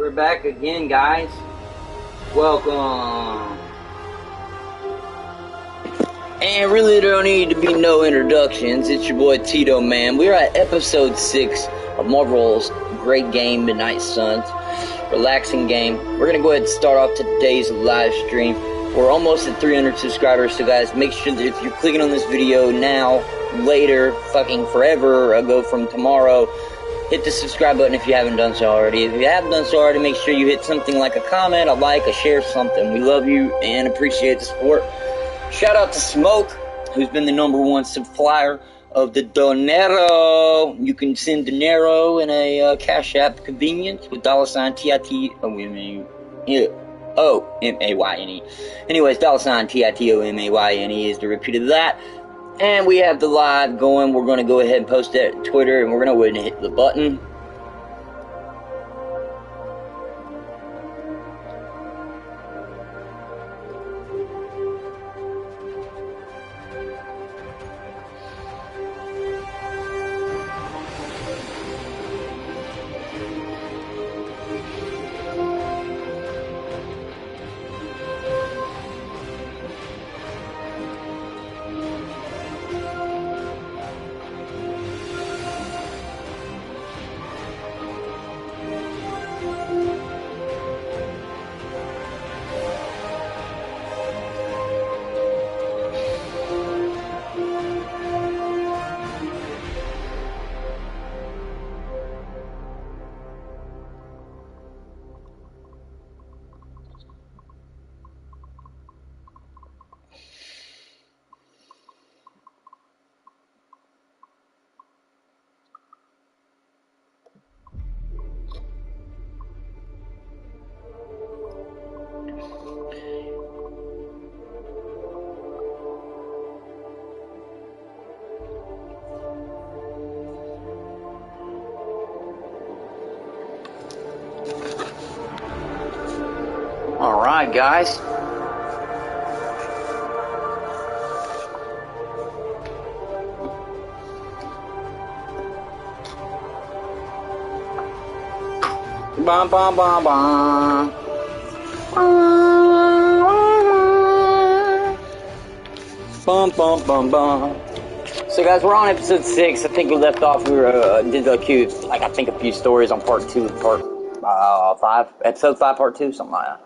We're back again, guys. Welcome. And really there don't need to be no introductions. It's your boy Tito, man. We're at episode 6 of Marvel's great game, Midnight Suns. Relaxing game. We're going to go ahead and start off today's live stream. We're almost at 300 subscribers, so guys, make sure that if you're clicking on this video now, later, fucking forever ago from tomorrow, hit the subscribe button if you haven't done so already. If you haven't done so already, make sure you hit something like a comment, a like, a share, something. We love you and appreciate the support. Shout out to Smoke, who's been the #1 supplier of the Donero. You can send Donero in a Cash App convenience with $TITOMAYNE. Anyways, $TITOMAYNE is the repeat of that. And we have the live going. We're going to go ahead and post that to Twitter, and we're going to go ahead and hit the button. Alright, guys. Bum, bum, bum, bum. Bum, bum, bum, bum. So, guys, we're on episode 6. I think we left off. We were did a few stories on part 2 and part 5, episode 5, part 2, something like that.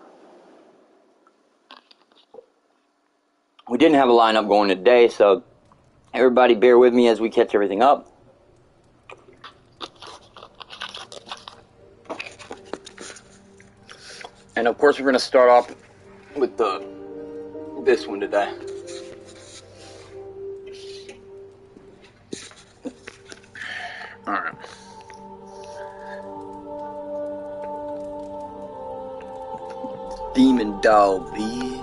We didn't have a lineup going today, so everybody bear with me as we catch everything up. And of course, we're going to start off with this one today. All right. Demon Doll Beach.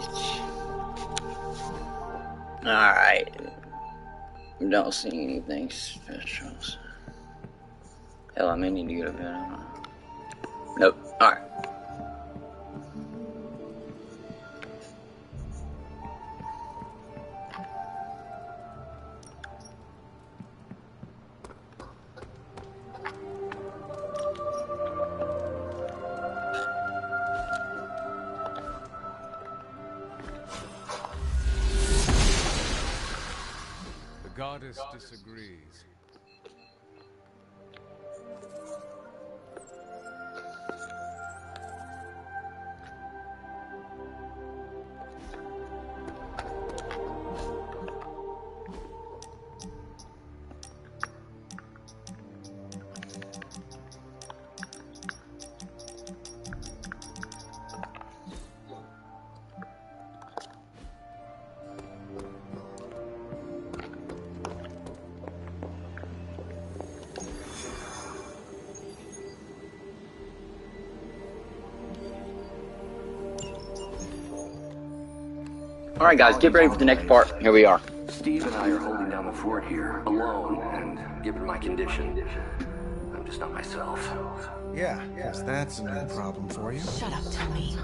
Alright. Don't see anything special. Hell, I may need to get a bed. Nope. Alright. Goddess disagrees. Alright, guys, get ready for the next part. Here we are. Steve and I are holding down the fort here, alone, and given my condition, I'm just not myself. Yeah, guess that's a new problem for you. Shut up, Tony.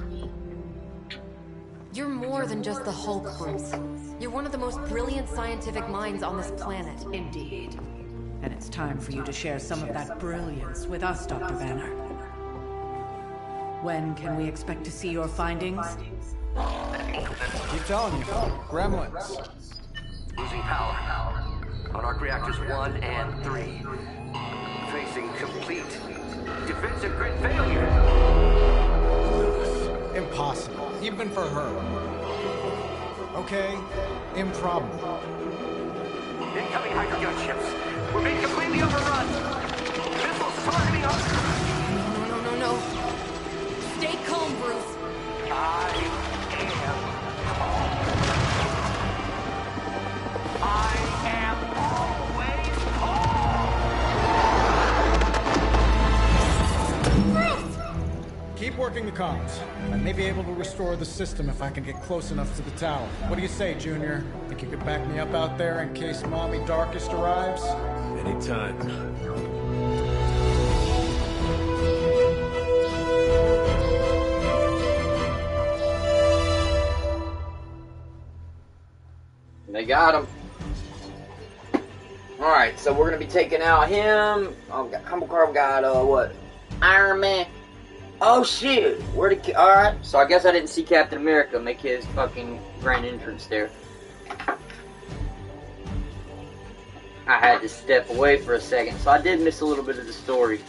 You're more than just the Hulk, Bruce. You're one of the most brilliant scientific minds on this planet. Indeed. And it's time for you to share some of that brilliance with us, Dr. Banner. When can we expect to see your findings? Keep telling you. Gremlins. Losing power. On arc reactors 1 and 3. Facing complete defensive grid failure. Impossible. Even for her. Okay? Improbable. Incoming hypergun ships. We're being completely overrun. Missiles targeting us. No. Stay calm, Bruce. I am always calm. Keep working the comms. I may be able to restore the system if I can get close enough to the tower. What do you say, Junior? Think you could back me up out there in case Mommy Darkest arrives? Anytime. They got him. Alright, so we're gonna be taking out him. Humble Car got, what? Iron Man. Oh shit! Alright, so I guess I didn't see Captain America make his fucking grand entrance there. I had to step away for a second, so I did miss a little bit of the story.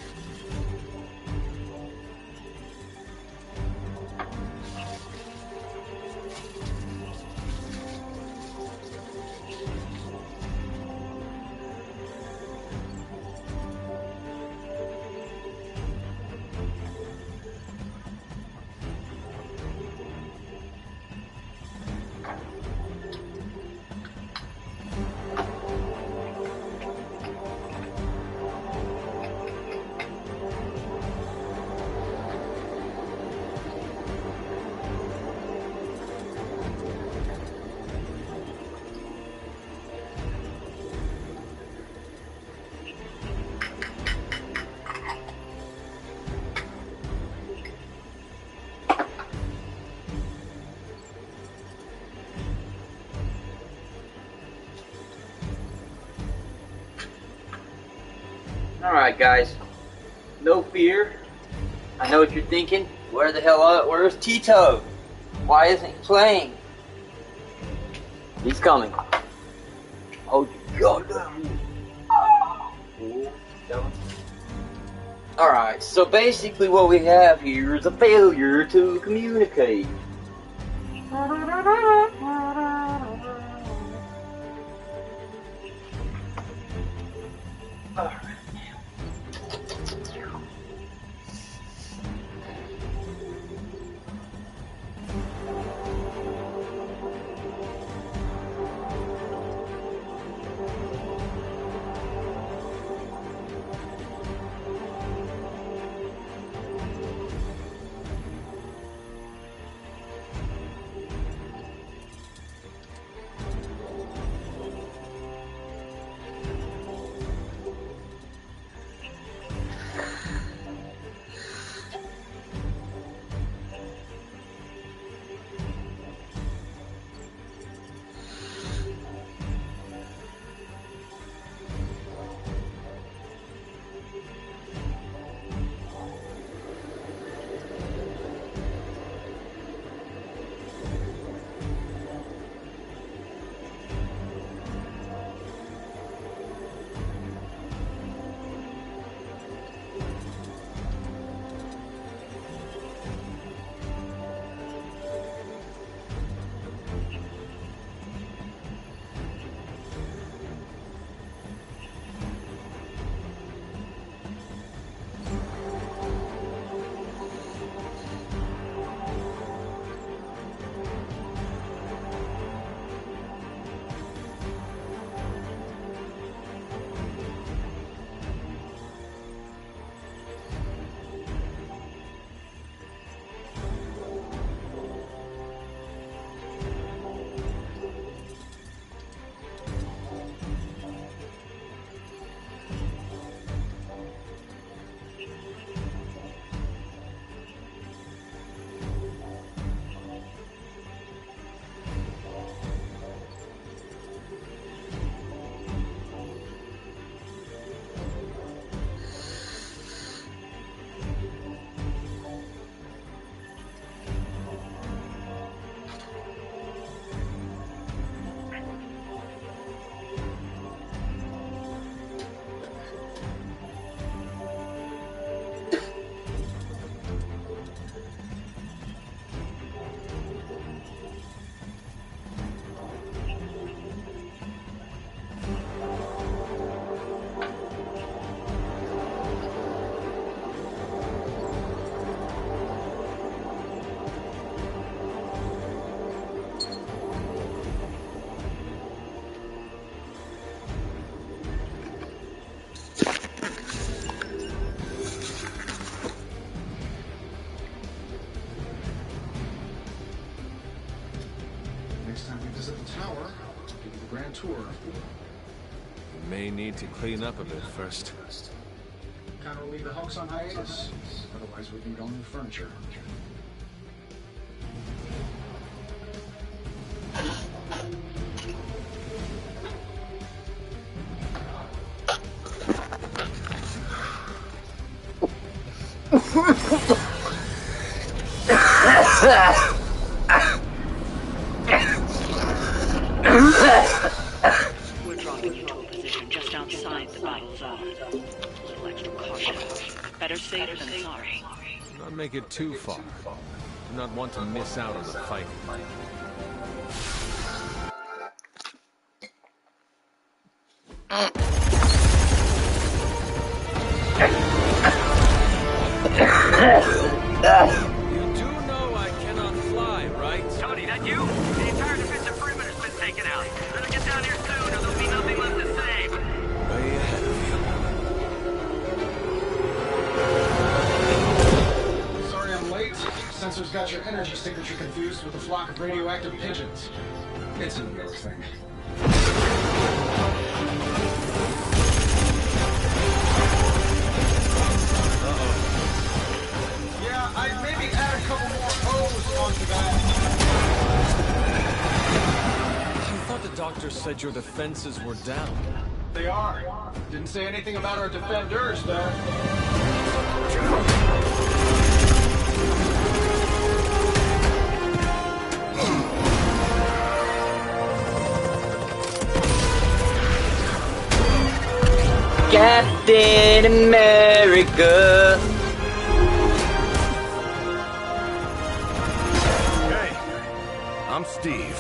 Alright guys, no fear. I know what you're thinking. Where's Tito? Why isn't he playing? He's coming. Oh god. Alright, so basically what we have here is a failure to communicate. Alright. time we visit the tower, I'll give you the grand tour. We may need to clean up a bit first. Kind of leave the hooks on hiatus. Otherwise, we can go new furniture. We're dropping you to a position just outside the battle zone. A little extra caution. Better safe than sorry. Do not make it too far. Do not want to miss out on the fight. You do know I cannot fly, right? Tony, that you? The entire defensive perimeter's been taken out. Better get down here soon or there'll be nothing left to save. Way ahead of you. Sorry I'm late. Sensor's got your energy signature confused with a flock of radioactive pigeons. It's a New York thing. Yeah, I'd maybe add a couple more O's onto that. I thought the doctor said your defenses were down. They are. Didn't say anything about our defenders, though. Captain America. Hey, I'm Steve.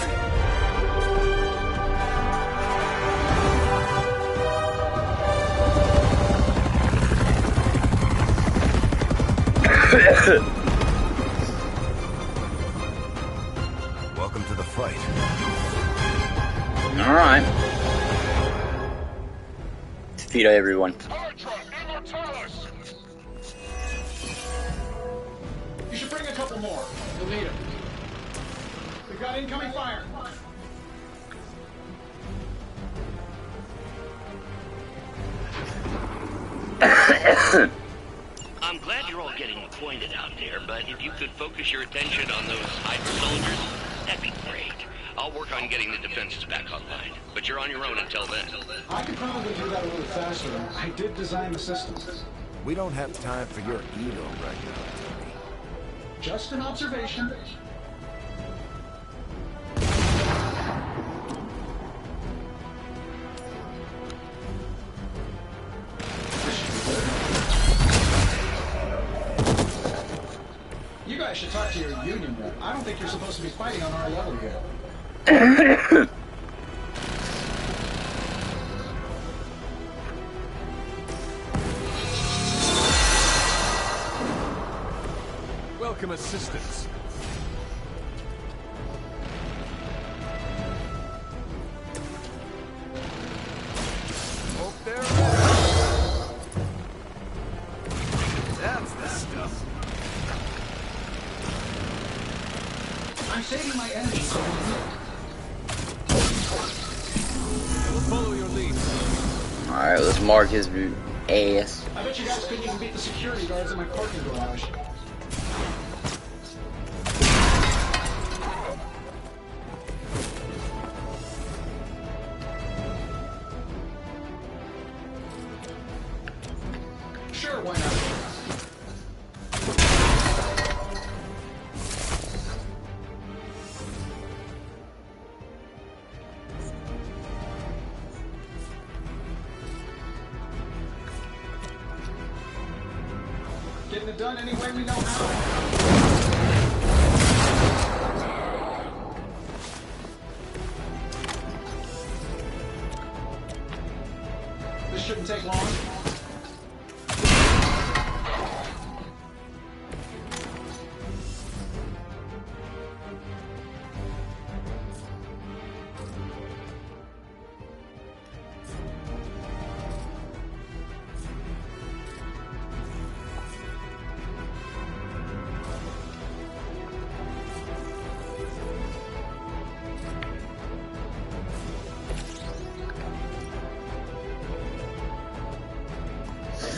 Welcome to the fight. All right. Defeat everyone. You should bring a couple more. You'll need them. We've got incoming fire. I'm glad you're all getting acquainted out there, but if you could focus your attention on those Hydra soldiers, that'd be great. I'll work on getting the defenses back online, but you're on your own until then. I could probably do that a little faster. I did design the system. We don't have time for your ego right now, Tony. Just an observation. You guys should talk to your union rep. I don't think you're supposed to be fighting on our level yet. Welcome assistance. Hope they're ready. That's the stuff. I'm saving my energy so We'll follow your lead. Alright, let's mark his ass. I bet you guys couldn't even beat the security guards in my parking garage. Sure, why not? Getting it done any way we know how. This shouldn't take long.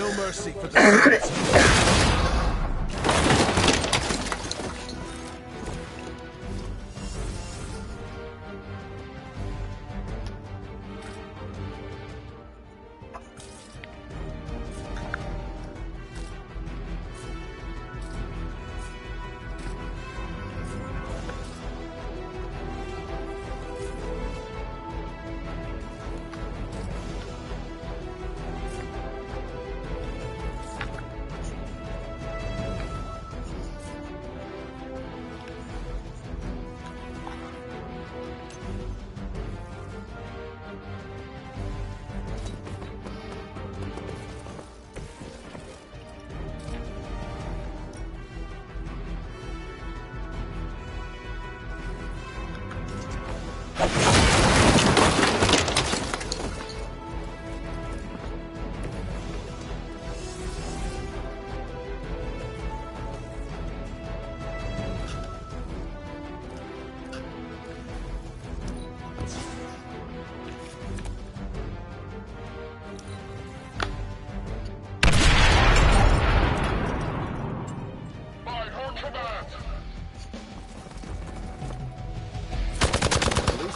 No mercy for the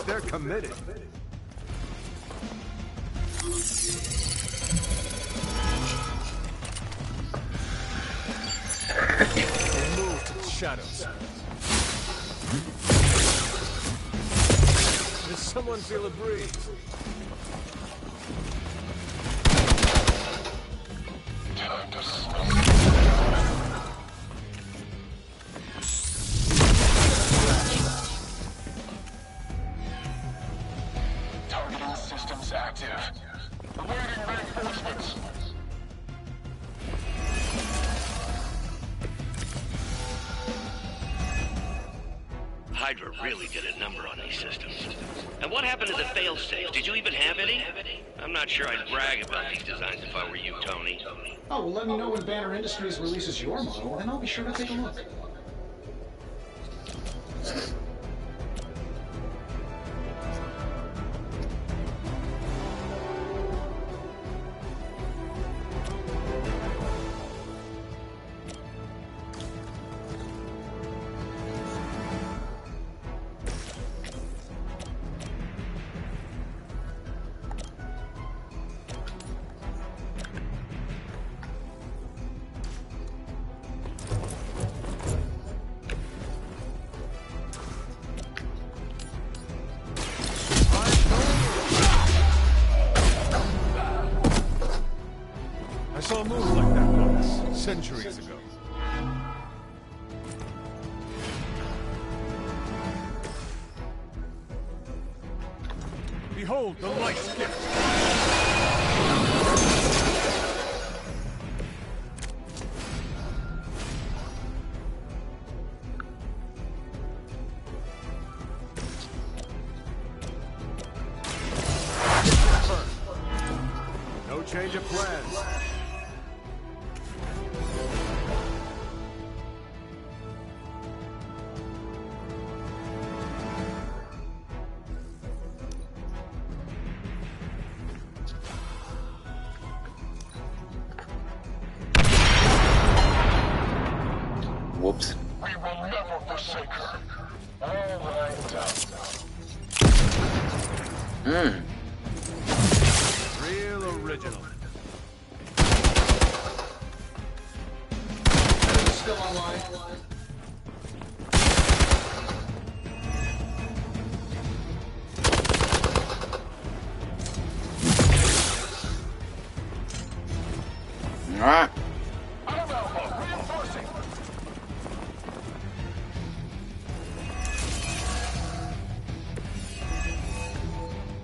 They're committed. Move to the shadows. Does someone feel a breeze? Time to smoke. Systems active. Awaiting reinforcements. Hydra really did a number on these systems. And what happened to the failsafe? Did you even have any? I'm not sure I'd brag about these designs if I were you, Tony. Oh, well, let me know when Banner Industries releases your model, and I'll be sure to take a look. I saw a move like that once, centuries ago. Behold the light's gift. No change of plans. Whoops. We will never forsake her. All lined up. Real original. Still online. Alright.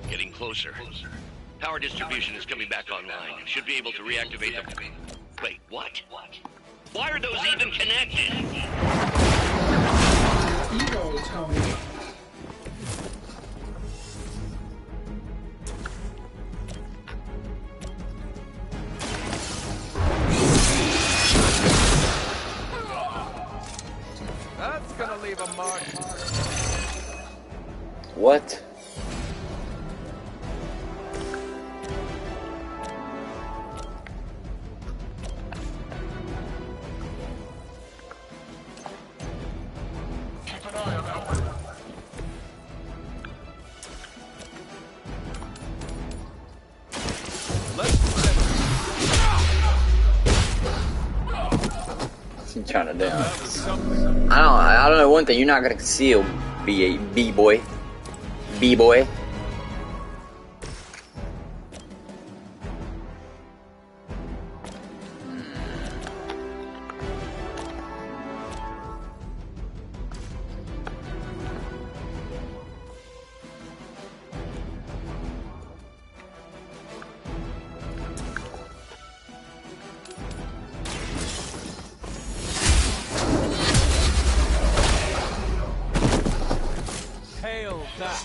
Getting closer. Power distribution is coming back online. You should be able to reactivate the... Wait, what? Why are those even connected? Ego, Tony. That's gonna leave a mark. What? Turn it down. I don't know one thing. You're not gonna conceal B-boy. B-boy. Hail that.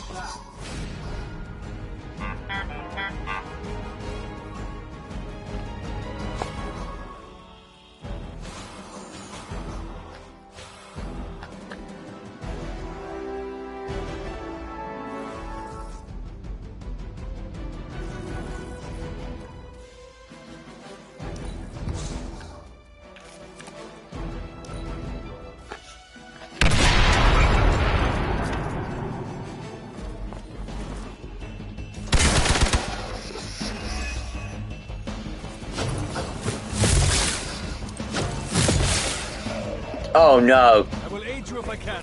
Oh no. I will aid you if I can.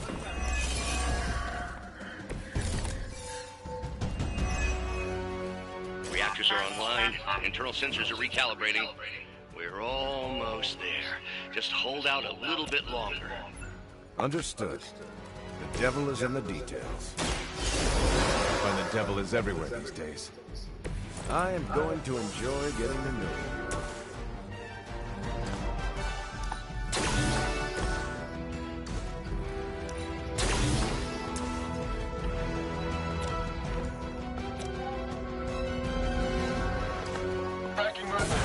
Reactors are online. Internal sensors are recalibrating. We're almost there. Just hold out a little bit longer. Understood. The devil is in the details. I find the devil is everywhere these days. I am going to enjoy getting to know you. Backing right there.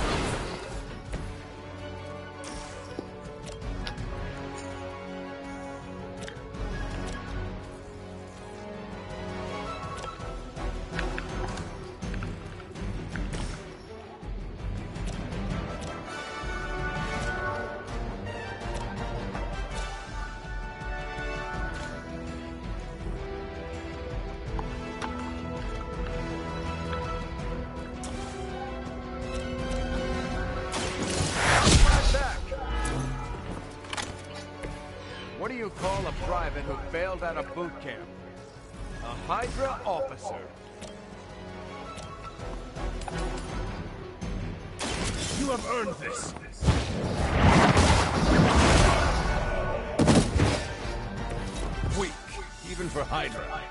What do you call a private who failed out of boot camp? A Hydra officer. You have earned this. Weak, even for Hydra.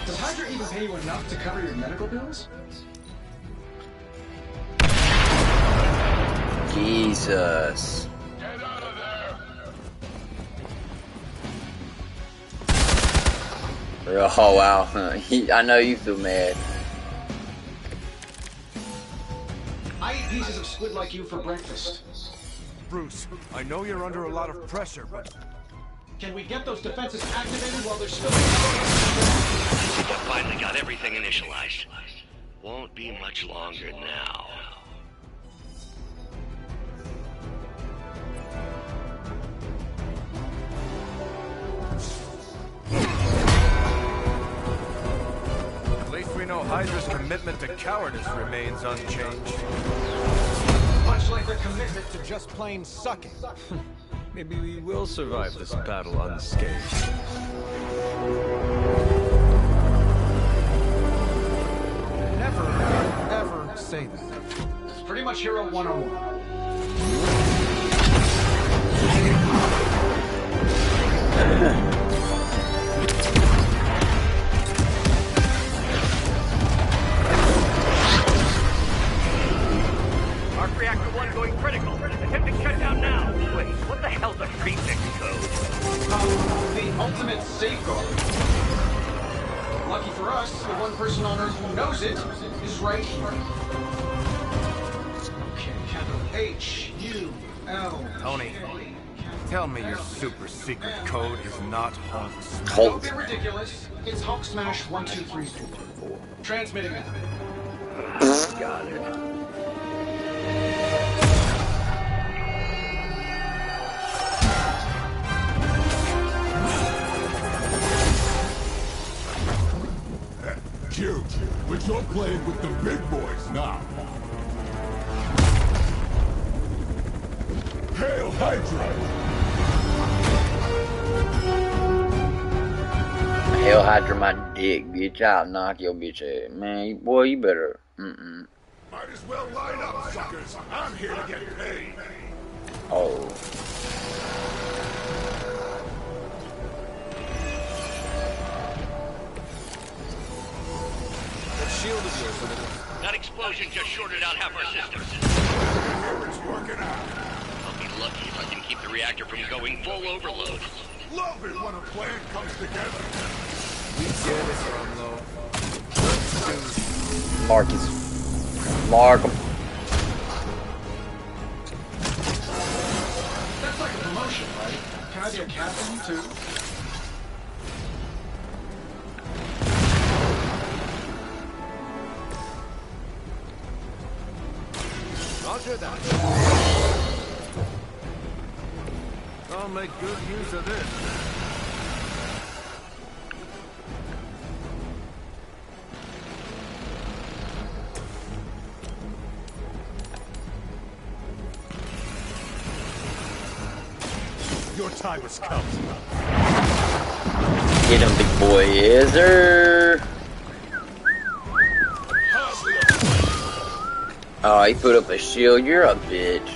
Does Hydra even pay you enough to cover your medical bills? Jesus. Get out of there. Oh wow. I know you feel mad. I eat pieces of squid like you for breakfast. Bruce, I know you're under a lot of pressure, but Can we get those defenses activated while they're still... I finally got everything initialized. Won't be much longer now. at least we know Hydra's commitment to cowardice remains unchanged. Much like their commitment to just plain sucking. Maybe we will survive this battle unscathed. Never, ever say that. It's pretty much Hero 101. Arc Reactor 1 going critical. Attempting shutdown now. Wait, what the hell's a prefix code? The ultimate safeguard. Lucky for us, the one person on Earth who knows it is right here. Okay, capital H-U-L. Tony, Tell me your super secret code is not Hulk. Don't be ridiculous. It's Hulk Smash 12344. Transmitting it. Got it. Cute, but you're playing with the big boys now. Hail Hydra! Hail Hydra my dick, bitch. I'll knock your bitch ass. Man, boy, you better. Might as well line up, suckers. I'm here to get paid. Oh. That explosion just shorted out half our systems. It's working out. I'll be lucky if I can keep the reactor from going full overload. Love it when a plan comes together. We get it, Rumlow. Marcus. Mark 'em. That's like a promotion, right? Can I be a captain, too? Roger that. I'll make good use of this. Your time has come. Get him, big boy. Yes, sir. Oh, he put up a shield. You're a bitch.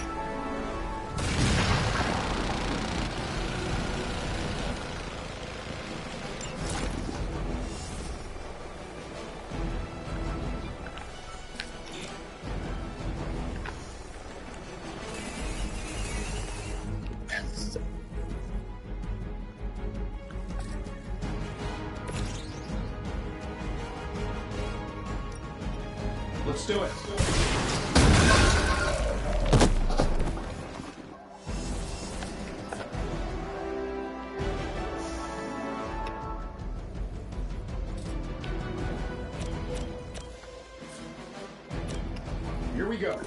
Let's do it. Here we go.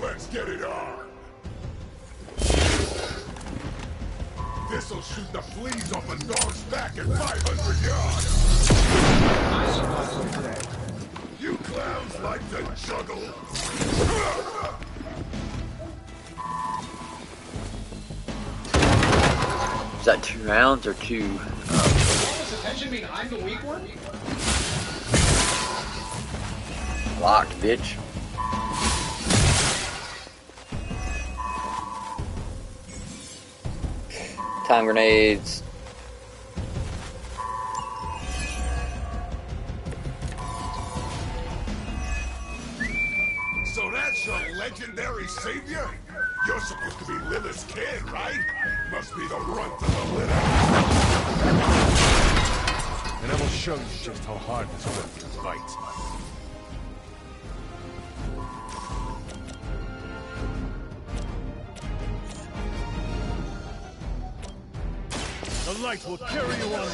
Let's get it on. This'll shoot the fleas off a dog's back at 500 yards. Nice supply for today. You clowns like to juggle. Is that 2 rounds or 2? All this attention behind the weak one? Locked, bitch. Time grenades. So that's your legendary savior? You're supposed to be Lilith's kid, right? Must be the runt of the litter. And I will show you just how hard this work is fight. The light will carry you on.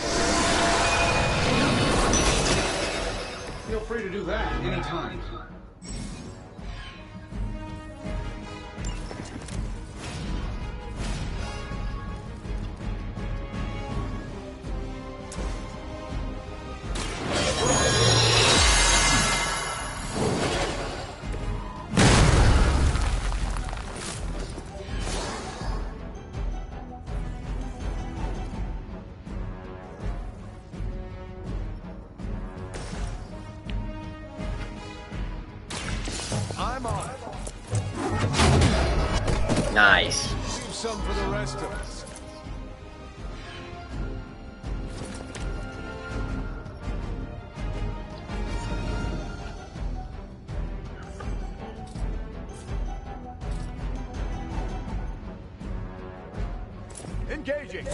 Feel free to do that anytime. I'm on. Nice. Leave some for the rest of us. Let's Engaging.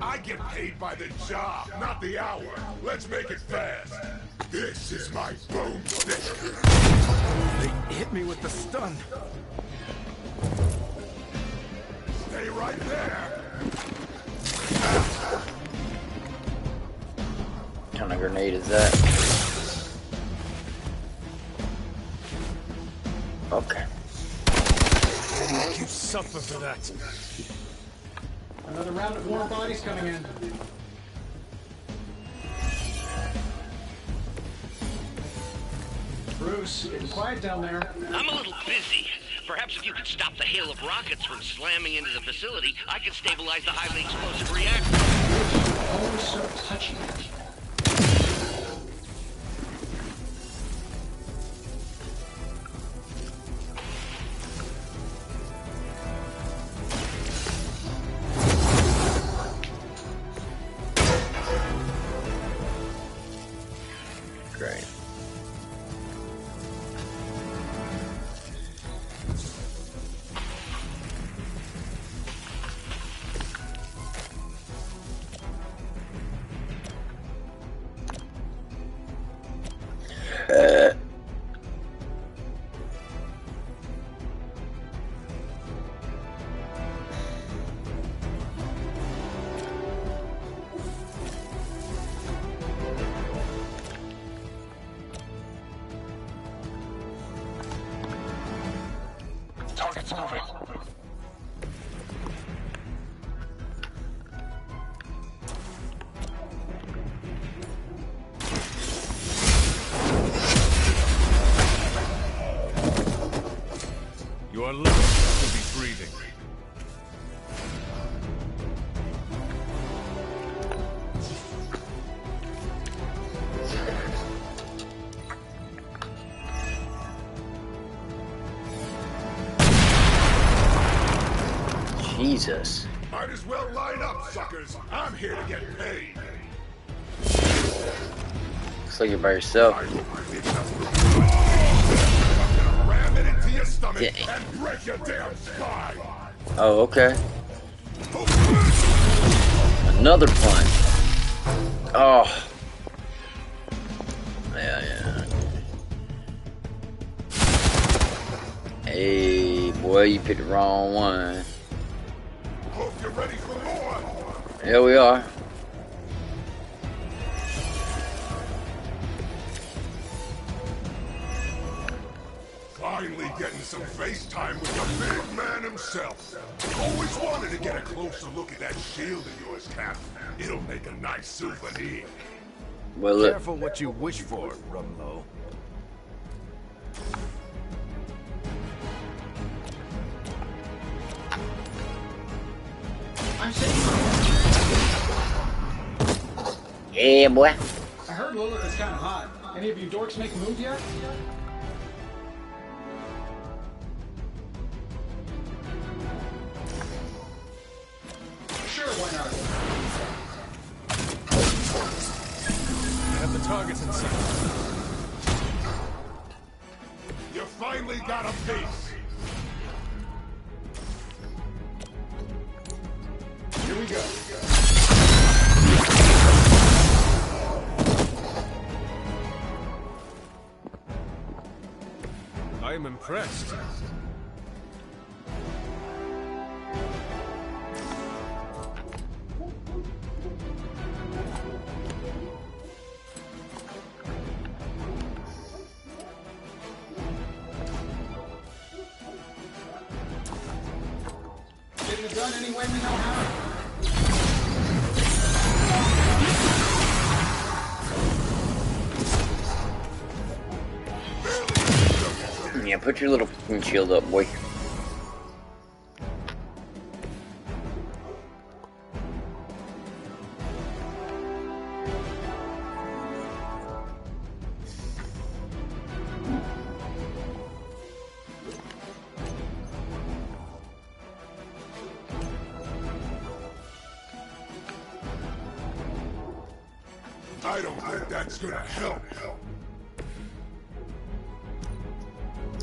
I get paid by the job, not the hour. Let's make it fast. This is my boomstick. They hit me with the stun. Stay right there. What kind of grenade is that? Okay. You suffer for that. Another round of warm bodies coming in. Bruce, getting quiet down there. I'm a little busy. Perhaps if you could stop the hail of rockets from slamming into the facility, I could stabilize the highly explosive reactor. Always so touchy. Great. Target's moving. You are lucky to be breathing. Jesus. Might as well line up, suckers. I'm here to get paid. Looks like you're by yourself. I'm gonna ram it into your stomach Dang. and break your damn spine. Oh, okay. Another punch. Oh. Yeah. Hey, boy, you picked the wrong one. Hope you're ready for more. Here we are. Finally getting some FaceTime with the big man himself. Always wanted to get a closer look at that shield of yours, Cap. It'll make a nice souvenir. Well, look. Careful what you wish for, Rumlow. I'm saying. Yeah, boy. I heard Lilith is kind of hot. Any of you dorks make a move yet? Sure, why not? I have the targets in sight. You finally got a piece. Here we go. I am impressed. Getting it done any way we know how. Yeah, put your little fucking shield up, boy. I don't think that's gonna help.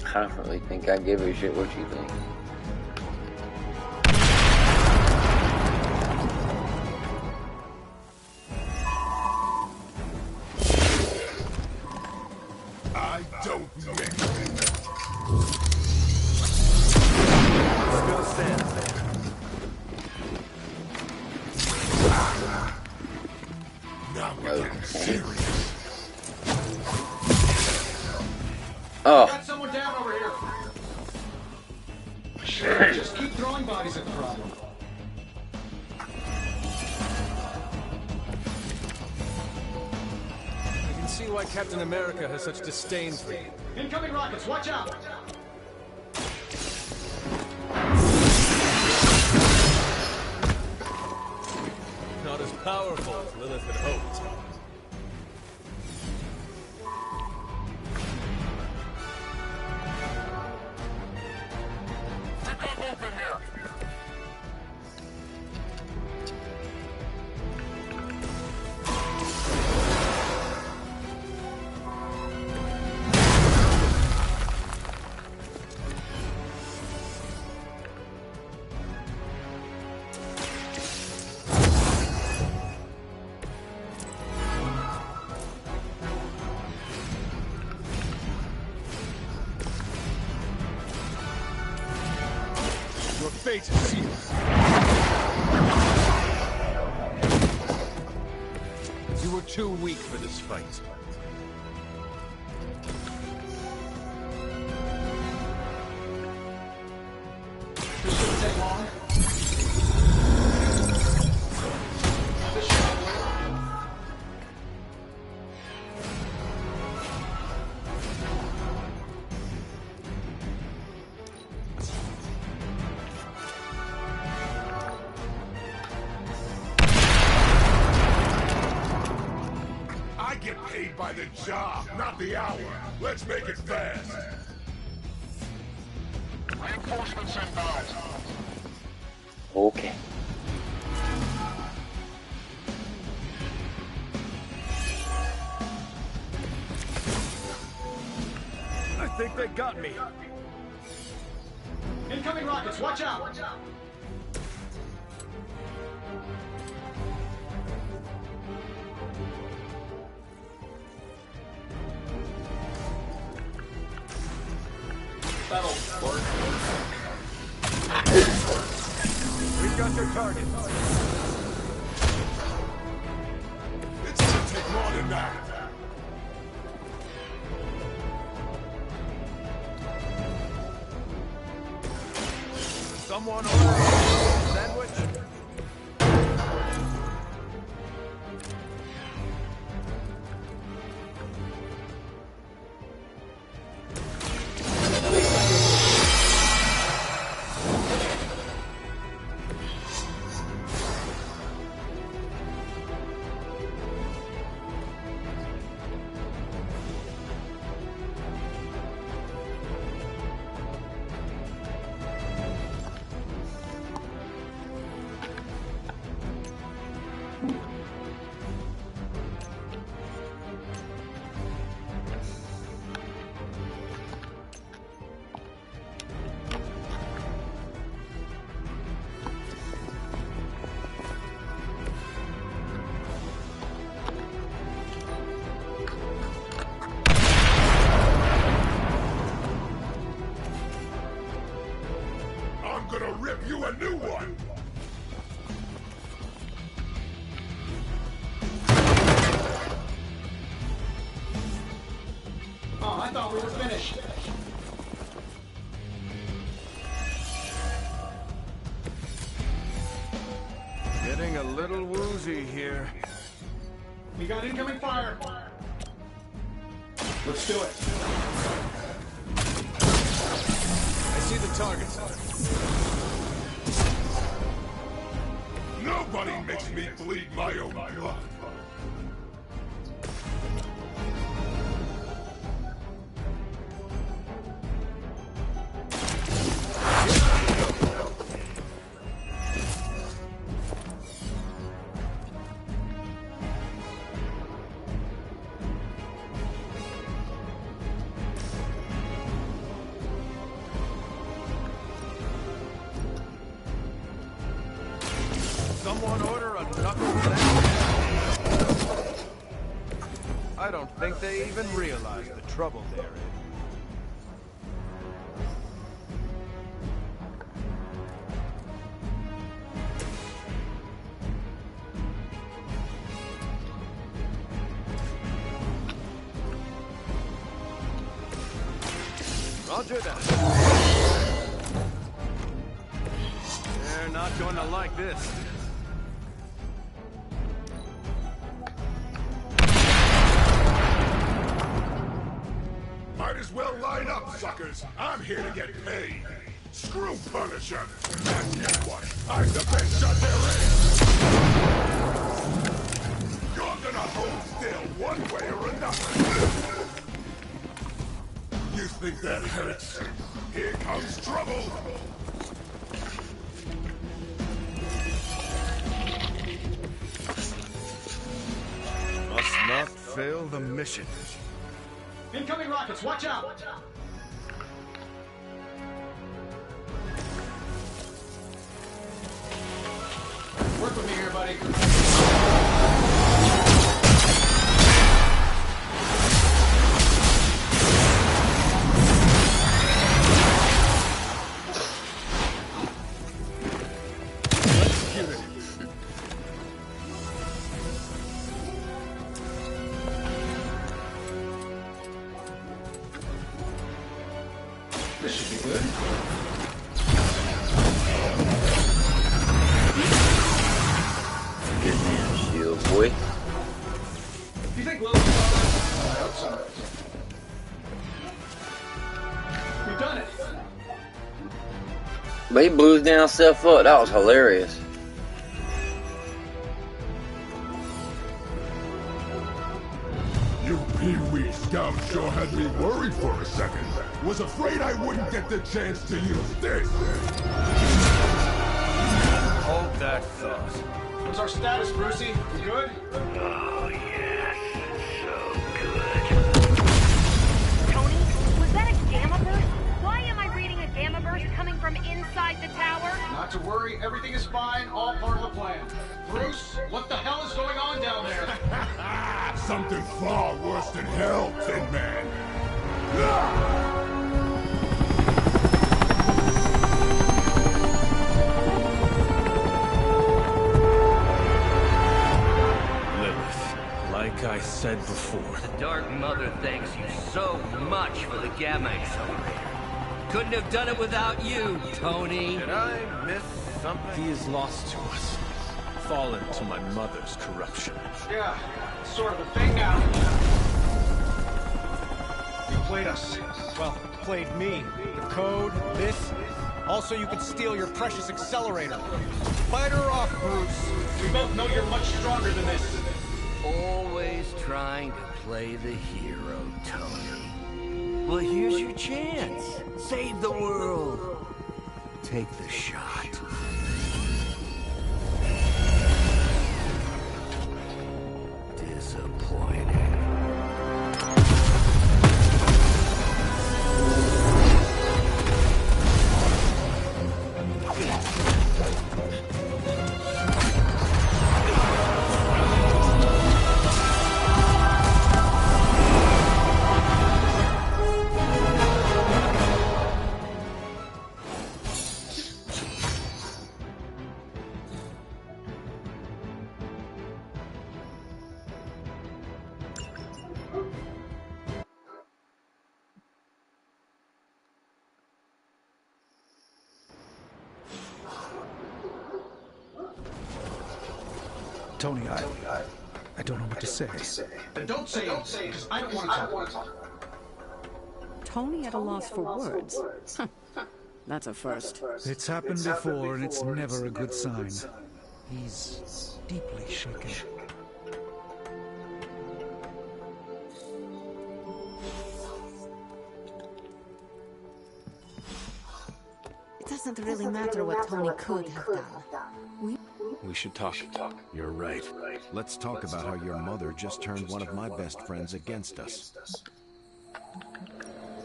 I don't really think I give a shit what you think. I don't mix. Still stands there. Now we're getting serious. Oh. Got someone down over here. Just keep throwing bodies at the problem. I can see why Captain America has such disdain for you. Incoming rockets, watch out! Not as powerful as Lilith had hoped. Your fate is sealed. You were too weak for this fight. This shouldn't take long. I get paid by the job, not the hour. Let's make it fast. Reinforcements inbound. Okay. I think they got me. Incoming rockets, watch out! That'll work. We've got your target. It's gonna take more than that. Someone order a sandwich? I'm gonna rip you a new one. Oh, I thought we were finished. Getting a little woozy here. We got incoming fire. Let's do it. I see the targets. Nobody makes me bleed my own blood. I don't think they even realize the trouble they're in. Roger that. They're not going to like this. Might as well line up, suckers. I'm here to get paid. Screw Punisher. And guess what? I'm the best shot there is. You're gonna hold still one way or another. You think that hurts? Here comes trouble. Must not fail the mission. Incoming rockets, watch out! Work with me here, buddy. This should be good. Good man, shield boy. You think Lil? I hope so. We've done it. But he blew his damn self up. That was hilarious. You pee-wee scout sure had me worried for a second. Was afraid I wouldn't get the chance to use this. Hold that thought. What's our status, Brucey? You good? Oh, yes. So good. Tony, was that a gamma burst? Why am I reading a gamma burst coming from inside the tower? Not to worry, everything is fine, all part of the plan. Bruce, what the hell is going on down there? Something far worse than hell, Tin Man. Like I said before. The Dark Mother thanks you so much for the Gamma Accelerator. Couldn't have done it without you, Tony. Did I miss something? He is lost to us. Fallen to my mother's corruption. Yeah, sort of a thing now. You played us. Well, played me. The code, this. Also, you could steal your precious accelerator. Fight her off, Bruce. We both know you're much stronger than this. Always trying to play the hero, Tony. Well, here's your chance. Save the world. Take the shot. Disappointing. Tony, I don't know what to say. Then don't say it, because I don't want to talk. Tony at a loss for words. That's a first. It's happened before, and it's never a good sign. He's deeply shaken. It doesn't really matter what Tony could have done. We should talk. You're right. Let's talk about how your mother just turned one of my best friends against us.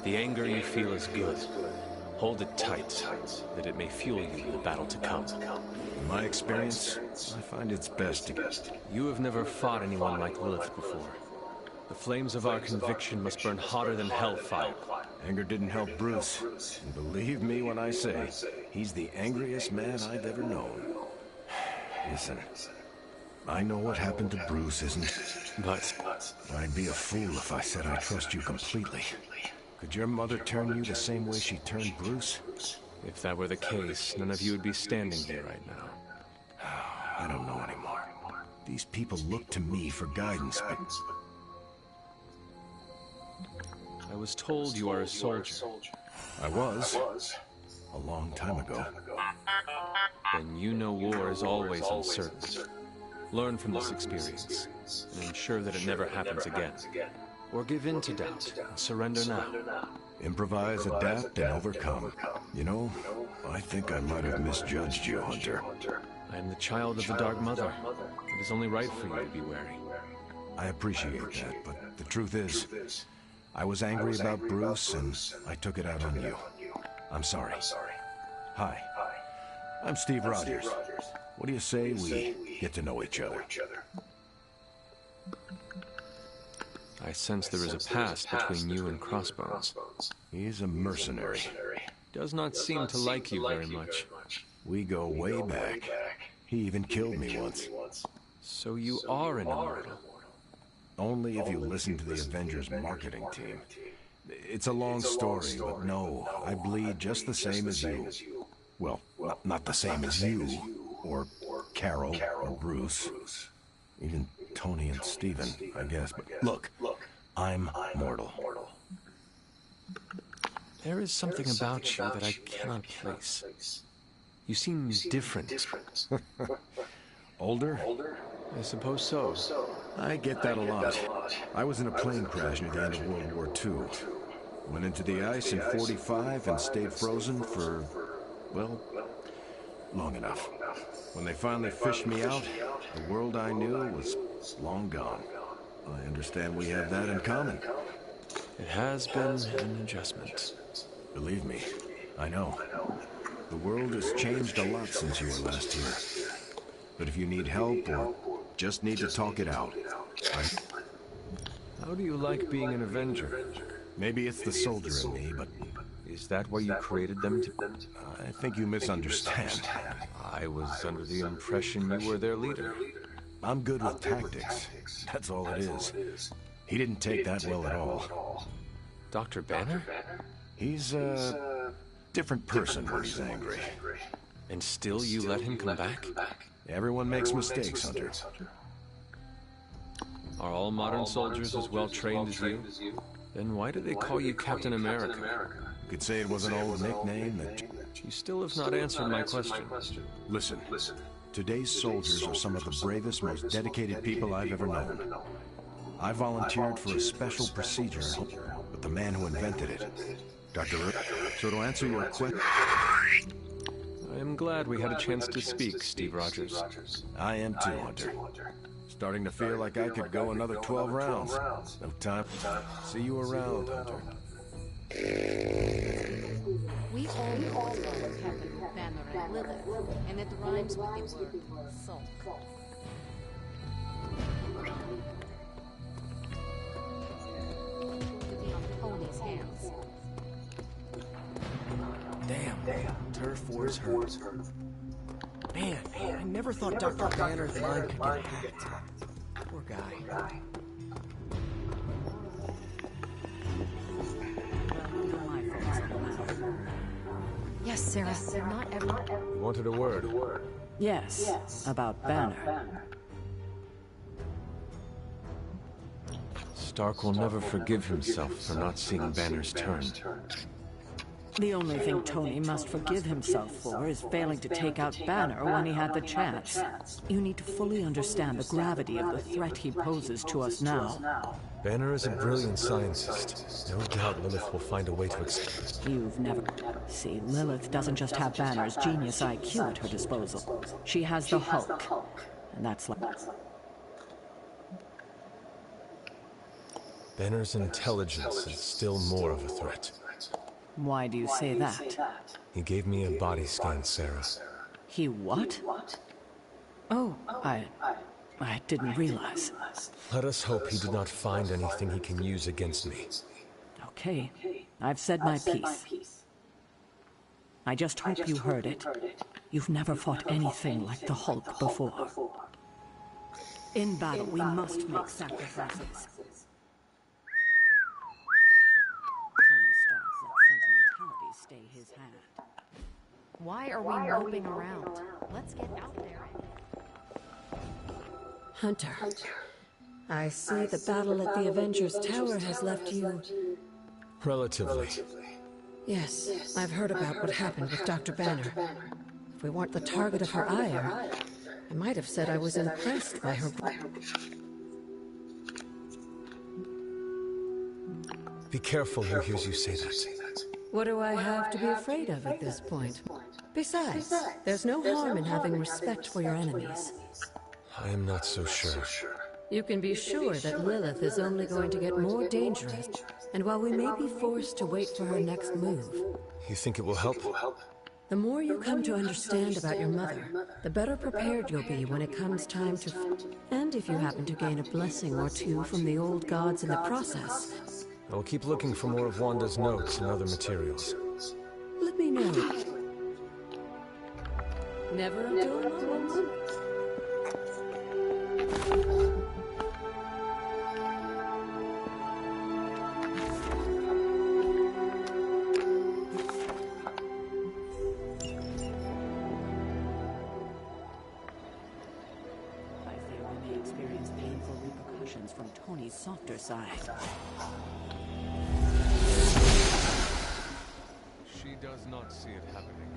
The anger you feel is good. Hold it tight, that it may fuel you in the battle to come. In my experience, I find it's best to... You have never fought anyone like Lilith before. The flames of our conviction must burn hotter than hellfire. Anger didn't help Bruce. And believe me when I say, he's the angriest man I've ever known. Listen, I know what happened to Bruce isn't... But I'd be a fool if I said I trust you completely. Could your mother turn you the same way she turned Bruce? if that were the case, none of you would be standing here right now. I don't know anymore. These people look to me for guidance, but... I was told you are a soldier. I was. A long time ago. Then you know war is always uncertain. Learn from this experience, and ensure that it never happens again. Or give in to doubt, and surrender now. Improvise, adapt, and overcome. You know, I think I might have misjudged you, Hunter. I am the child of the Dark Mother. It is only right for you to be wary. I appreciate that, but the truth is, I was angry about Bruce, and I took it out on you. I'm sorry. Hi. I'm Steve Rogers. What do you say we get to know each other? I sense there is a past between you and Crossbones. He's a mercenary. Does not seem to like you very much. We go way back. He even killed me once. So you are an immortal? Only if you listen to the Avengers marketing team. It's a long story, but no, I bleed just the same as you. Well, not the same as you, or Carol, or Bruce. Even Tony and Steven, I guess. But look, I'm mortal. There is something about you that I cannot place. You seem different. Older? I suppose so. I get that a lot. I was in a plane crash near the end of World War II. Went into the ice in '45 and stayed frozen for, well, long enough. When they finally fished me out, the world I knew was long gone. I understand we have that in common. It has been an adjustment. Believe me, I know. The world has changed a lot since you were last here. But if you need help or just need to talk it out, How do you like being an Avenger? Maybe it's the soldier in me, but... Is that why you created them to... I think you misunderstand. I was under the impression you were their leader. I'm good with tactics. That's all it is. He didn't take that well at all. Dr. Banner? He's a different person when he's angry. And still you let him come back? Everyone makes mistakes, Hunter. Are all modern soldiers as well trained as you? Then why do they call you Captain America? You could say it was an old nickname that... You still have not answered my question. Listen, today's soldiers are some of the bravest, most dedicated people I've ever known. I volunteered for a special procedure with the man who invented it. So to answer your question... I am glad we had a chance to speak, Steve Rogers. I am too, Hunter. Starting to feel like I could go another 12 rounds. No time. See you around, Hunter. We all know what happened with Banner and Lilith, and it rhymes with the word sulk. To be on Tony's hands. Damn. Turf Wars hurt. Man, I never thought Dr. Banner's mind could get hacked. Poor guy. Yes, Sarah. Not everyone. You wanted a word. Yes, about Banner. Stark will never forgive himself for not seeing Banner's turn. The only thing Tony must forgive himself for is failing to take out Banner when he had the chance. You need to fully understand the gravity of the threat he poses to us now. Banner is a brilliant scientist. No doubt Lilith will find a way to explain. You've never... See, Lilith doesn't just have Banner's genius IQ at her disposal. She has the Hulk. And that's like... Banner's intelligence is still more of a threat. Why do you say that? He gave me a body scan, Sarah. He what? Oh, I didn't realize. Let us hope he did not find anything he can use against me. Okay, I've said my piece. I just hope you heard it. You've never fought anything like the Hulk before. In battle, we must make sacrifices. Tony Stark let sentimentality stay his hand. Why are we moping around? Let's get out there. Hunter, I see the battle at the Avengers Tower has left you... Relatively. Yes, I've heard about what happened with Dr. Banner. If we weren't the target of her ire, I might have said I was impressed by her... Be careful who hears you say that. What do I have to be afraid of at this point? Besides, there's no harm in having respect for your enemies. I am not so sure. You can be sure that Lilith is only going to get more dangerous, and while we may be forced to wait for her next move... You think it will help? The more you come to understand about your mother, the better prepared you'll be when it comes time to... And if you happen to gain a blessing or two from the old gods in the process... I will keep looking for more of Wanda's notes and other materials. Let me know. Never a dull moment. From Tony's softer side. She does not see it happening.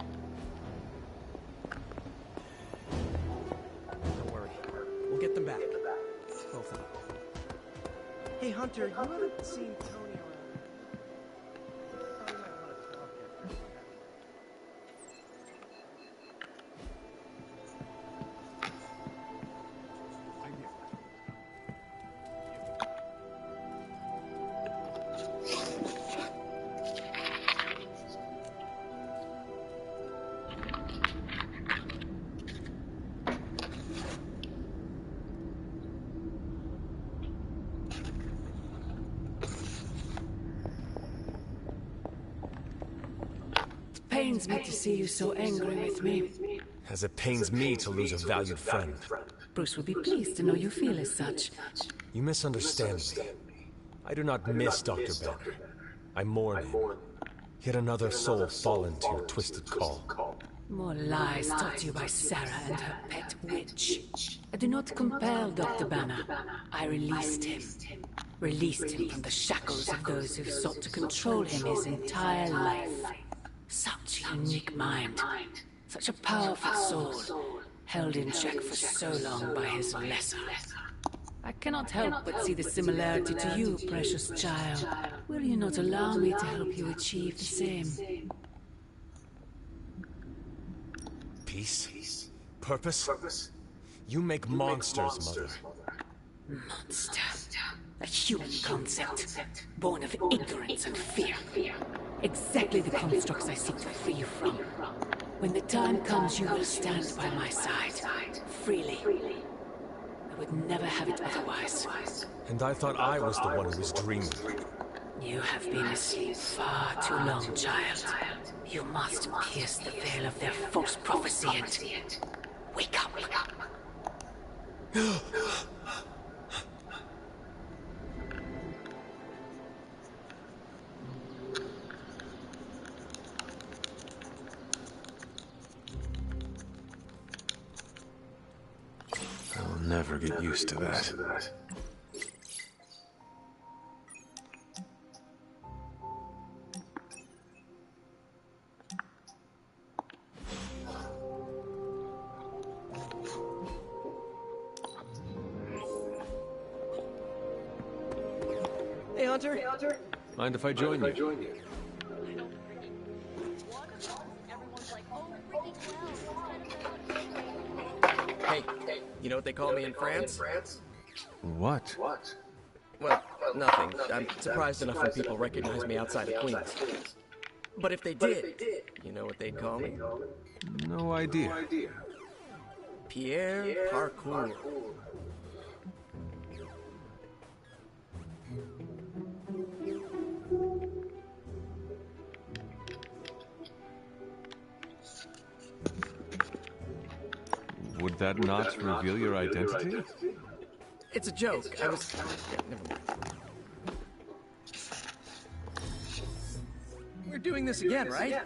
Don't worry. We'll get them back. Both of them. Hey, Hunter, you haven't seen Tony around. Pains me to see you so angry with me. As it pains me to lose a valued friend. Bruce would be pleased to know you feel as such. You misunderstand me. I do not miss Dr. Banner. I mourn him. Yet another soul fallen to your twisted call. More lies taught to you by Sarah and her pet witch. I do not compel Dr. Banner. I released him. Released him from the shackles of those who sought to control him his entire life. Such a unique mind. Such a powerful soul. Held in check for so long by his lesser. I cannot help but see the similarity to you, precious child. Will you not allow me to help you achieve the same? Peace? Purpose? You make monsters, Mother. Monster. A human concept, born of ignorance and fear. Exactly the constructs I seek to free you from. When the time comes, you will stand by my side, freely. I would never have it otherwise. And I thought I was the one who was dreaming. You have been asleep far too long, child. You must pierce the veil of their false prophecy and... Wake up. I'll never get used to that. Hey, Hunter. Mind if I join you? Hey, you know what they call me in France? What? Well, nothing. I'm surprised enough when people recognize me outside of Queens. But if they did, you know what they'd call me? No idea. Pierre Parkour. Would that not reveal your identity? It's a joke. I was... Yeah, never mind. We're doing this again, right?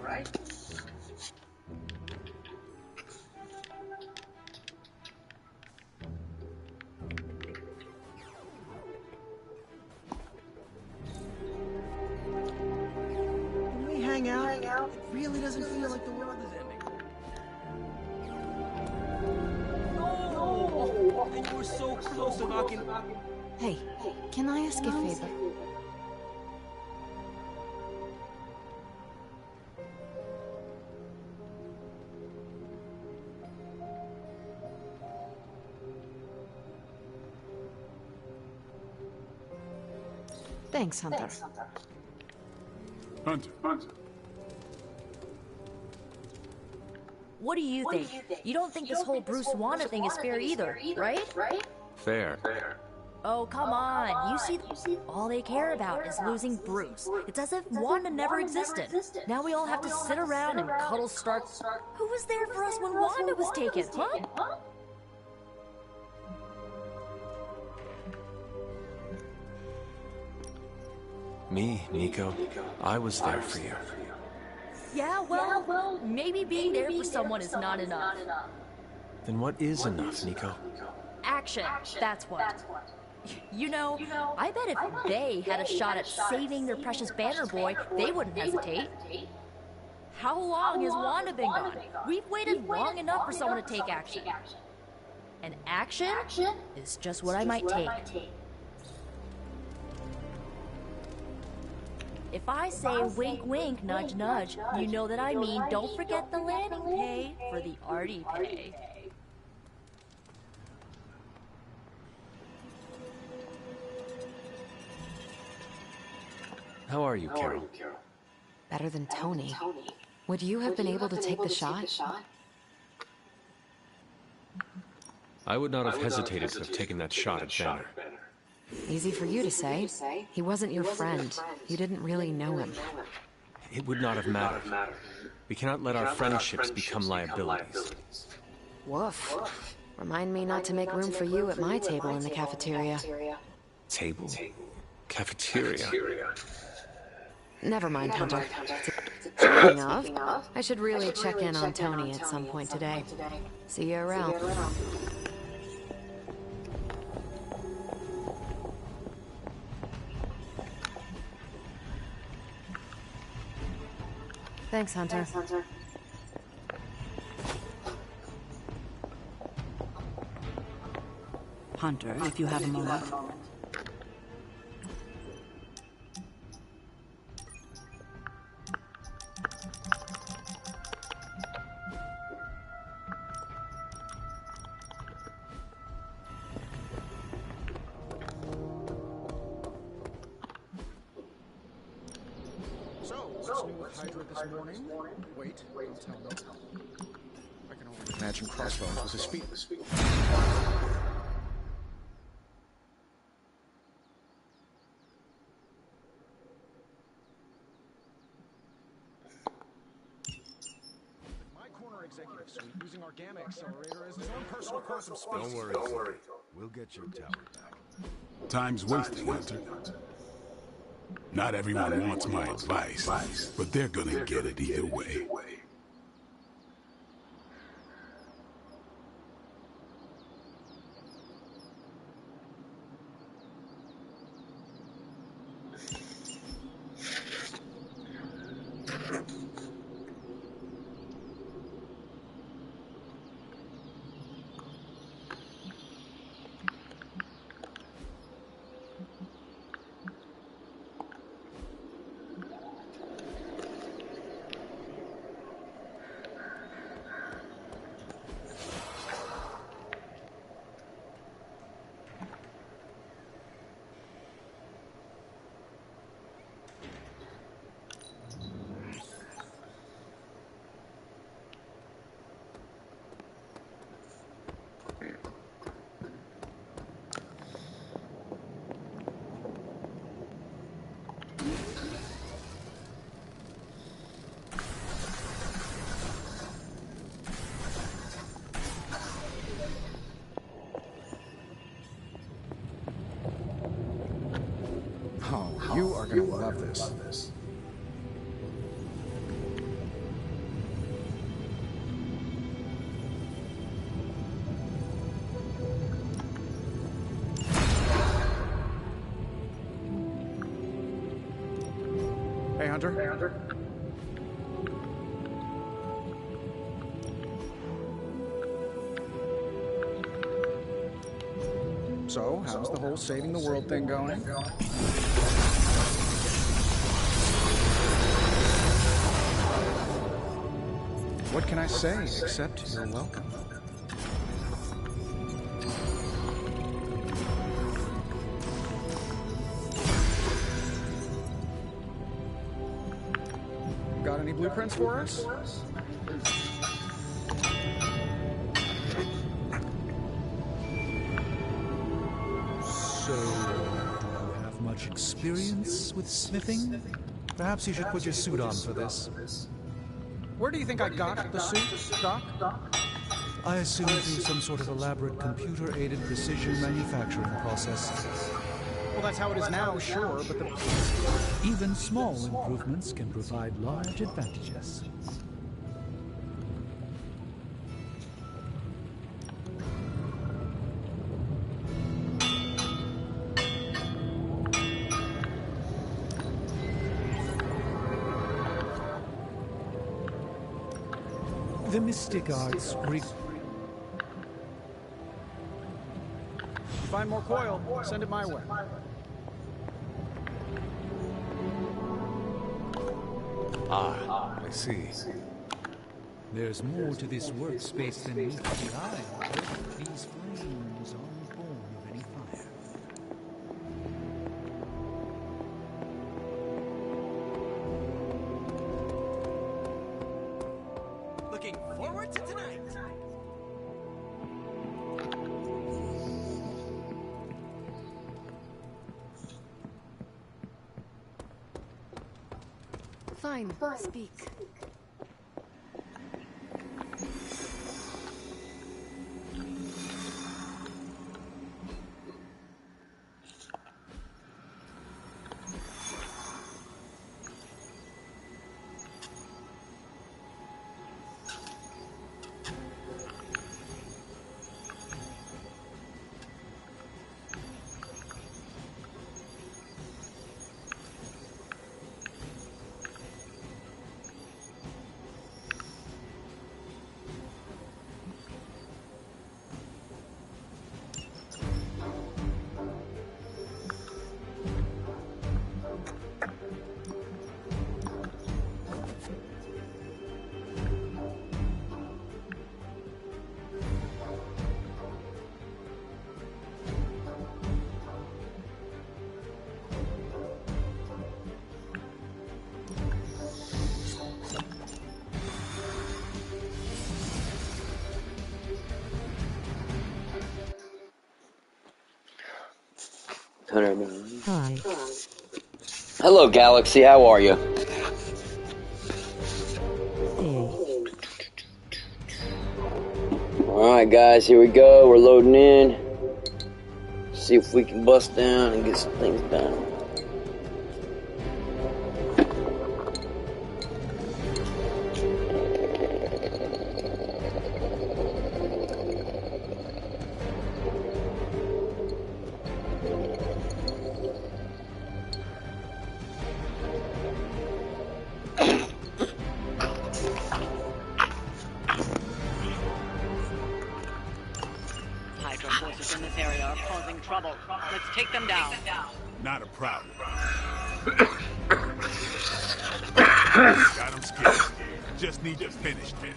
When we hang out, it really doesn't feel like the world is ending. No! And you were so close to knocking... Hey, can I ask a favor? Thanks, Hunter. Hunter. What do you think? You don't think this whole Bruce Wanda thing is fair either, right? Fair. Oh, come on. You see, all they care about is losing Bruce. It's as if Wanda never existed. Now we all have to sit around and cuddle Stark. Who was there for us when Wanda was taken, huh? Me, Nico, I was there for you. Yeah, well, maybe being there for someone is not enough. Then what is enough, Nico? Action, that's what. You know, I bet if they had a shot at saving their precious Banner Boy, they wouldn't hesitate. How long has Wanda been gone? We've waited long enough for someone to take action. And action is just what I might take. If I say wink wink, nudge nudge, you know that I mean don't forget the landing pay for the arty pay. How are you, Carol? Better than Tony. Would you have been able to take the shot? I would not have hesitated to have taken that shot at Banner. Easy for you to say. He wasn't your friend. You didn't really know him. It would not have mattered. We cannot let our friendships become liabilities. Woof. Remind me not to make room for you at my table in the cafeteria. Table? Cafeteria? Never mind, Hunter. Speaking of, I should really check in on Tony at some point today. See you around. Thanks, Hunter. Hunter, if you have a moment. This morning? Wait, don't tell me. I can only imagine Crossbones was his feet. My corner executive suite using our gamma accelerator as his own personal quantum space. Don't worry. We'll get your tower back. Time's wasting, Hunter. Not everyone wants my advice, but they're gonna get it either way. You are gonna love this. Hey, Hunter. Hey, Hunter. So, how's the whole saving the world thing going? What can I say except you're welcome? Got any blueprints for us? So, do you have much experience with smithing? Perhaps you should put your suit on for this. Where do you think I got the suit, Doc? I assume through some sort of elaborate computer-aided precision manufacturing process. Well, that's how it is now, sure, but even small improvements can provide large advantages. The mystic arts Find more coil, send it my way. Ah, I see. There's more to this workspace than meets the eye. These flames aren't born of any fire. Looking forward to tonight. Fine, speak. Hi. Hello, Galaxy. How are you? Alright, guys. Here we go. We're loading in. See if we can bust down and get some things done. Hydra forces in this area are causing trouble. Let's take them down. Not a problem. Got him scared. Just need to finish this.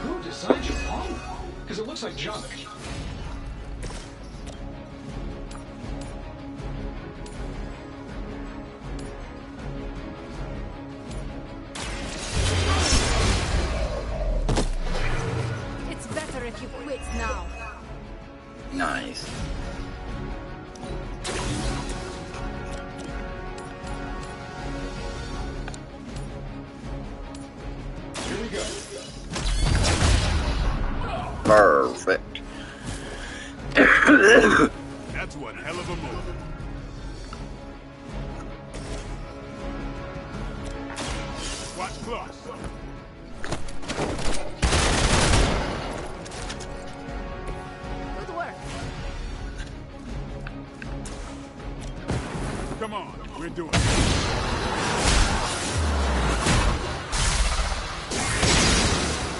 Who designed your armor? Because it looks like junk. It's better if you quit now. Nice. Here we go. Perfect. That's one hell of a move. Watch close. Good work. Come on, we're doing it.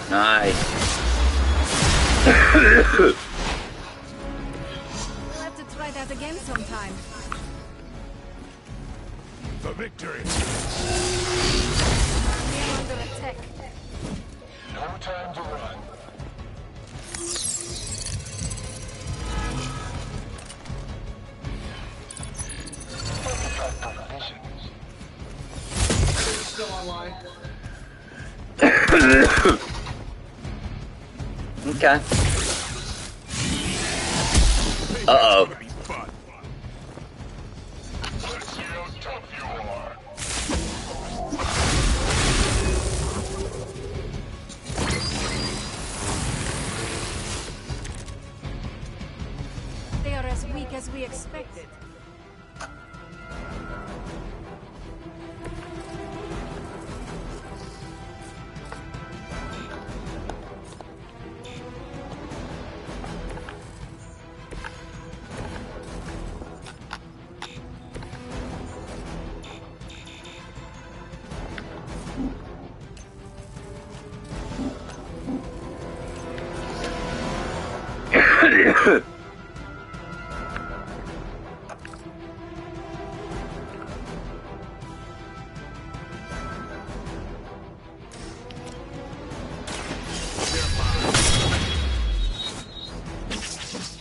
Nice. We'll have to try that again sometime. For victory. We're under attack. No time to run. Still online. Okay. Uh-oh. They are as weak as we expected.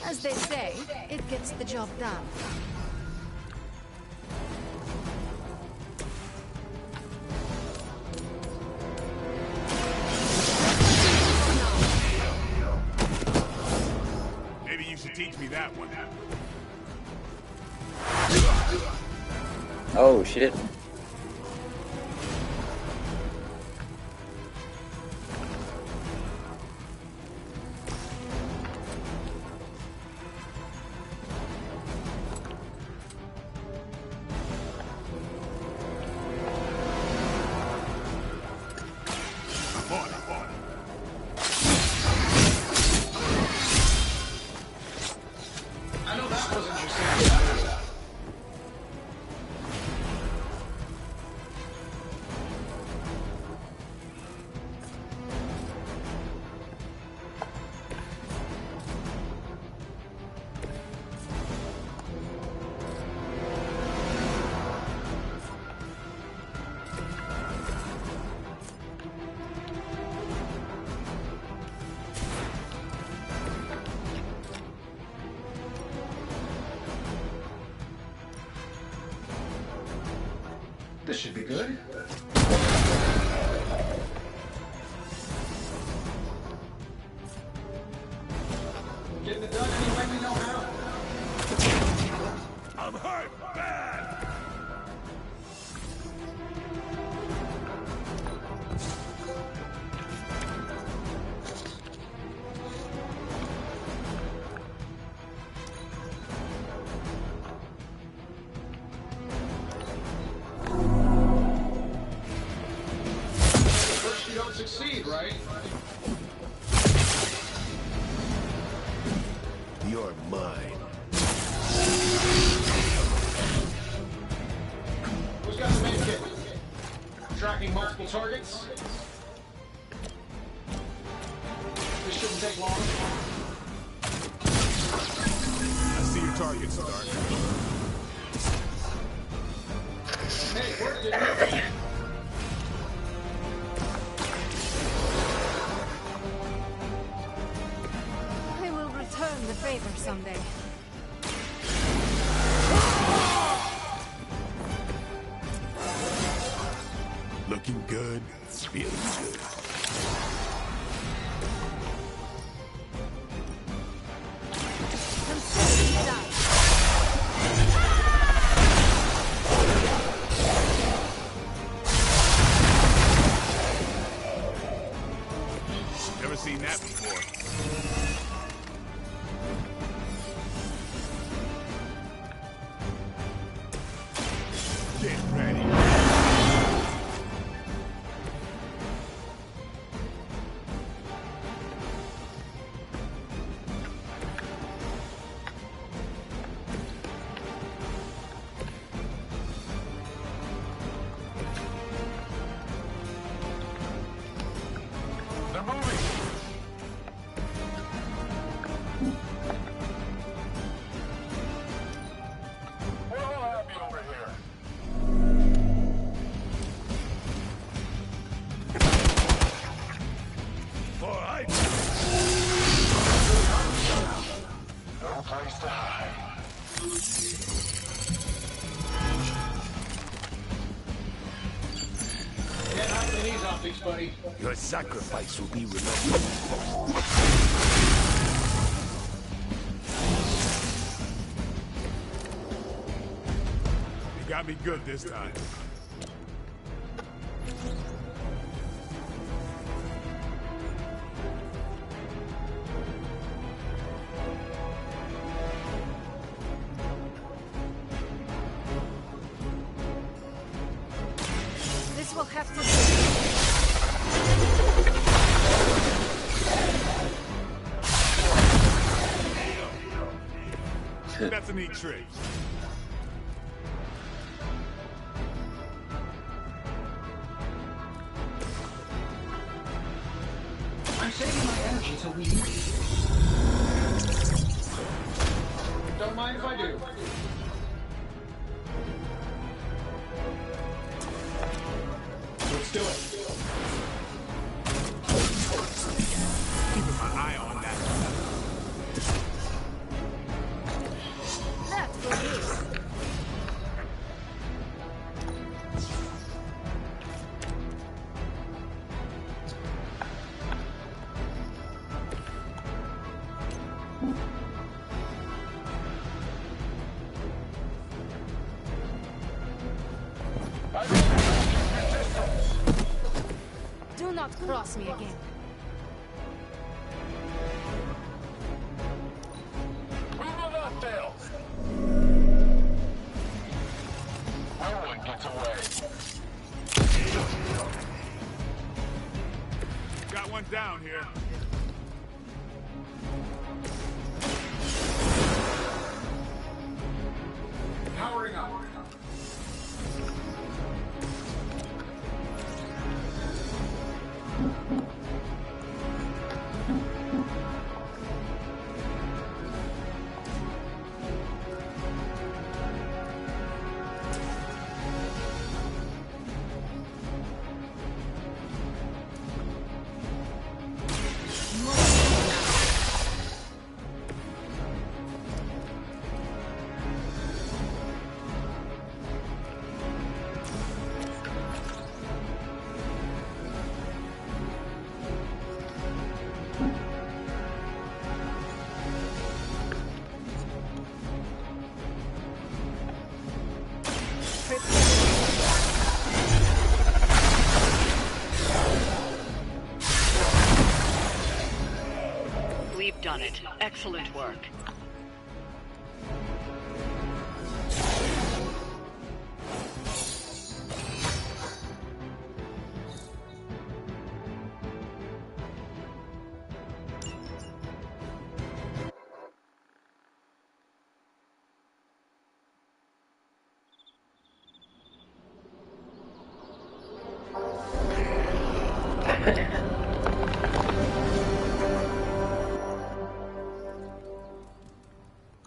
As they say, it gets the job done. Maybe you should teach me that one. Oh, shit. I know that wasn't your standard. This should be good. Getting it done any way we know how. I'm hurt bad. First you don't succeed, right? You're mine. Who's got the main kit? Tracking multiple targets? This shouldn't take long. I see your target, Stark. Hey, where did it? I will return the favor someday. Looking good, feeling good. Your sacrifice will be remembered. You got me good this time. This will have to That's a neat trick. I'm saving my energy till we need it. Don't mind if I do. Let's do it. Keeping my eye on that. That will do. Do not cross me again. We will not fail. No one gets away. Got one down here. Powering up. We've done it. Excellent work.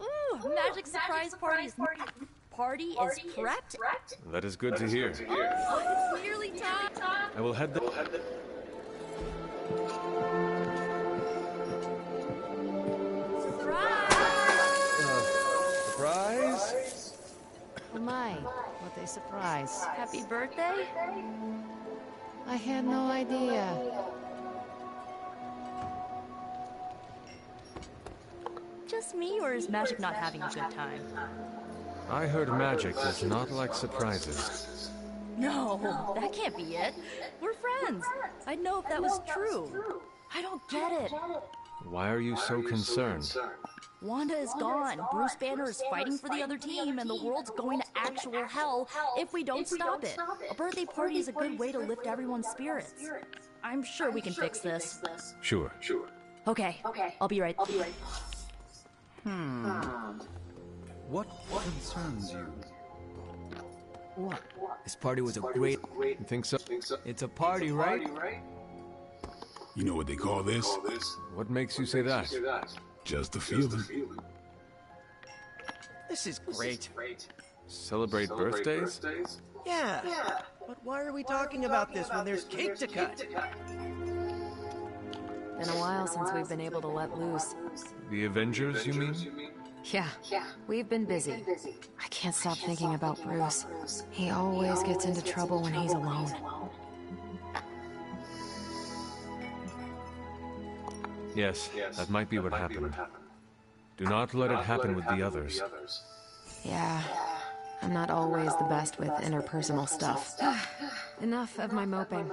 Ooh, magic surprise party is prepped? That is good to hear. Oh, it's nearly time. I will head the... Surprise? Oh my, what a surprise. Happy birthday? I had no idea. Just me, or is Magic not having a good time? I heard magic does not like surprises. No, that can't be it. We're friends. I'd know if that was true. I don't get it. Why are you so concerned? Wanda is gone. Bruce Banner is fighting for the other team, and the world's going to actual hell if we don't stop it. A birthday party is a good way to lift everyone's spirits. I'm sure we can fix this. Sure. Okay, I'll be right. What concerns you? What? This party was a great... You think so? It's a party, right? You know what they call this? What makes you say that? Just a feeling. This is great. Celebrate birthdays? Yeah. But why are we talking about this when there's cake to cut? Been a while since we've been able to let loose. The Avengers, you mean? Yeah, we've been busy. I can't stop thinking about Bruce. He always gets into trouble when he's alone. Yes, that might be what happened. Do not let it happen with the others. Yeah, I'm not always the best with interpersonal stuff. Enough of my moping.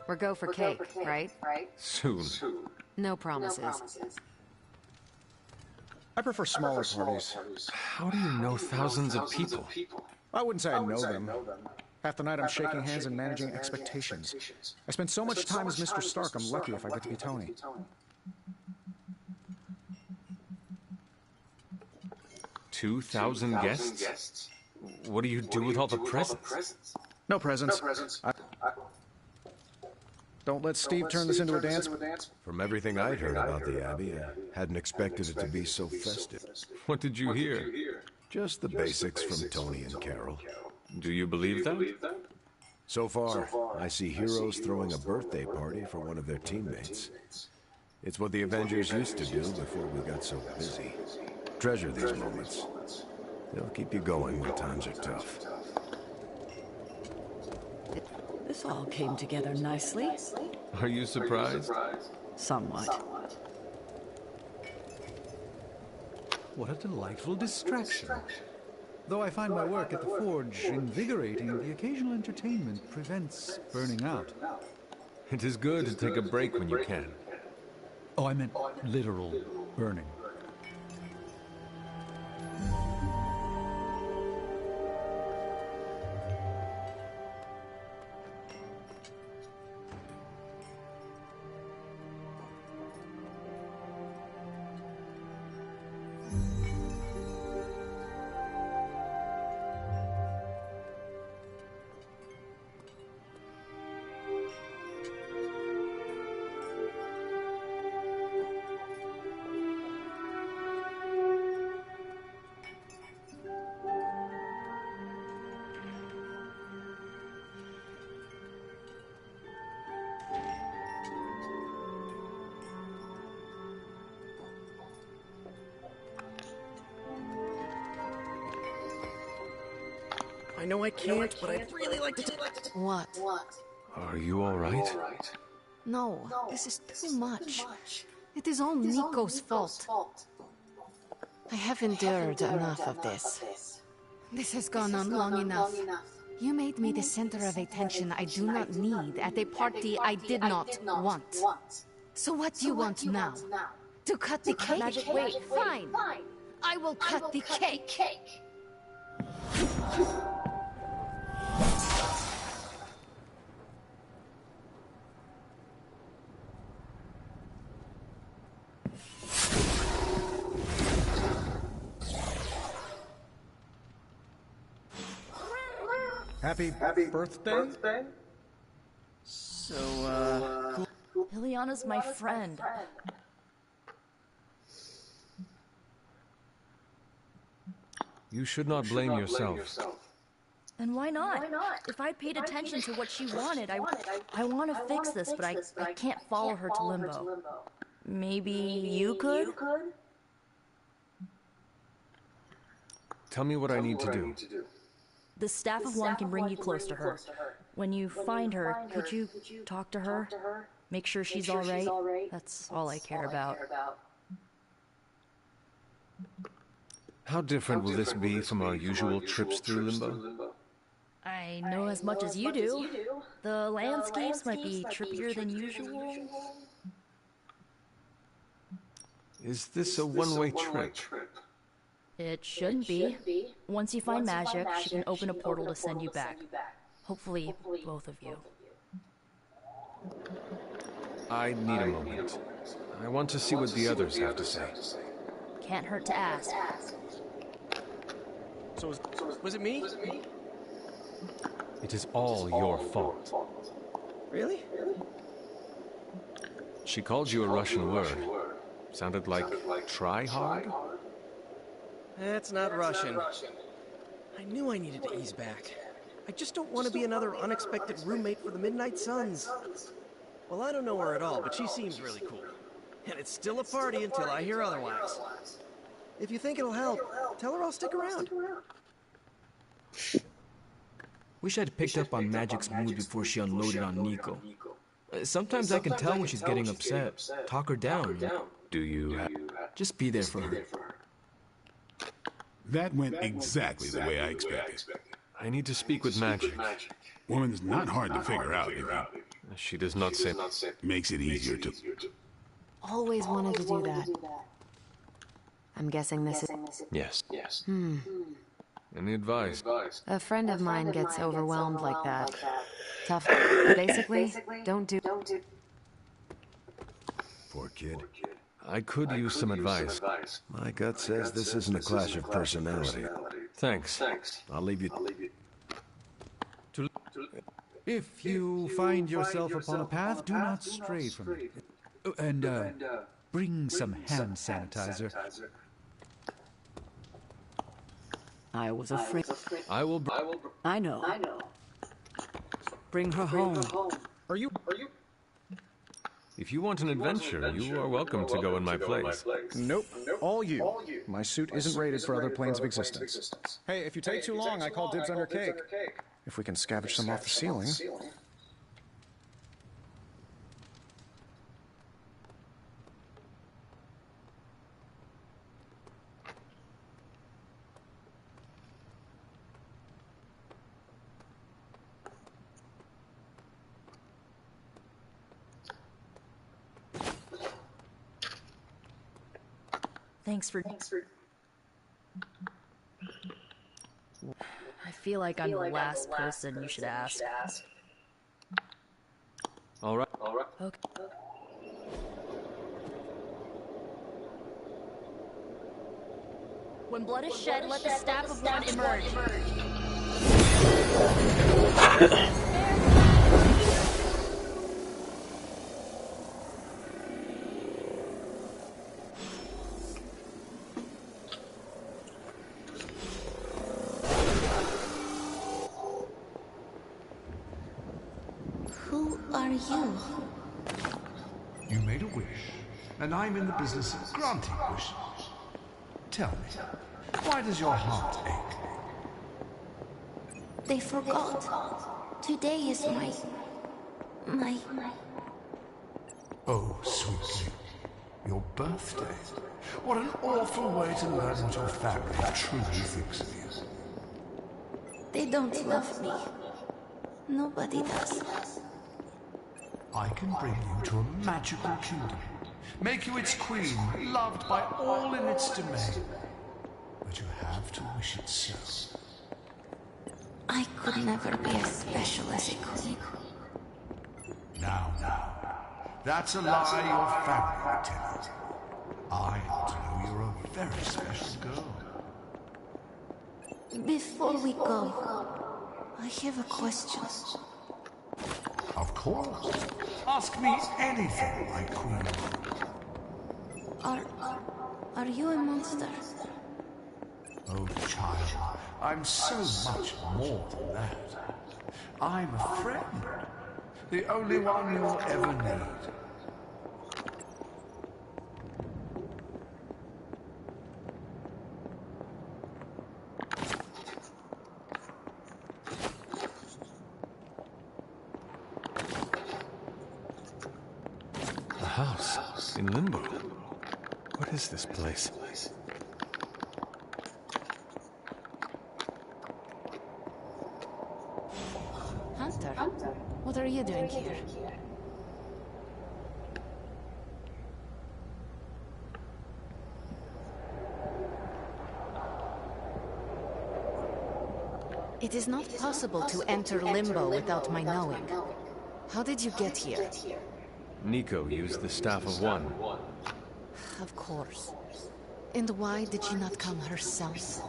We're go for cake, right? Soon. No promises. I prefer smaller parties. How do you know thousands of people? I wouldn't say I know them. Half the night I'm shaking hands and managing expectations. I spend so much time as Mr. Stark, I'm lucky if I get to be Tony. 2,000 guests? What do you do with all the presents? No presents. Don't let Steve turn this into a dance. From everything I'd heard about the Abbey, I hadn't expected it to be so festive. What did you hear? Just the basics from Tony and Carol. Do you believe that? So far, I see heroes throwing a birthday party for one of their teammates. It's what the Avengers used to do before we got so busy. Treasure these moments. They'll keep you going when times are tough. This all came together nicely. Are you surprised? Somewhat. What a delightful distraction. Though I find my work at the Forge invigorating, the occasional entertainment prevents burning out. It is good to take a break when you can. Oh, I meant literal burning. I know I can't, but I'd really like to... What? Are you all right? No, this is too much. It is all Nico's fault. I have endured enough of this. This has gone on long enough. You made me the center of attention I do not need at a party I did not want. So what do you want now? To cut the cake? Magic, wait. Fine. I will cut the cake. Happy birthday? So, Ileana's my friend. You should not blame yourself. And why not? If I paid attention to what she wanted, I want to fix this, but I can't follow her to Limbo. Maybe you could? Tell me what I need to do. The Staff of One can bring you close to her. When you find her, could you talk to her? Make sure she's all right? That's all I care about. How different will this be from our usual trips through Limbo? I know as much as you do. The landscapes might be trippier than usual. Is this a one-way trip? It shouldn't be. Once you find magic, she can open a portal to send you back. Hopefully, both of you. I need a moment. I want to see what the others have to say. Can't hurt to ask. So was it me? It is all your fault. Really? She called you a Russian word. Sounded like try hard? That's not Russian. I knew I needed to ease back. I just don't want to be another unexpected roommate for the Midnight Suns. Well, I don't know her at all, but she seems really cool. And it's still a party until I hear otherwise. If you think it'll help, tell her I'll stick around. Wish I'd picked up on Magic's mood before she unloaded on Nico. Sometimes I can tell when she's getting upset. Talk her down. Do you Just be there for her. That went exactly the way I expected. I need to speak with Magic. Woman's not hard to figure out, if you... She does not say... Makes it easier to... Always wanted to do that. I'm guessing this is... Yes. Hmm. Any advice? A friend of mine gets overwhelmed like that. Tough. Basically, don't do... Poor kid. I could use some advice. My gut says this isn't a clash of personality. Thanks. I'll leave you... If you find yourself upon a path, do not stray from it. And, bring some hand sanitizer. I was afraid. I will... I know. Bring her home. Are you... If you want an adventure, you are welcome to go in my place. Nope. All you. My suit isn't rated for other planes of existence. Hey, if you take too long, I call dibs on your cake. If we can scavenge some off the ceiling. Thanks for... I feel like I'm the last person you should ask. All right. Okay. When blood is shed, let the staff of one emerge. Who are you? You made a wish, and I'm in the business of granting wishes. Tell me, why does your heart ache? They forgot. Today is my... Oh, sweetly, your birthday. What an awful way to learn what your family truly thinks of you. They don't love me. Nobody does. I can bring you to a magical kingdom, make you its queen, loved by all in its domain. But you have to wish it so. I could never be as special as a queen. Now, that's a lie your family would tell you. I happen to know you're a very special girl. Before we go, I have a question. Of course. Ask me anything, my queen. Are you a monster? Oh, child, I'm so much more than that. I'm a friend. The only one you'll ever need. A house in Limbo. What is this place? Hunter, what are you doing here? It is not possible to enter Limbo without my knowing. How did you get here? Nico used the Staff of One. Of course. And why did she not come herself?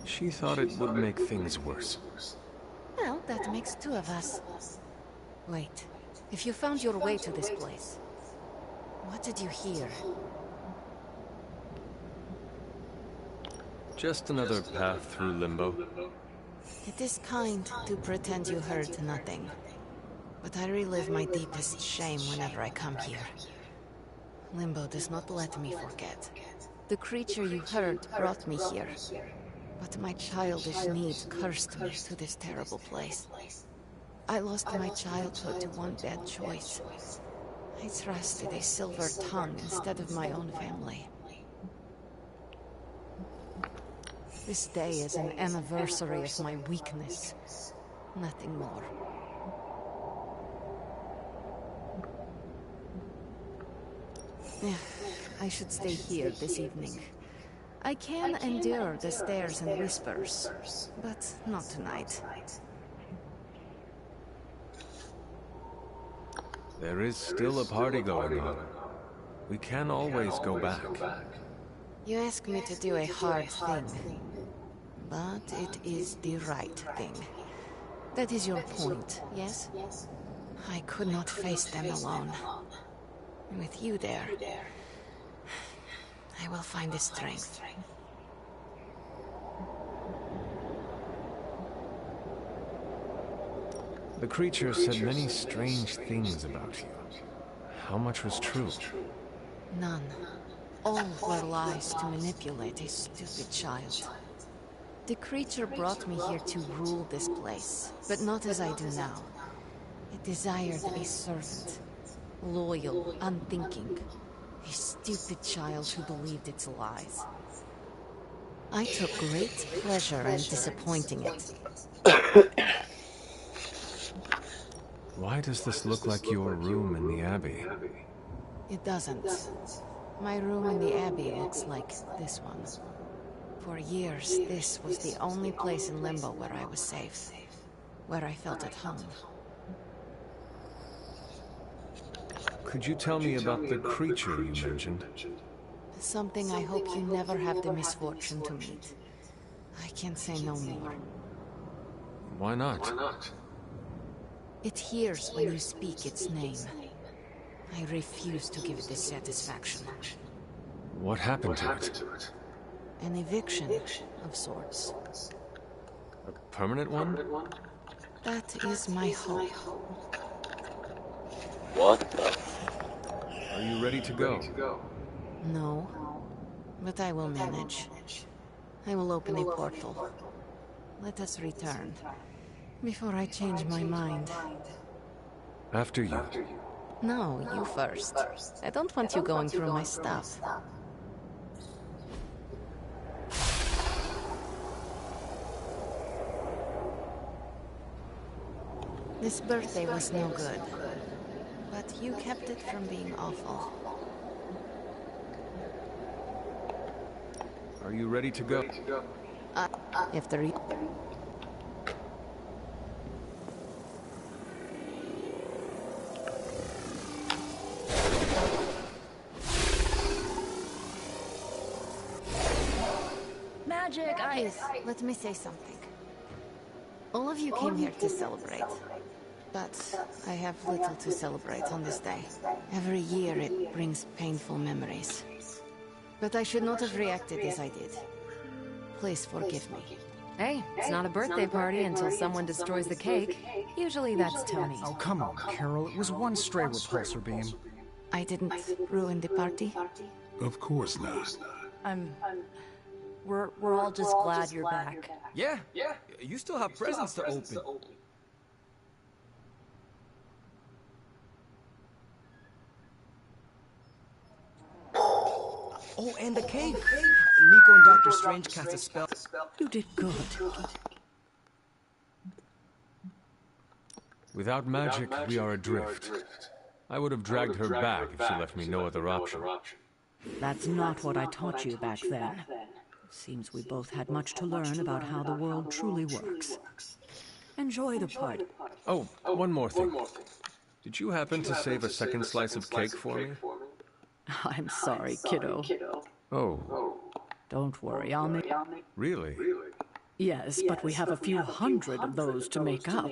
She thought it would make things worse. Well, that makes two of us. Wait, if you found your way to this place, what did you hear? Just another path through Limbo. It is kind to pretend you heard nothing, but I relive my deepest shame whenever I come here. Limbo does not let me forget. The creature you heard brought me here. But my childish needs cursed me to this terrible place. I lost my childhood to one bad choice. I trusted a silver tongue instead of my own family. This day is an anniversary of my weakness. Nothing more. I should stay here this evening. I can endure the stares and whispers, but not tonight. There is still a party going on. We can always go back. You ask me to do a hard thing, but it is the right thing. That is your point, yes? I could not face them alone. With you there, I will find the strength. The creature said many strange things about you. How much was true? None. All were lies to manipulate a stupid child. The creature brought me here to rule this place, but not as I do now. It desired a servant. Loyal, unthinking. A stupid child who believed its lies. I took great pleasure in disappointing it. Why does this look like your room in the Abbey? It doesn't. My room in the Abbey looks like this one. For years, this was the only place in Limbo where I was safe. Where I felt at home. Could you tell me about the creature you mentioned? Something I hope you never have the misfortune to meet. I can say no more. Why not? It hears when you speak its name. I refuse to give it this satisfaction. What happened to it? An eviction of sorts. A permanent one? That is my hope. What the? Are you ready to go? No, but I will manage. I will open a portal. Let us return, before I change my mind. After you. No, you first. I don't want you going through my stuff. This birthday was no good, but you kept it from being awful. Are you ready to go? If the Magic, Please, let me say something. All of you came here to celebrate. But I have little to celebrate on this day. Every year it brings painful memories. But I should not have reacted as I did. Please forgive me. Hey, it's not a birthday party until someone destroys the cake. Usually that's Tony. Oh, come on, Carol. It was one stray repulsor beam. I didn't ruin the party? Of course not. We're all just glad you're back. Yeah, you still have presents to open. Oh, and the cake. Nico and Dr. Strange cast a spell. You did good. Without magic, we are adrift. I would have dragged her back if she left me no other option. That's not what I taught you back then. Seems we both had much to learn about how the world truly works. Enjoy the party. Oh, one more thing. Did you happen to save a second slice of cake for me? I'm sorry, kiddo. Oh. Don't worry, I'll make... Really? Yes, but we have a few hundred of those to make up.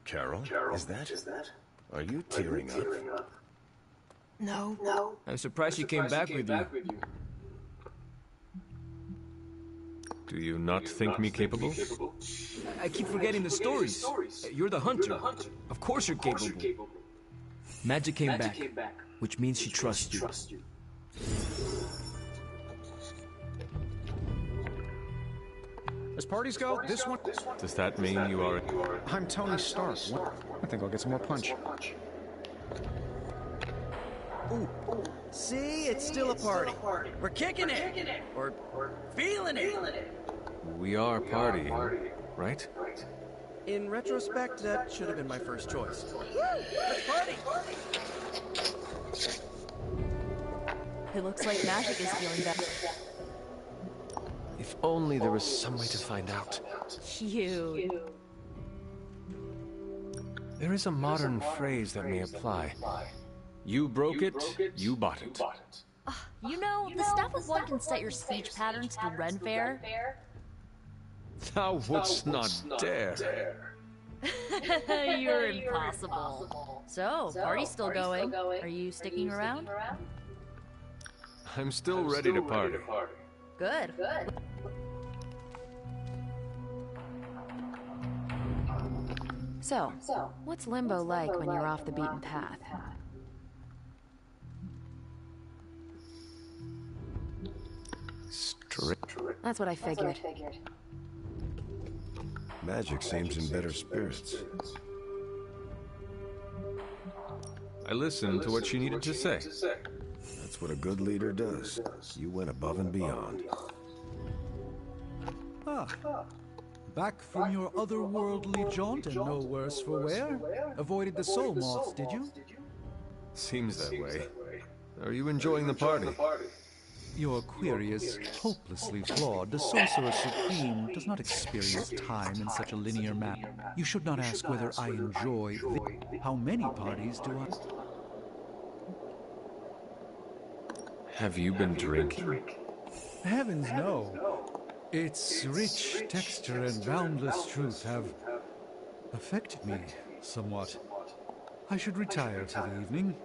Carol, is that? Are you tearing up? No. I'm surprised she came back with you. Do you not think me capable? I keep forgetting the stories. You're the hunter. Of course you're capable. Magic came back, which means she trusts you. as parties go, this one... Does that mean you are... I'm Tony Stark. I think I'll get some more punch. Ooh. See, it's still a party. We're kicking it. Or feeling it. We are partying, right? In retrospect, that should have been my first choice. Let's party! It looks like magic is feeling better. If only there was some way to find out. Cute. There is a modern phrase that may apply. You broke it, you bought it. You know, the stuff of one can set your speech patterns to Ren Fair. Thou wouldst not dare. You're impossible. So, party's still going. Are you sticking around? I'm still ready to party. Good. So, what's Limbo like when you're off the beaten path? Strict. That's what I figured. Magic seems in better spirits. I listened to what she needed to say. That's what a good leader does. You went above and beyond. Ah. Back from your otherworldly jaunt and no worse for wear? Avoided the soul moths, did you? Seems that way. Are you enjoying the party? Your query is hopelessly flawed. The Sorcerer Supreme does not experience time in such a linear manner. You should not ask whether I enjoy how many parties do I... Have you been drinking? Heavens, no. Its rich texture and boundless truth have affected me somewhat. I should retire for the evening.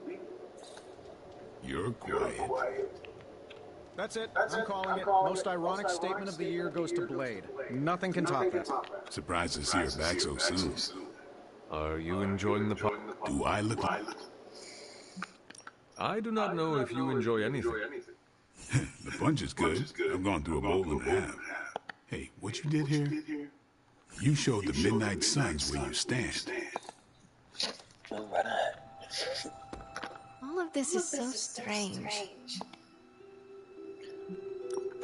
You're quiet. That's it. I'm calling it. Most ironic statement of the year goes to Blade. Nothing can top that. Surprised to see her back so soon. Are you enjoying the party? Do I look like... I do not know if you enjoy anything. The punch is good. I've gone through a bowl and a half. Hey, what you did here? You showed the Midnight Suns where you stand. All of this is so strange.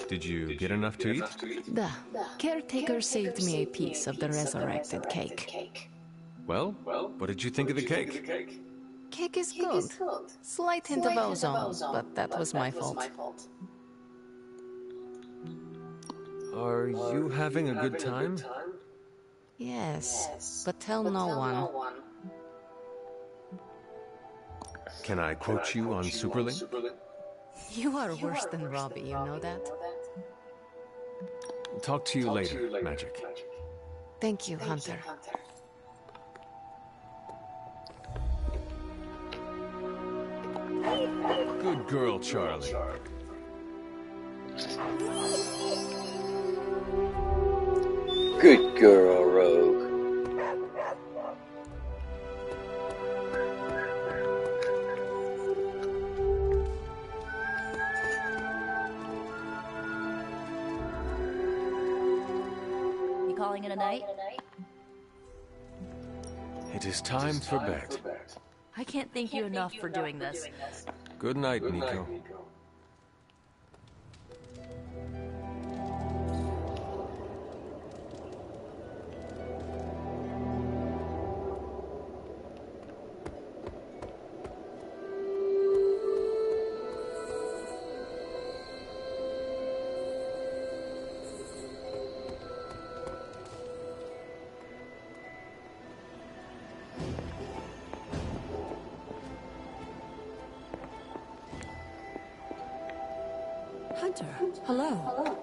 Did you get enough to eat? The caretaker saved me a piece of the resurrected cake. Well, what did you think of the cake? Cake is good. Slight hint of ozone, but that was my fault. Are you having a good time? Yes, but tell no one. Can I quote you on Superlink? You are worse than Robbie, you know that? Talk to you later, Magic. Thank you, Hunter. Good girl, Charlie. Good girl, Rogue. You calling it a night? It is time for bed. I can't thank you enough for doing this. Good night, Nico. Hunter, hello.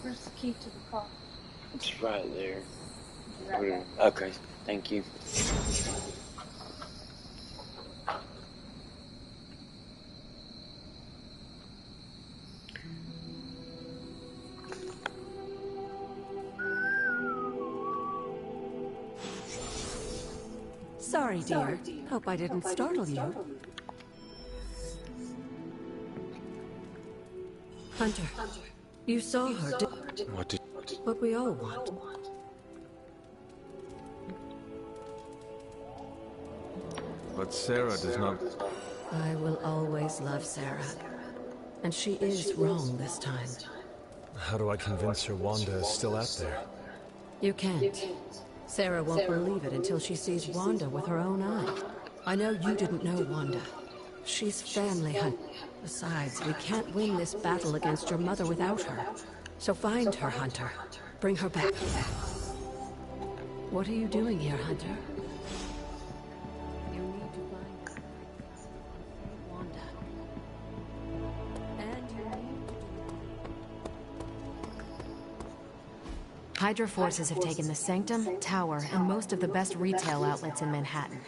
Where's the key to the car? It's right there. Okay, thank you. Sorry, dear. Hope I didn't startle you. Hunter, you saw her, What did... what we all want. But Sarah does not... I will always love Sarah. And she is wrong this time. How do I convince her Wanda is still out there? You can't. Sarah won't believe it until she sees Wanda with her own eye. I know you didn't know Wanda. She's family, Hunter. Besides, we can't win this battle against your mother without her. So find her, Hunter. Bring her back. What are you doing here, Hunter? You need to find Wanda. And you need to... Hydra forces have taken the Sanctum, Tower, and most of the best retail outlets in Manhattan.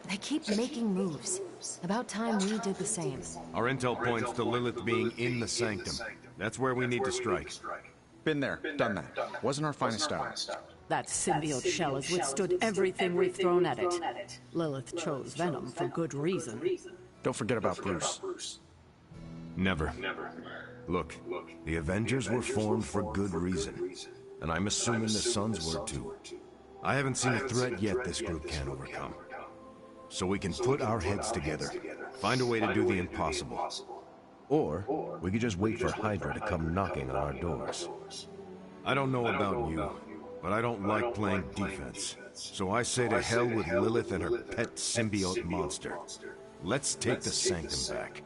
They keep making moves. About time we did the same. Our intel points to Lilith being in the Sanctum. That's where we need to strike. Been there, done that. Wasn't our finest hour. That symbiote shell has withstood everything we've thrown at it. Lilith chose Venom for good reason. Don't forget about Bruce. Never. Look, the Avengers were formed for good reason. And I'm assuming the Sons were too. I haven't seen a threat yet this group can't overcome. So we can put our heads together, find a way to do the impossible. Or we could just wait for Hydra to come knocking on our doors. I don't know about you, but I don't like playing defense. So I say to hell with Lilith and her pet symbiote monster. Let's take the Sanctum back.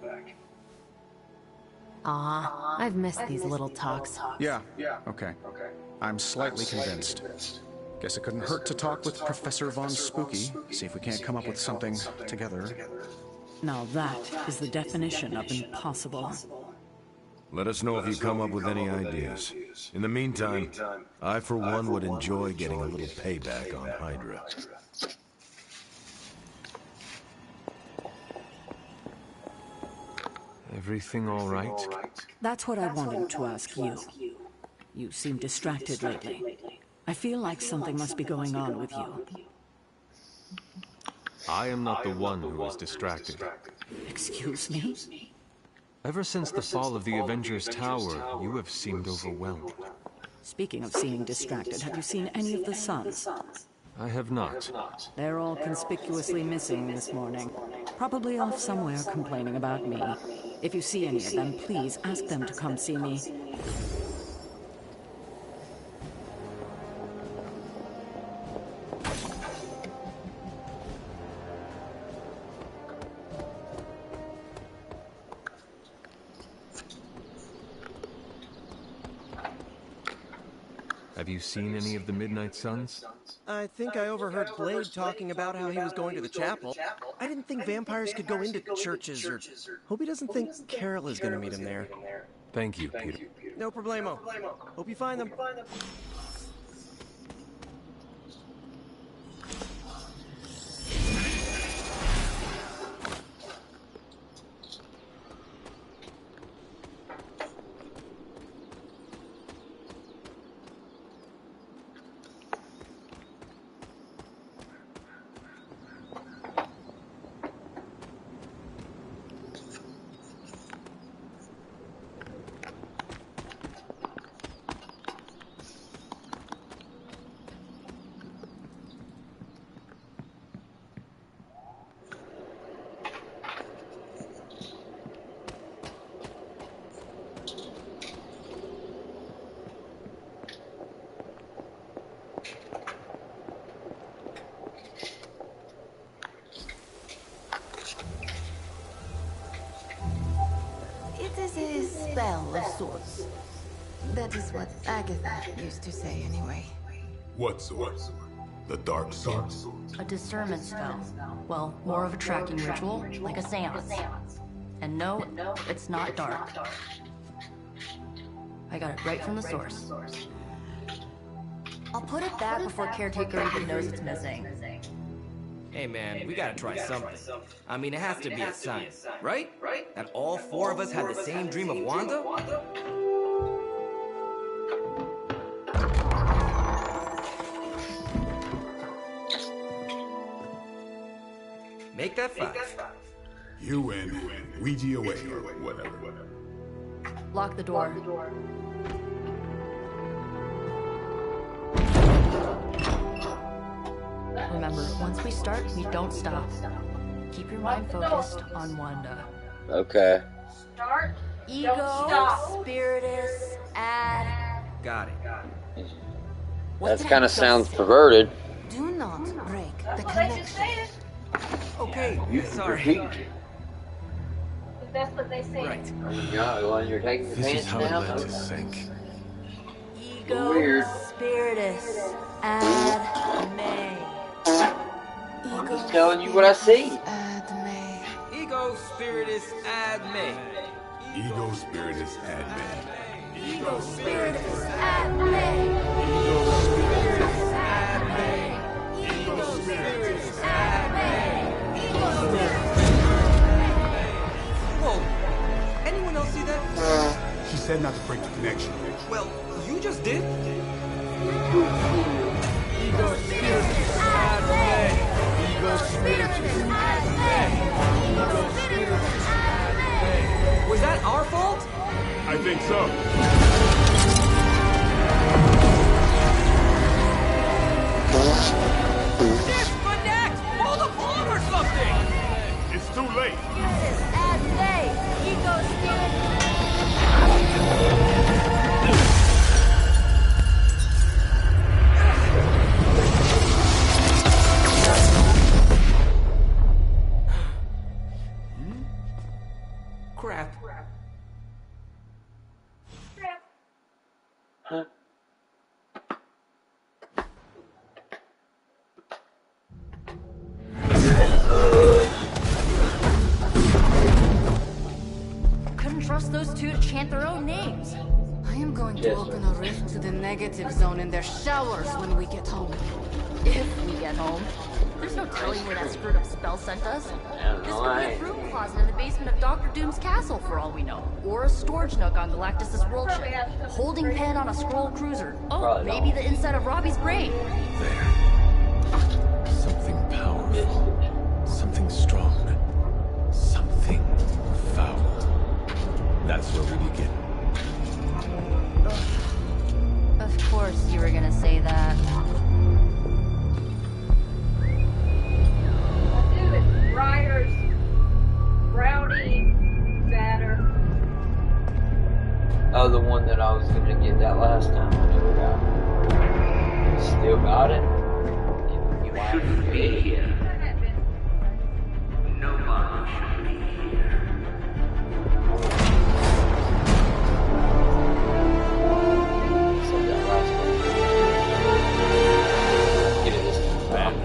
Aw, I've missed these little talks. Yeah, okay. I'm slightly convinced. Guess it couldn't hurt to talk with Professor Von Spooky, see if we can't come up with something together. Now that is the definition of impossible. Let us know if you come up with any ideas. In the meantime, I for one would enjoy getting a little payback on Hydra. Everything all right? That's what I wanted to ask you. You seem distracted lately. I feel like something must be going on with you. I am not the one who is distracted. Excuse me? Ever since the fall of the Avengers Tower, you have seemed overwhelmed. Speaking of seeming distracted, have you seen any of the Sons? I have not. They're all conspicuously missing this morning. Probably off somewhere complaining about me. If you see any of them, please ask them to come see me. Have you seen any of the Midnight Suns? I think I overheard Blade talking about how he was going to the chapel. I didn't think vampires could go into churches, or... Hope he doesn't think Carol is gonna meet him there. Thank you, Peter. No problemo. Hope you find them. Spell of sorts. That is what Agatha used to say, anyway. What sort? The dark sword? A discernment spell. Well, more of a tracking ritual, like a seance. And no, it's not dark. I got it right from the source. I'll put it back before Caretaker even knows it's missing. Hey man, we gotta try something. I mean, it has to be a sign, right? That all four of us had the same dream of Wanda? Make that 5. You win. Ouija away or whatever. Lock the door. Remember, once we start, we don't stop. Keep your mind focused on Wanda. Okay. Start. Ego, Spiritus, add. Got it. That kind of sounds perverted. Do not break the connection. Okay, sorry. That's what they say. Right. When you're taking the This is pants how down. Atlantis sank. Ego, Weird. Spiritus, add, May. I'm just telling you what I see. Add May. Ego, Spiritus, add May. Ego Spiritus add May. Ego, Spiritus, add May. Ego Spiritus Add May. Ego, Spiritus, add May. Ego, Whoa. Anyone else see that? She said not to break the connection. Well, you just did. Ego, Spiritus, add May. Ego, Spiritus, add May. Ego, Spiritus, add May. Was that our fault? I think so. Disconnect! Pull the plug or something! It's too late. Spiritus, add May. Ego, Spiritus. Crap. Huh? Couldn't trust those two to chant their own names. I am going to open a rift to the negative zone in their showers when we get home. If we get home. There's no telling where that screwed up spell sent us. This could be a broom closet in the basement of Dr. Doom's castle, for all we know. Or a storage nook on Galactus' world ship. Holding pen on a scroll cruiser. Oh, maybe the inside of Robbie's brain. There. Something powerful. Something strong. Something foul. That's where we begin. Of course you were gonna say that. Riders, rowdy, batter. Oh, the one that I was gonna get that last time. I never got it. Still got it? You shouldn't be here. Nobody should be here. Said that last one. Give it this time.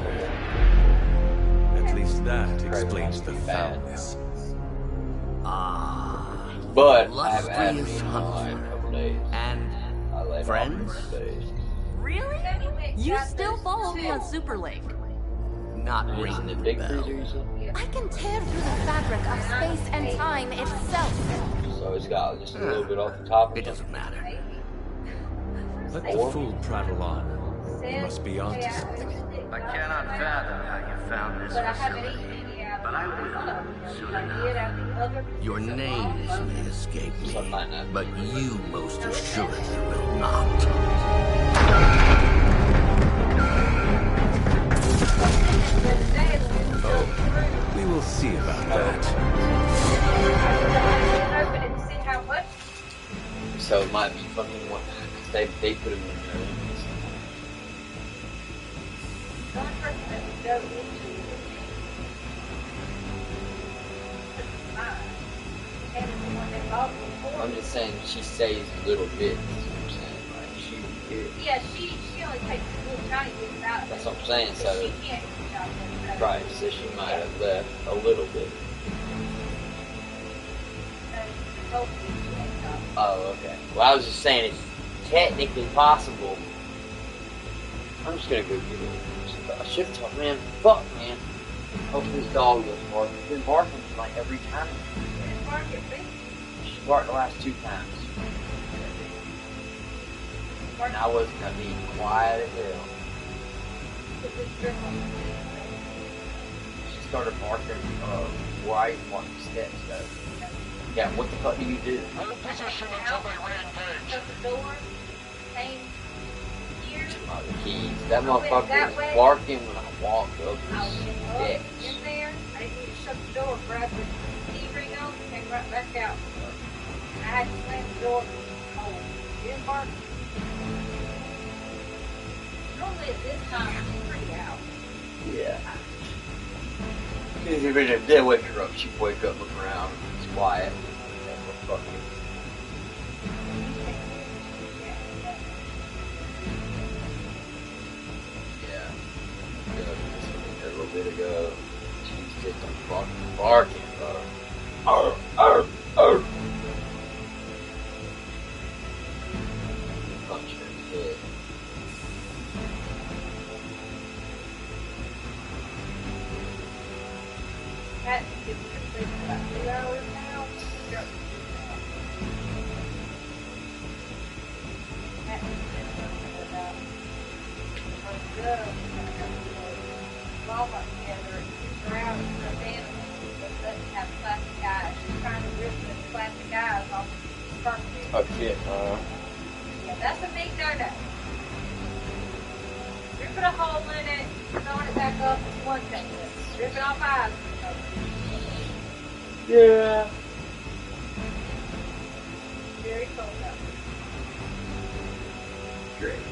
At least that explains the foulness. But I have Illustrious had it in my hunter. a couple days. And I laid friends? off for days. Really? You still follow me on Superlink. not Using ring the the big bell. freezer, you said? I can tear through the fabric of space and time itself. So it's got just a little bit off the top. It doesn't matter. Let the fool prattle on. You must be onto something. I cannot fathom how you found this facility, but I will soon enough. Your names may escape me, but you most assuredly will not. Oh, we will see about that. So it might be fucking one. They put him in I'm just saying she saves little bits. That's what I'm saying. Like Yeah, she only takes little tiny bits out of it. that's what I'm saying. So She can't reach out there. right, so she might have left a little bit. Oh, okay. Well, I was just saying it's technically possible. I'm just gonna go get it. I should have told, man. Fuck, man. Hopefully this dog goes barking. He's been barking like every time. She barked the last 2 times. And I was gonna be quiet as hell. She started barking where I walked the steps though. Yeah, what the fuck do you do? Hold position until they re-engage. Shut the door. Same here. Oh, the keys. That motherfucker was barking when I walked up the steps. In there. I didn't need to shut the door. Grab the key ring on and came right back out. I had to slam the door. Oh, he didn't bark. Normally at this time, she's pretty out. Yeah. If they wake her up, she'd wake up, look around, it's quiet. Fuck you. Yeah. A little bit ago, she's just fucking barking, bro. Arr, arr, arr. Punch her in the head. That is about 2 hours now. Walmart together around the family that doesn't have plastic eyes. She's trying to rip the plastic eyes off the carpet. Oh shit, Yeah, that's a big no-no. Ripping a hole in it, throwing it back up is one thing. Ripping off eyes is another. Yeah. Very cold out. Great.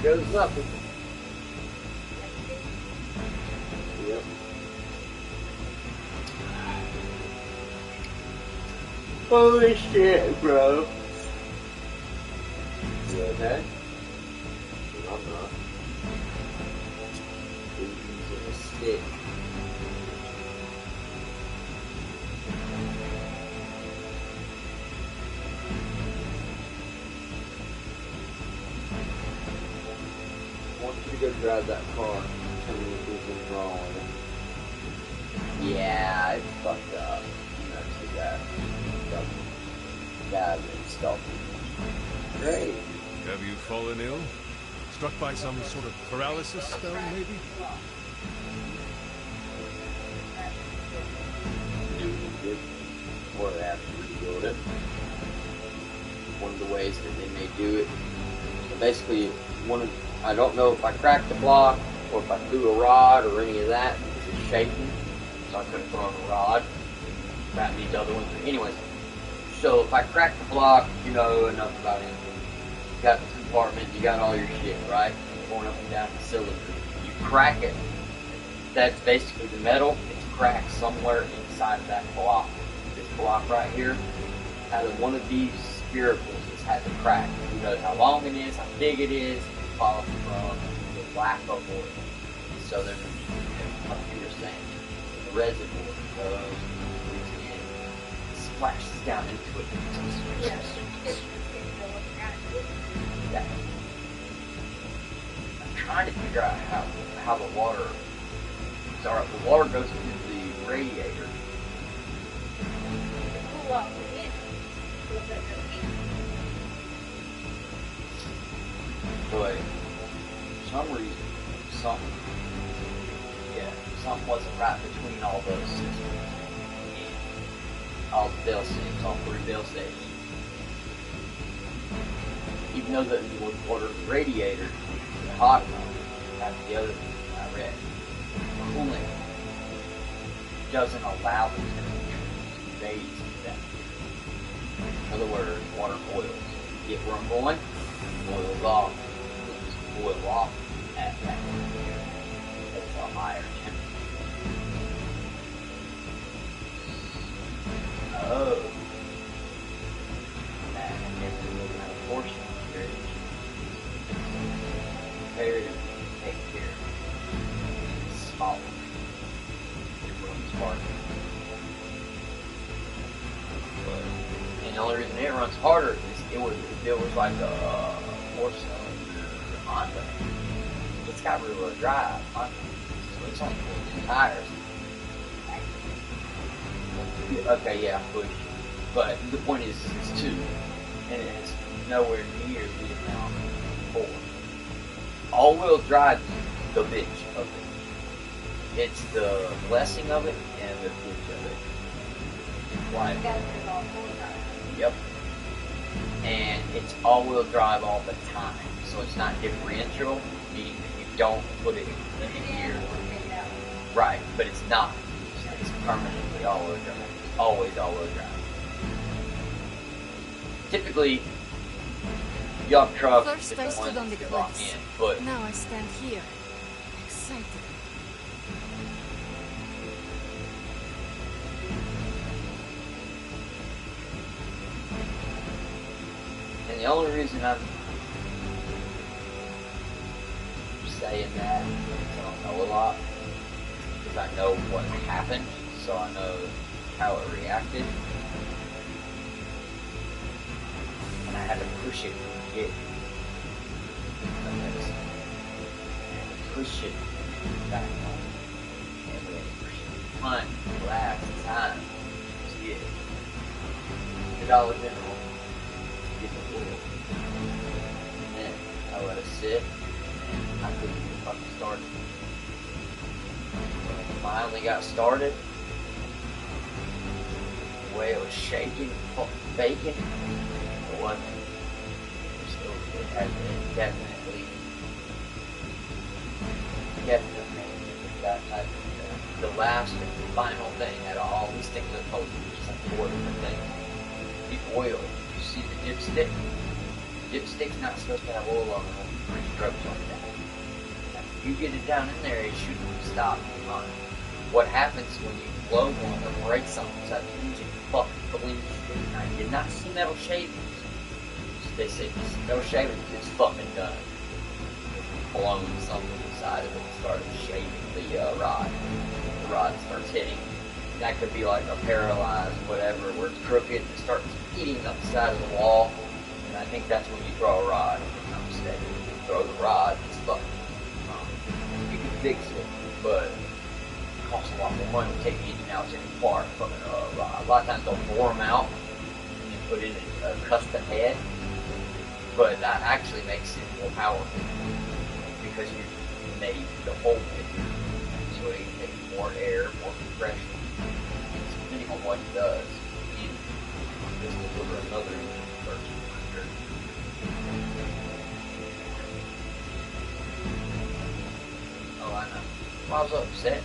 Goes nothing. Yep. Holy shit, bro. You okay? I'm not. He's using a stick. Go drive that car. Tell me if there's anything wrong with it. Yeah, it's fucked up. You know, see that. Guy's been stalking. Great. Have you fallen ill? Struck by some sort of paralysis spell, maybe? Or they have to rebuild it. One of the ways that they may do it. So basically, I don't know if I cracked the block or if I threw a rod or any of that because it's shaking. So I couldn't throw a rod. That these other ones. Anyways, so if I crack the block, you know enough about it. You got the compartment, you got all your shit, right? Going up and down the cylinder. You crack it. That's basically the metal. It's cracked somewhere inside of that block. This block right here, out of one of these spiracles, it's had to crack. Who knows how long it is, how big it is. From the lack of oil. So there's, like you were saying, the reservoir goes and splashes down into it. Yeah. I'm trying to figure out how the water. Sorry, the water goes through the radiator. But for some reason, something wasn't right between all those systems. And all the bell stations, all 3 bell stations. even though the water radiator is hot enough, that's the other thing I read. Cooling doesn't allow the temperature to raise that. In other words, water boils. Get where I'm going? Boils off. It'll just boil off at that temperature. It's a higher temperature. Oh. And then we're looking at a portion here. Comparatively take care of it's smaller. It runs harder. And the only reason it runs harder is if it was like a 4-cylinder Honda. It's got rear-wheel drive Honda. So it's only 14 tires. Okay, yeah, push. But the point is, it's 2. And it's nowhere near the amount of 4. All-wheel drive is the bitch of it. It's the blessing of it and the bitch of it. Why? Yep. And it's all-wheel drive all the time. So it's not differential, meaning that you don't put it in gear. Right, but it's not. It's permanently all-wheel drive. Always all-wheel drive. Typically, you have trucks. First I stood on the cliffs. But now I stand here, excited. And the only reason I'm saying that is I don't know a lot, because I know what happened, so I know how it reacted. And I had to push it to get the medicine. I had to push it back home. And we had to push it time, last time to get the Dollar General to get the wood. And then I let it sit and I couldn't get fucking started. When it finally got started, the way it was shaking and fucking baking, it wasn't. It had definitely that type of thing. The last and final thing out of all these things I told you, just like 4 different things. The oil. You see the dipstick? The dipstick's not supposed to have oil on it when you bring drugs like that. Now, if you get it down in there, it shouldn't stop on it. What happens when you blow one or break something inside the engine, fucking clean shit. Now, you did not see metal shavings. They say if you see metal shavings, it's fucking done. Blown something inside of it and started shaving the rod. The rod starts hitting. That could be like a paralyzed whatever, where it's crooked and it starts eating up the side of the wall. And I think that's when you throw a rod, if I'm not mistaken. You throw the rod, it's fucked. You can fix it, but it costs a lot more money to take the engine out than you part from a rod. A lot of times they'll bore them out and then put in a custom head. But that actually makes it more powerful because you made the hole bigger, so it can take more air, more compression. Depending on what it does, you just deliver another version of your. Oh, I know. Well, I was upset.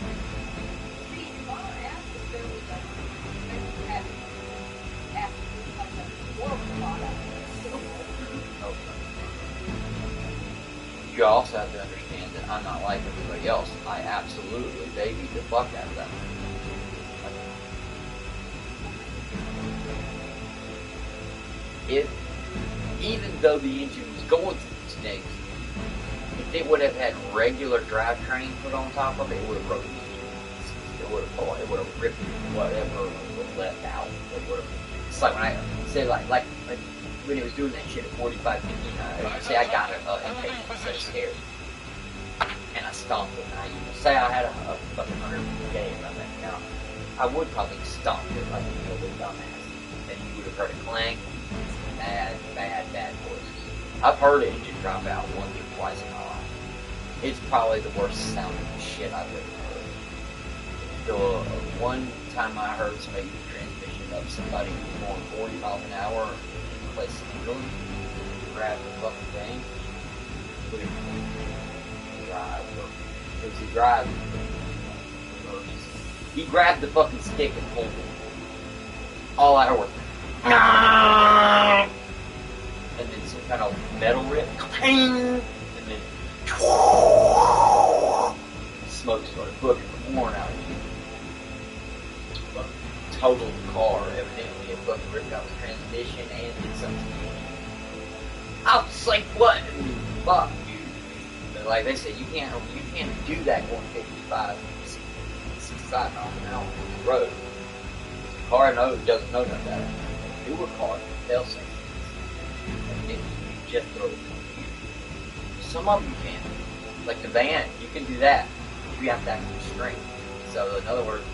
You also have to understand that I'm not like everybody else. I absolutely babied the fuck out of that. Even though the engine was going through its snakes, if it would have had regular drivetrain put on top of it, it would have broken the engine. It would have ripped whatever was left out. It's like when I say like when he was doing that shit at 45, 59, say I got an impatient, so scared. And I stomped it, and say I had a fucking 100k around that now, I would probably stomp it like a little dumbass. And you would have heard it clang. Bad noises. I've heard an engine drop out once or twice in my life. It's probably the worst sounding shit I've ever heard. The one time I heard somebody use the transmission of somebody going 40 miles an hour place in England, grab the fucking thing. Put it in drive. Because he drives. He grabbed the fucking stick and pulled it. All out of work. And then some kind of metal rip. And then smoke started booking the horn out of you. Totaled the car. Evidently it fucking ripped out the transmission and did something. I was like, what? Fuck you. But like they said, you can't do that going 65 miles an hour on the road. The car doesn't know none of that. A newer car, they'll say you just throw it in the gear. Some of them you can. Like the van, you can do that. You have to have some strength. So in other words,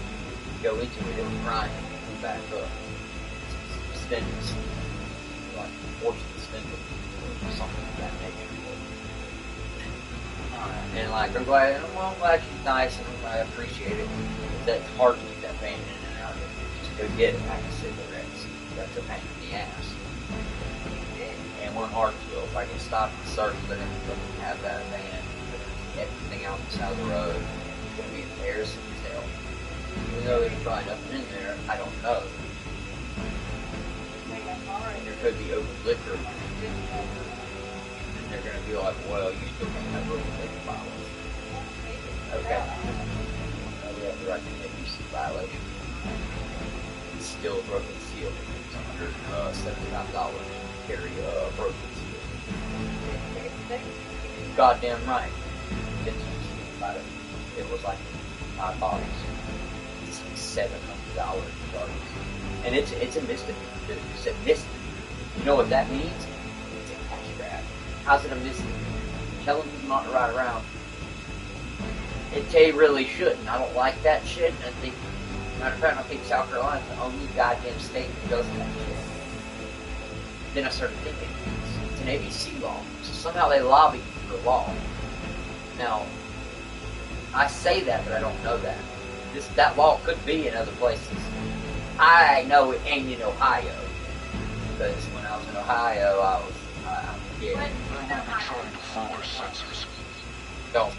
you go into it, it'll grind and back up. Spindles. Like force the spindle or something of that nature. And like I'm glad she's nice and I appreciate it. That's hard to get that van in and out of it. Just go get a pack of cigarettes. That's a pain in the ass. And we're in Hartsville. If I get stopped and searched, they're going to have that van. Everything out on the side of the road. It's going to be embarrassing as hell. Even though there's probably nothing in there, I don't know. There could be open liquor. And they're going to be like, well, you still can't have open liquor violation. Okay. We have the right to make use of violation. It's still a broken seal. It's $175 to carry a broken seal. Goddamn right. It was like $5. It's $700 regardless. And it's a misdemeanor. It's a misdemeanor. You know what that means? It's a cash grab. How's it a misdemeanor? Tell them not to ride around. They really shouldn't. I don't like that shit. I think, matter of fact, I think South Carolina's the only goddamn state that does that shit. Then I started thinking, it's an ABC law. So somehow they lobby for the law. Now, I say that, but I don't know that. That law could be in other places. I know it ain't in Ohio. Because when I was in Ohio, yeah. Don't.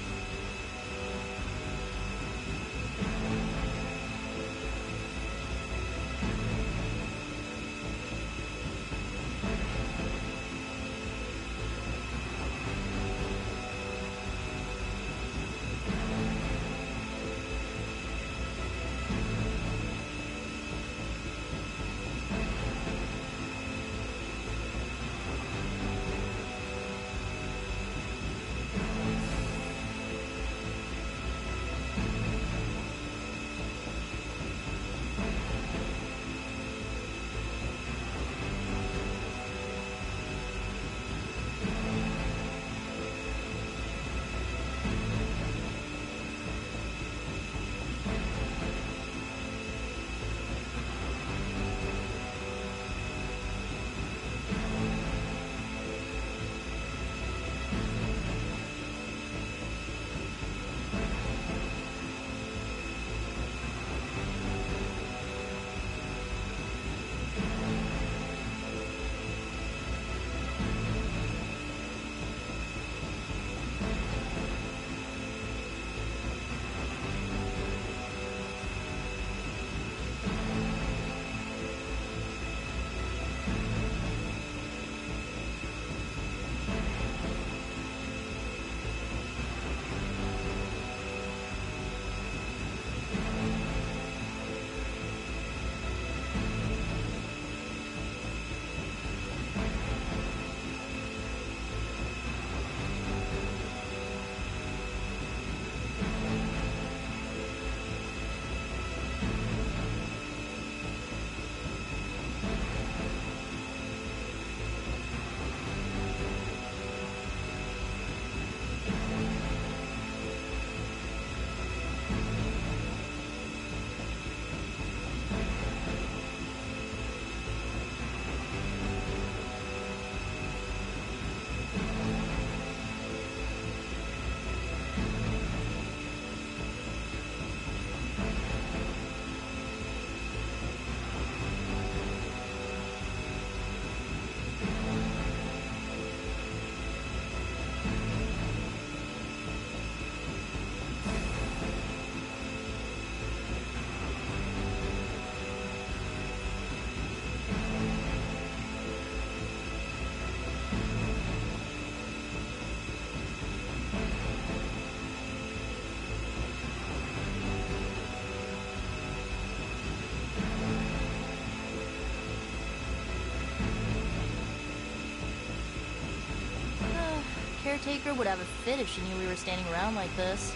caretaker would have a fit if she knew we were standing around like this.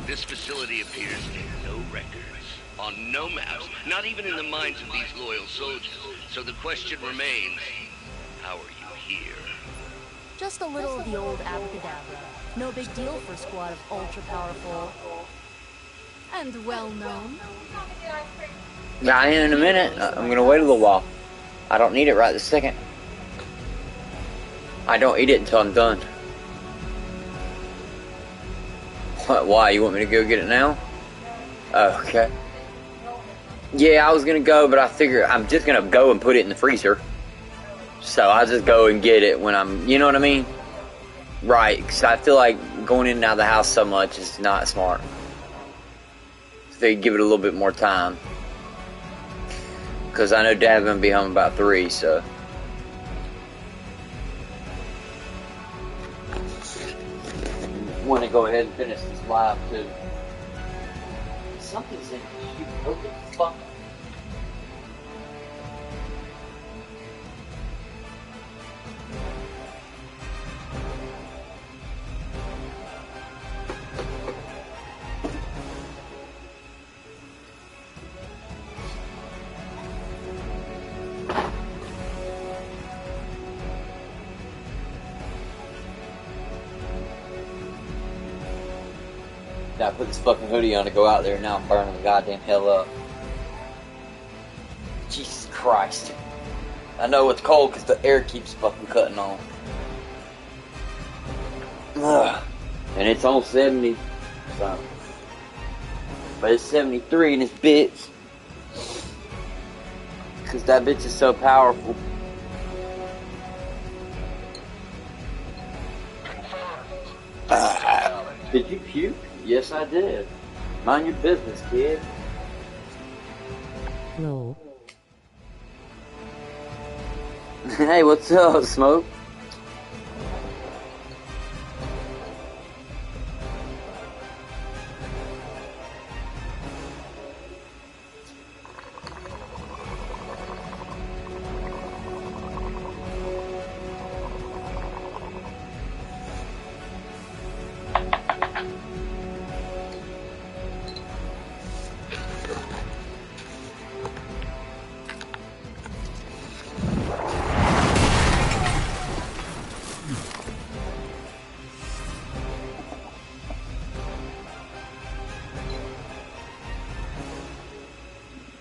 This facility appears in no records, on no maps, not even in the minds of these loyal soldiers. So the question remains, how are you here? Just a little of the old abracadabra. No big deal for a squad of ultra-powerful... and well-known. I am in a minute. I'm gonna wait a little while. I don't need it right this second. I don't eat it until I'm done. What, why? You want me to go get it now? Oh, okay. Yeah, I was gonna go, but I figure I'm just gonna go and put it in the freezer. So I'll just go and get it when I'm, you know what I mean? Right, because I feel like going in and out of the house so much is not smart. So they give it a little bit more time. Because I know Dad's gonna be home about 3, so. Want to go ahead and finish this live too. Something's in here. You broke the fuck. I put this fucking hoodie on to go out there, and now I'm burning the goddamn hell up. Jesus Christ. I know it's cold because the air keeps fucking cutting on. Ugh. And it's on 70. So. But it's 73 in this bitch. Because that bitch is so powerful. Did you puke? Yes, I did. Mind your business, kid. No. Hey, what's up, Smoke?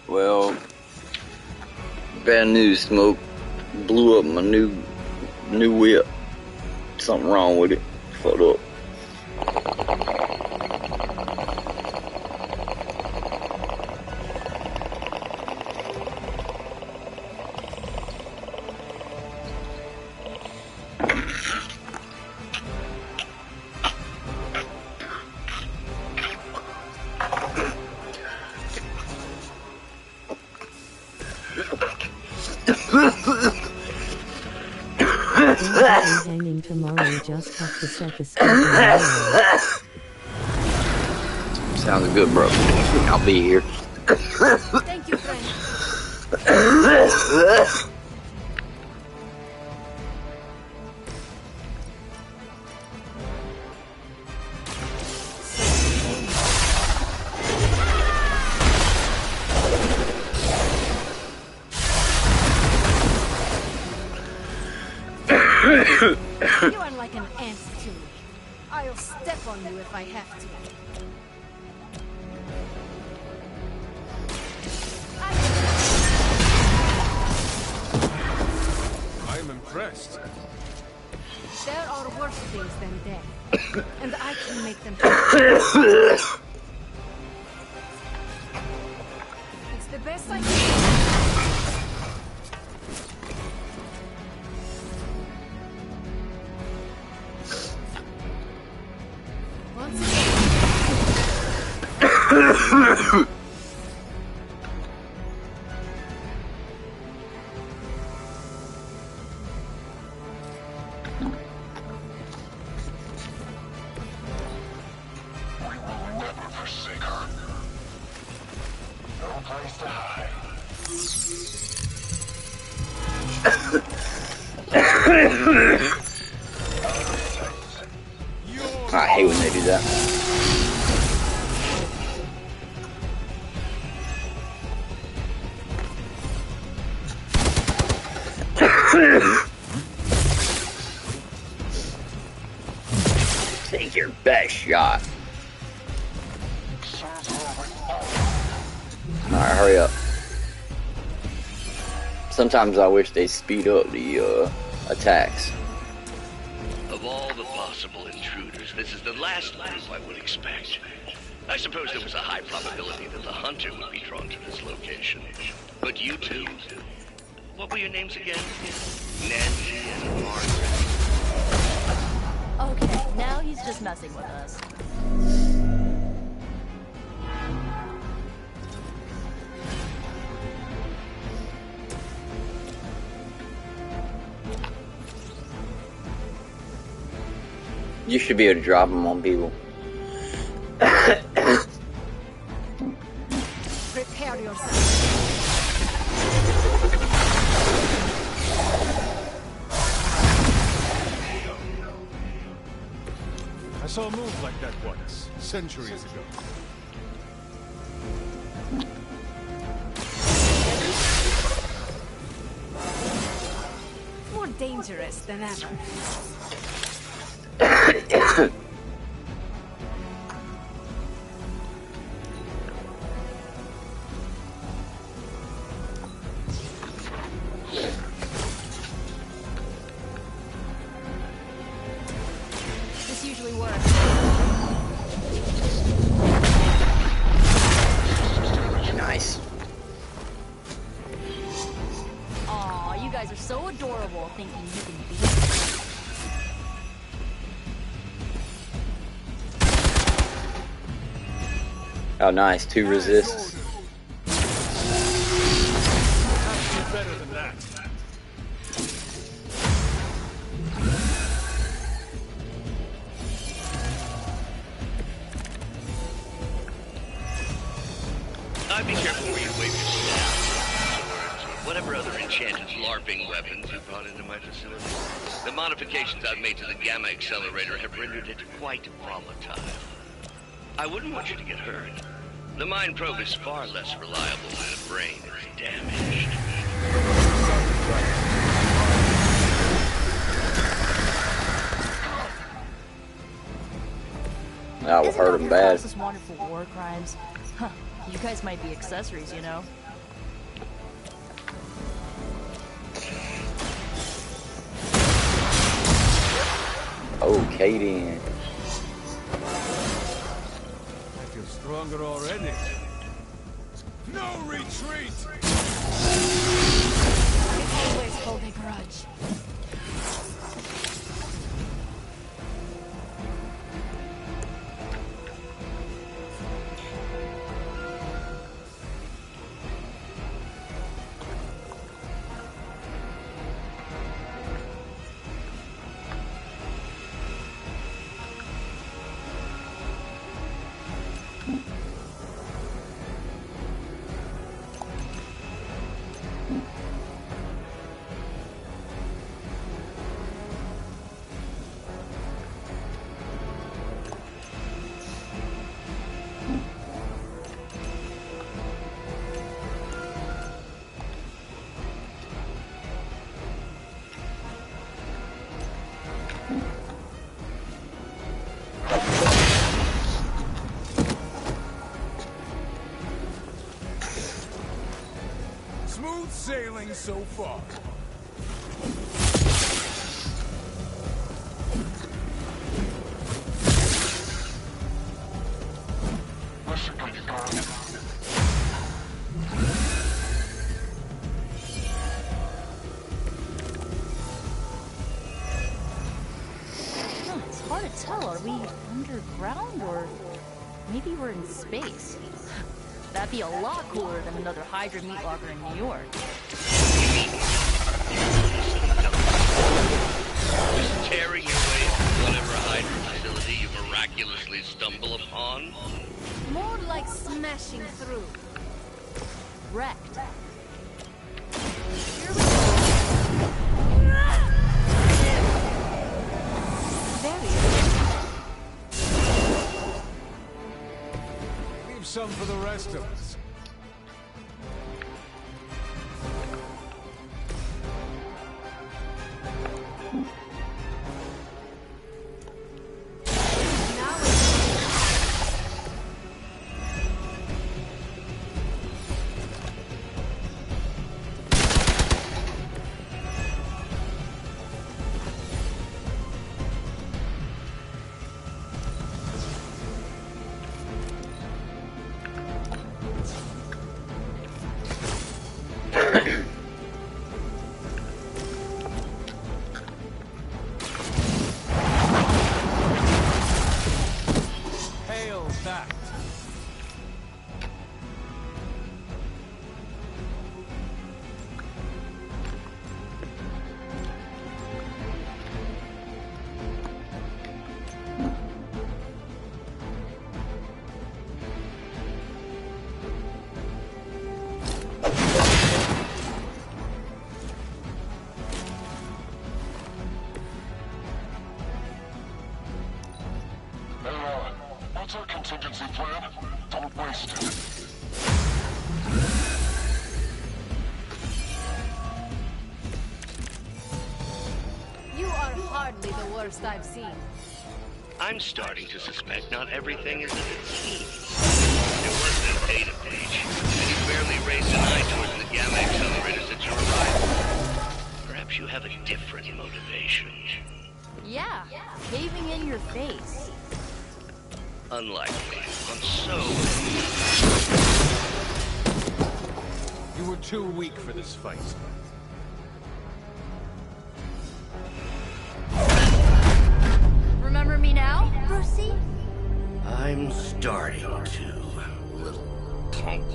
Well, bad news, Smoke. Blew up my new whip. Something wrong with it. Fucked up. Hanging tomorrow, we just have to set the schedule. Sounds good, bro. I'll be here. Thank you, friend. You are like an ant to me. I'll step on you if I have to. I am impressed. There are worse things than death, and I can make them. It's the best I can. I hate when they do that. Take your best shot. Alright, hurry up. Sometimes I wish they speed up the attacks. Of all the possible intruders, this is the last group I would expect. I suppose there was a high probability that the hunter would be drawn to this location. But you two, what were your names again? Nancy and Margaret. Okay, now he's just messing with us. You should be able to drop them on people. Prepare yourself. I saw a move like that once, centuries ago. More dangerous than ever. This usually works. Nice. Aw, you guys are so adorable thinking you can beat me. Oh, nice. 2 resists. Better than that. I'd be careful where you wave your staff, swords, or whatever other enchanted LARPing weapons you brought into my facility. The modifications I've made to the Gamma Accelerator have rendered it quite volatile. I wouldn't want you to get hurt. The mind probe is far less reliable when the brain is damaged. That will hurt him bad. This wanted for war crimes. Huh. You guys might be accessories, you know. Okay then. I feel stronger already. No retreat! I always hold a grudge. Smooth sailing so far. It's hard to tell. Are we underground or maybe we're in space? That'd be a lot cooler than another Hydra meat locker in New York. Just tearing your way through whatever Hydra facility you miraculously stumble upon? More like smashing through. Wrecked. Here we go. There he is. Leave some for the rest of us. Hail back. What's our contingency plan? Don't waste it. You are hardly the worst I've seen. I'm starting to suspect not everything is as it seems. It wasn't a data breach, and you barely raised an eye towards the Gamma Accelerators at your arrival. Perhaps you have a different motivation. Yeah, caving in your face. Unlikely. I'm so... You were too weak for this fight. Remember me now, Brucey? I'm starting to. punk.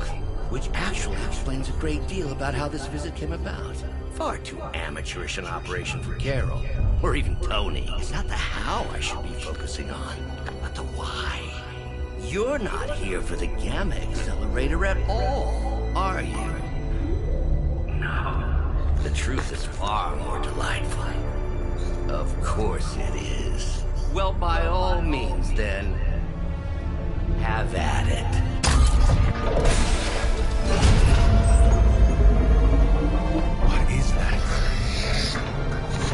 Which actually explains a great deal about how this visit came about. Far too amateurish an operation for Carol, or even Tony. It's not the how I should be focusing on, but the why. You're not here for the Gamma Accelerator at all, are you? No. The truth is far more delightful. Of course it is. Well, by all means, then, have at it. What is that?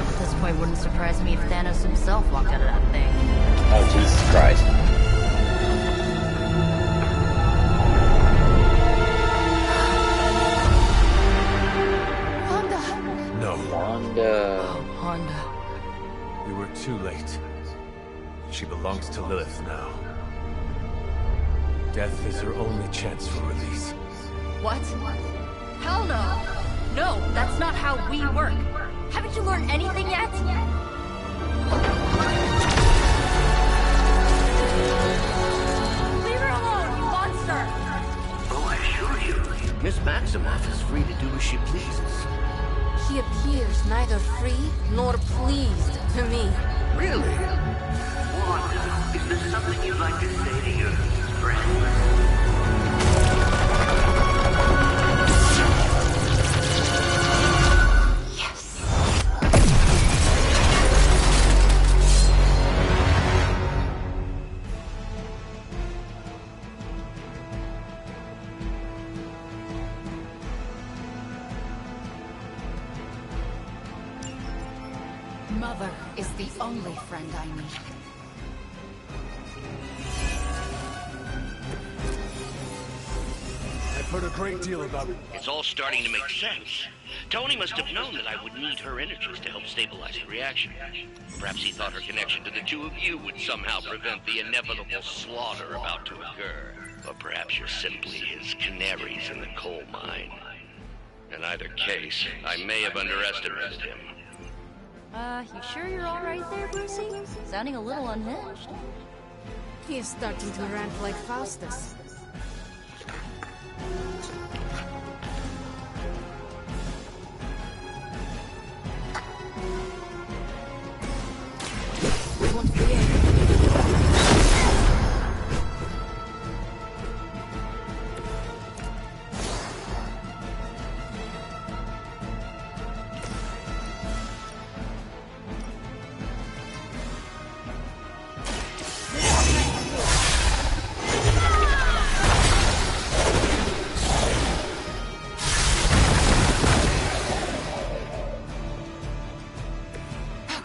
At this point, wouldn't surprise me if Thanos himself walked out of that thing. Oh, Jesus Christ. Wanda! No. Wanda. Oh, Wanda. We were too late. She belongs to Lilith now. Death is her only chance for release. What? Hell no! No, that's not how we work. Haven't you learned anything yet? Leave her alone, you monster! Oh, I assure you, Miss Maximoff is free to do as she pleases. He appears neither free nor pleased to me. Really? Wanda, is there something you'd like to say to your friend? Mother is the only friend I need. I've heard a great deal about it. It's all starting to make sense. Tony must have known that I would need her energies to help stabilize the reaction. Perhaps he thought her connection to the two of you would somehow prevent the inevitable slaughter about to occur. Or perhaps you're simply his canaries in the coal mine. In either case, I may have underestimated him. You sure you're alright there, Brucey? Sounding a little unhinged. He is starting to rant like Faustus.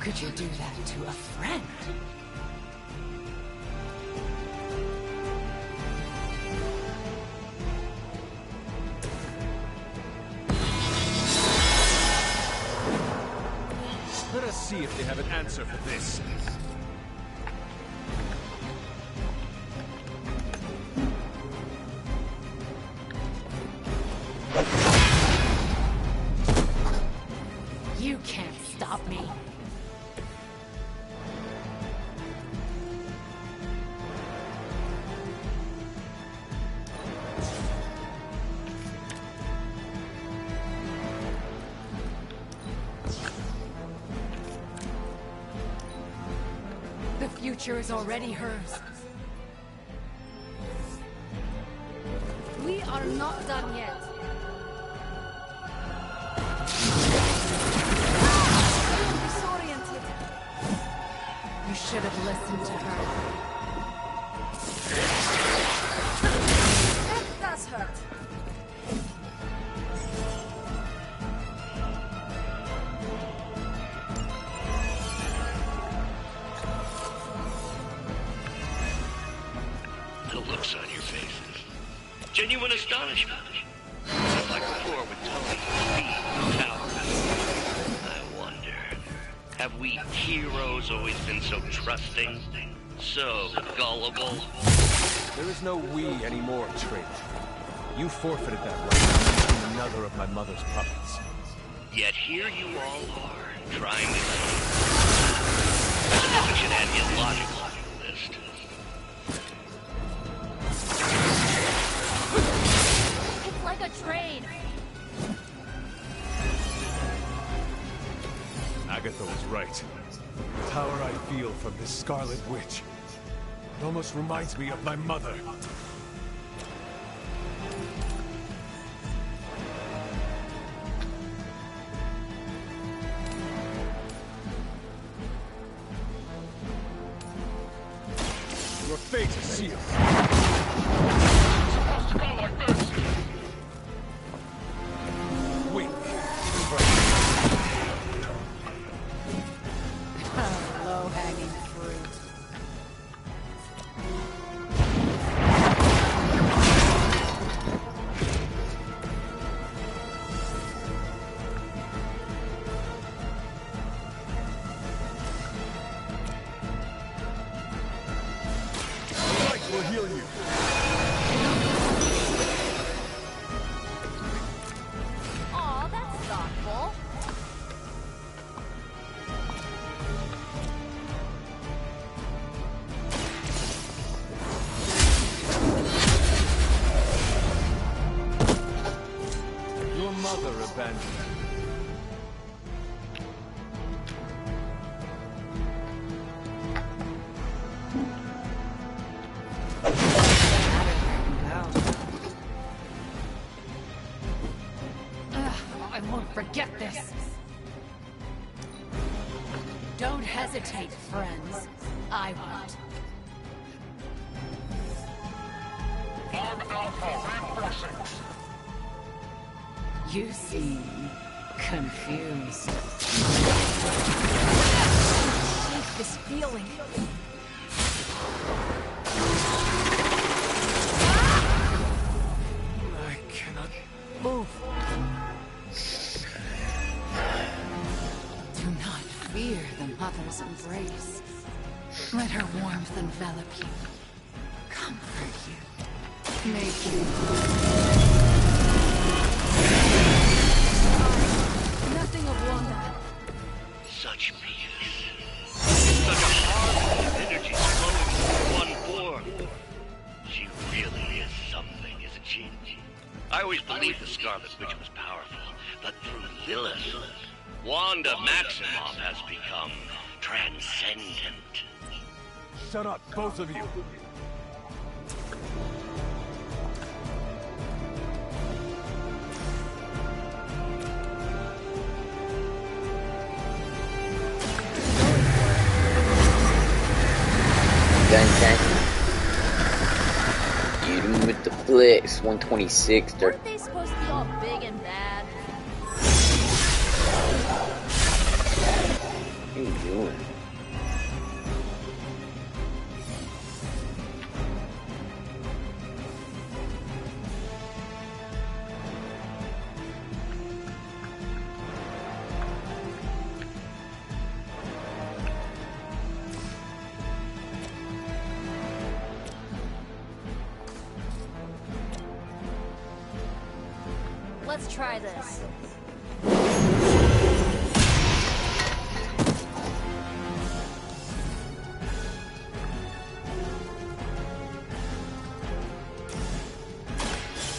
Could you do that to a friend? Let us see if they have an answer for this. You can't stop me. The future is already hers. We are not done yet. I'm disoriented. You should have listened to her. That does hurt. The looks on your faces. Genuine astonishment. Just like before with Tony, Steve, Tower. I wonder, have we heroes always been so trusting? So gullible? There is no we anymore, traitor. You forfeited that right to become another of my mother's puppets. Yet here you all are, trying to see. I suppose I should add illogical to the list. trade. Agatha was right. The power I feel from this Scarlet Witch. It almost reminds me of my mother. Your fate is sealed. Supposed to go like this. Wink. Low-hanging fruit. Light will heal you. Aw, that's thoughtful. Your mother abandoned you. I won't forget this. Don't hesitate, friends. I won't. Arm Alpha reinforcing. You seem confused. Shake this feeling. I cannot Move. Do not fear the mother's embrace. Let her warmth envelop you, comfort you, make you. Nothing of Wanda. Such peace. Such a harmony of energies flowing through one form. She really is something, isn't she? I always believed the Scarlet Witch was powerful, but through Lilith, Wanda Maximoff has become transcendent. shut up, both of you. Gun tank. Get him with the flicks. 126. Weren't they supposed to be all big and bad? What are you doing? Let's try this.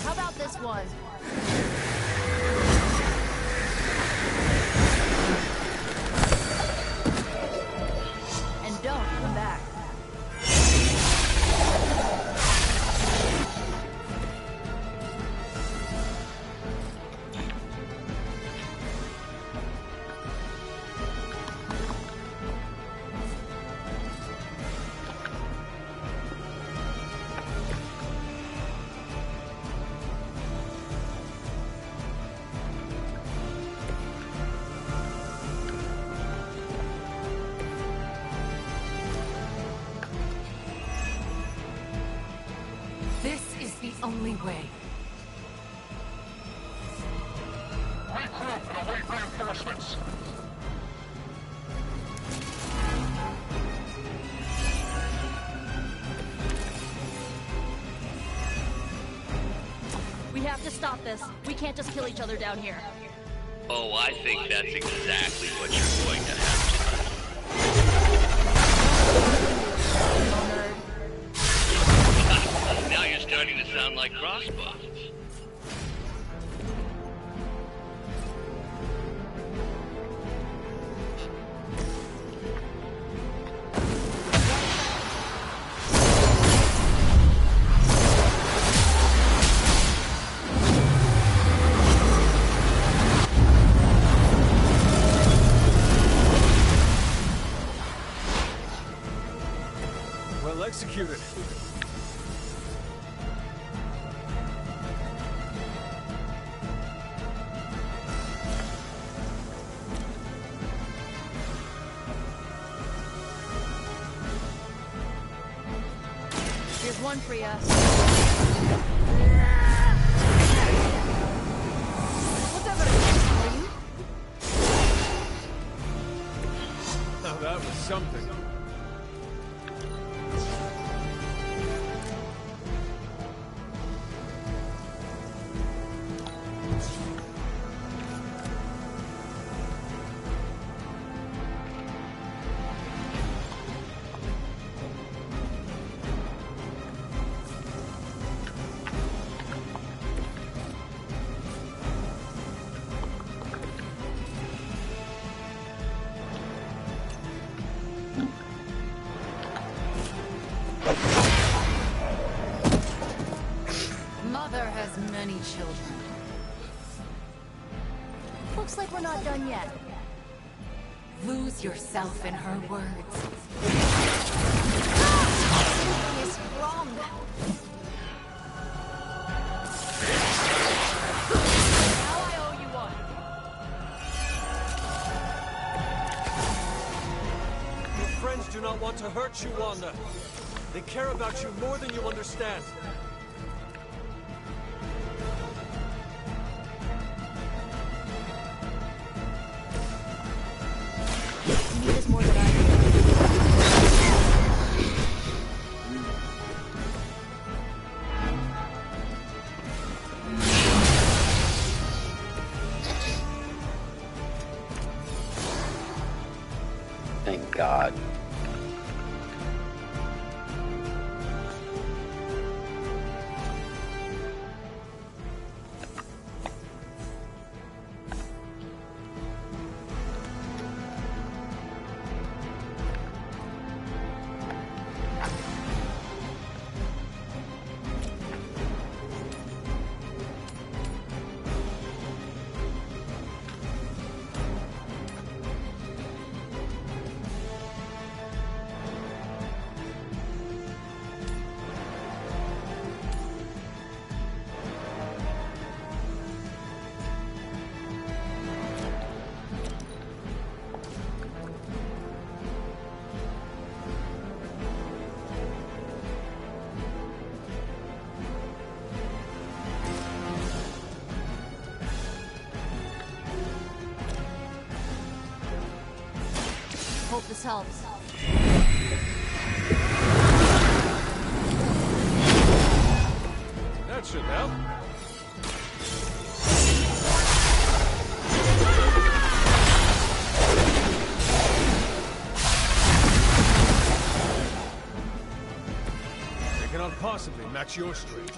How about this one? And don't come back. This is the only way. Regroup and await reinforcements. We have to stop this. We can't just kill each other down here. Oh, I think that's exactly what you're going to have to do. Now you're starting to sound like Crossbones. one for ya. Whatever it is for you. Now that was something. Mother has many children. Looks like we're not done yet. Lose yourself in her words. Something is wrong. Now I owe you one. Your friends do not want to hurt you, Wanda. They care about you more than you understand. You need this more than I do. Thank God. Hope this helps. That should help. They cannot possibly match your strength.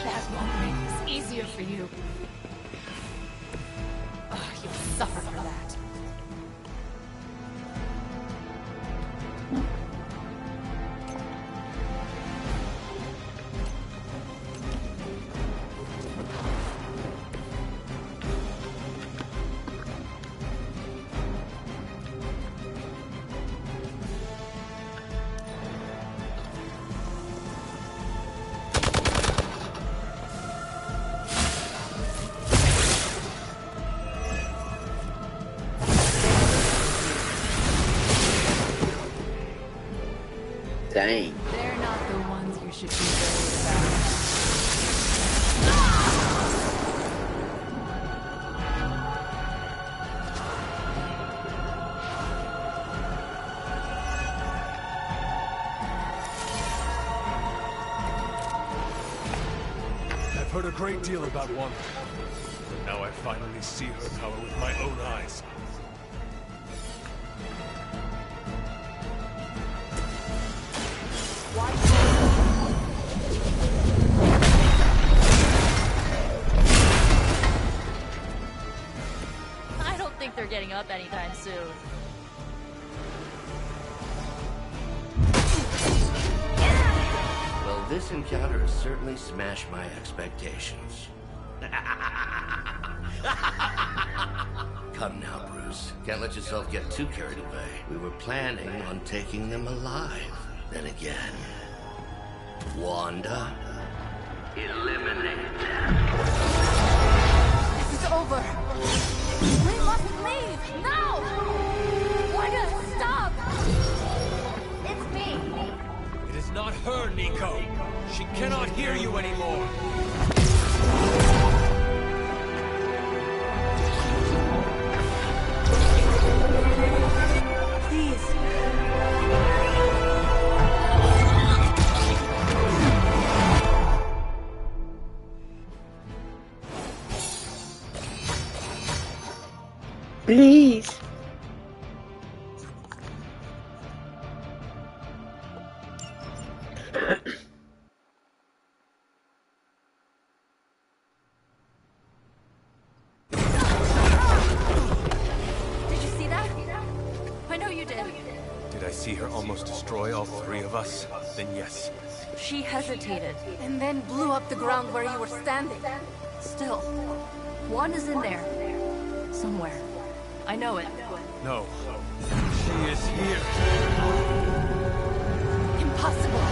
That won't make this easier for you. Oh, you'll suffer for that. Dang. They're not the ones you should be worried about. I've heard a great deal about Wanda. Now I finally see her power with my own eyes. I don't think they're getting up anytime soon. Well, this encounter has certainly smashed my expectations. Come now, Bruce. Can't let yourself get too carried away. We were planning on taking them alive. Then again, Wanda, eliminate them. This is over. We must leave now. Wanda, stop. It's me. It is not her, Nico. She cannot hear you anymore. Please. Please. Did you see that? I know you did. Did I see her almost destroy all three of us? Then yes. She hesitated, and then blew up the ground where you were standing. Still, Wanda's in there. Somewhere. I know it. No. She is here. Impossible.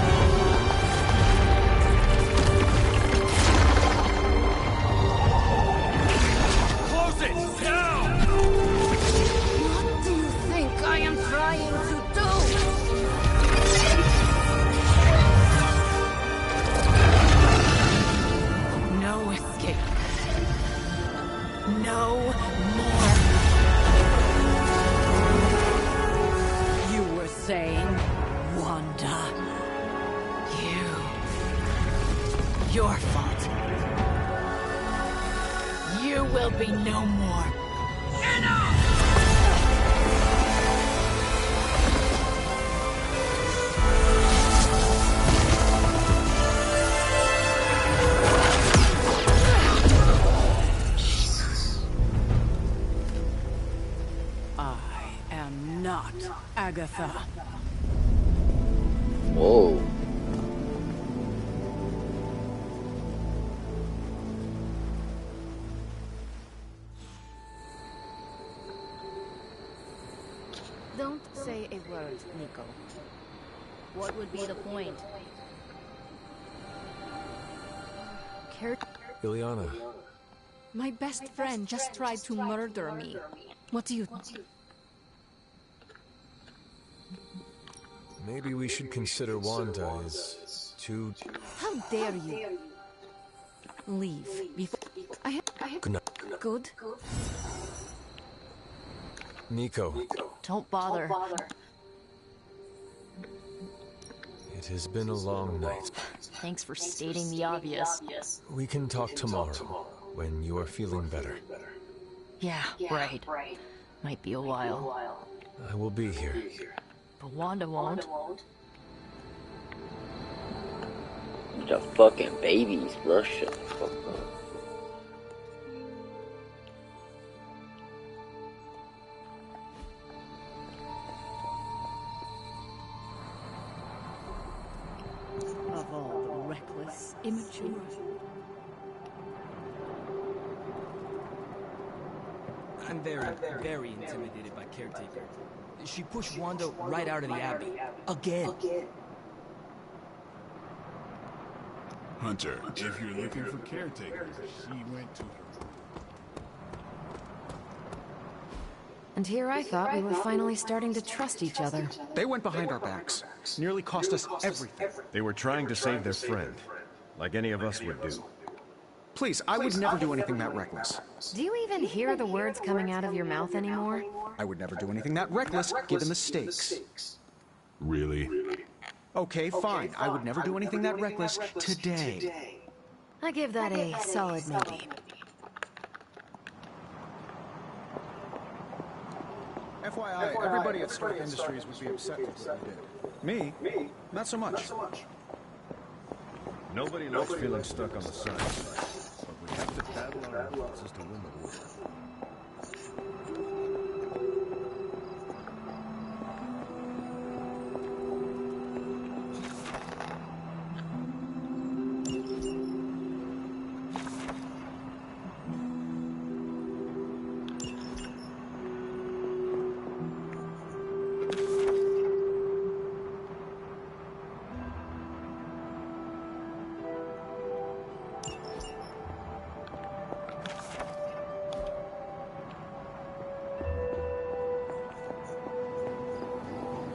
Close it! Now! What do you think I am trying to do? No escape. No more. You were saying, Wanda. Your fault. You will be no more. I am not Agatha. Whoa. Don't say a word, Nico. What would be the point? Ileana. My best friend just tried to murder me. What do you... Maybe we should consider Wanda as too... How dare you? Leave before... I have... Good night. Good? Nico. Don't bother. It has been a long night. Thanks for stating the obvious. We can talk tomorrow, when you are feeling better. Yeah, right. Might be a while. I will be here. But Wanda won't. The fucking babies, bro. Shut the fuck up. Of all the reckless, immature. I'm very intimidated by Caretaker. She pushed Wanda right out of the Abbey. Again. Hunter, if you're looking for Caretaker, she went to her. And here I thought we were finally starting to trust each other. They went behind our backs. Nearly cost us everything. They were trying to save their friend, like any of us would do. Please, I would never do anything that reckless. Do you even hear the words coming out of your mouth anymore? I would never do anything that reckless, given the stakes. Really? Okay, fine. I would never do anything that reckless today. I give that a solid maybe. FYI, everybody at Stark Industries would be upset with what I did. Me? Not so much. Nobody likes feeling stuck on the sidelines, but we have to battle our impulses to win the war.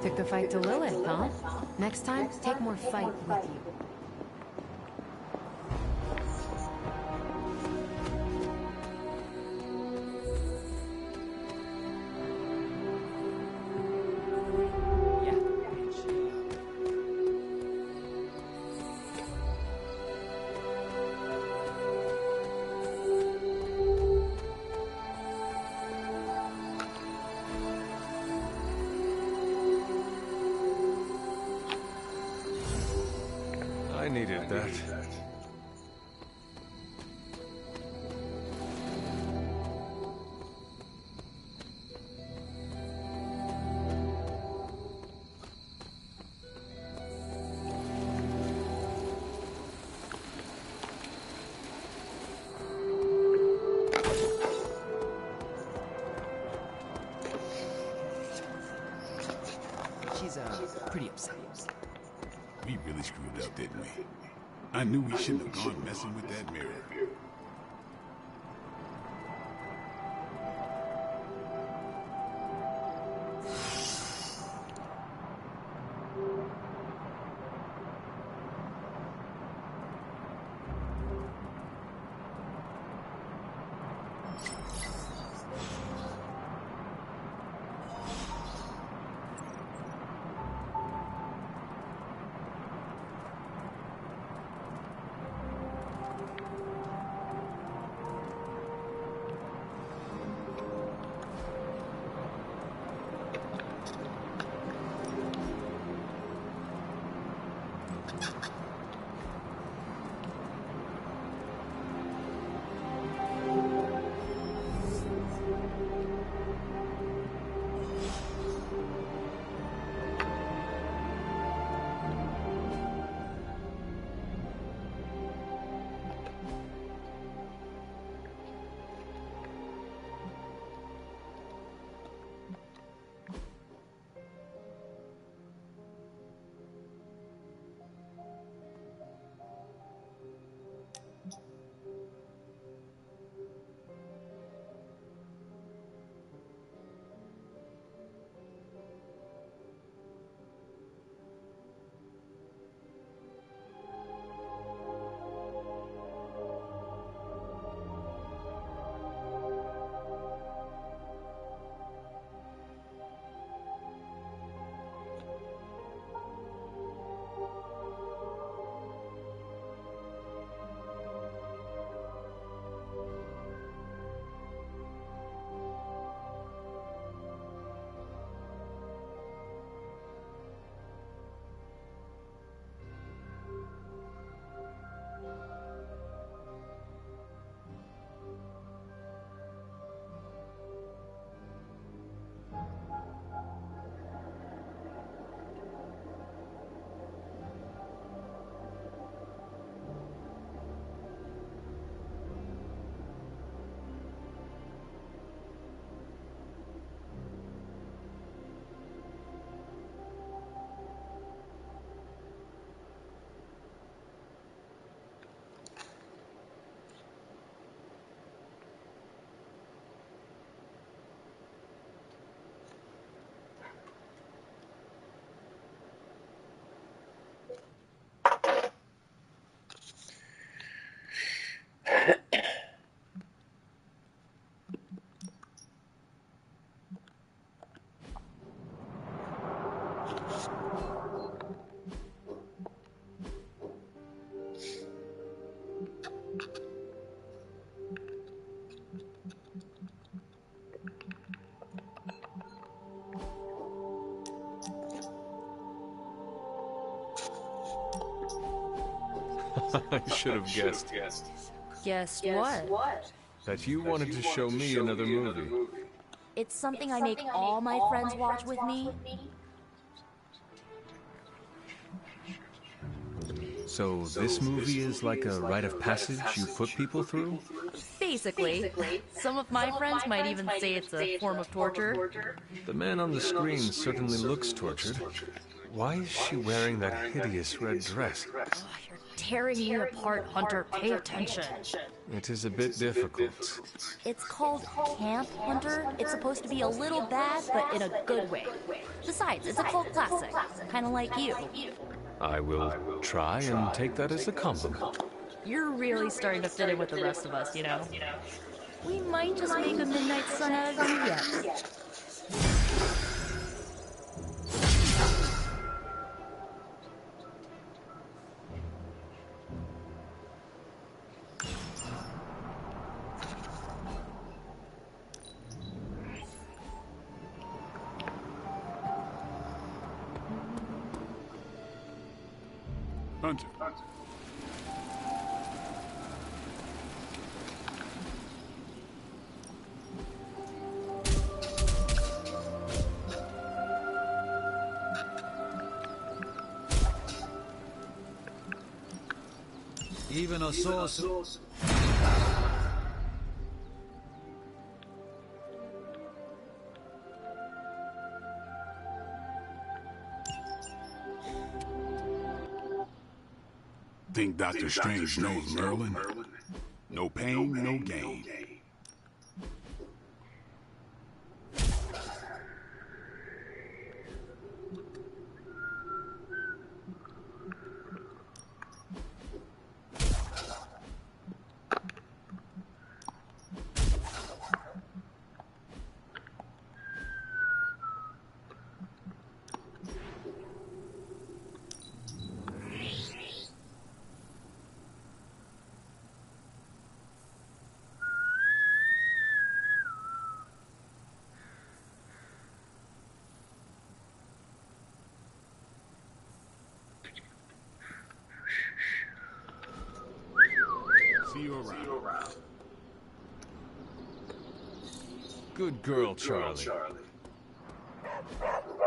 Took the fight to Lilith, huh? Next time, take more fight with you. I needed that. She's pretty upset. We really screwed up, didn't we? I knew we shouldn't have gone messing with that mirror. I should have guessed. Guessed what? That you wanted to show me another movie. It's something I make all my friends watch with me. So this movie is like a rite of passage you put people through? Basically. Some of my friends might even say it's a form of torture. The man on the screen certainly looks tortured. Why is she wearing that hideous red dress? tearing me apart, Hunter. Pay attention. It is a bit difficult. It's called Camp, Hunter. It's supposed to be a little bad, but in a good way. Besides, it's a cult classic. Kind of like you. I will try and take that as a compliment. You're really starting to fit in with the rest of us, you know? We might just make a Midnight Sun out of you yet. Hunter. Even a source. Think Dr. Strange knows Merlin? No pain, no gain. See you around. Good girl, Charlie.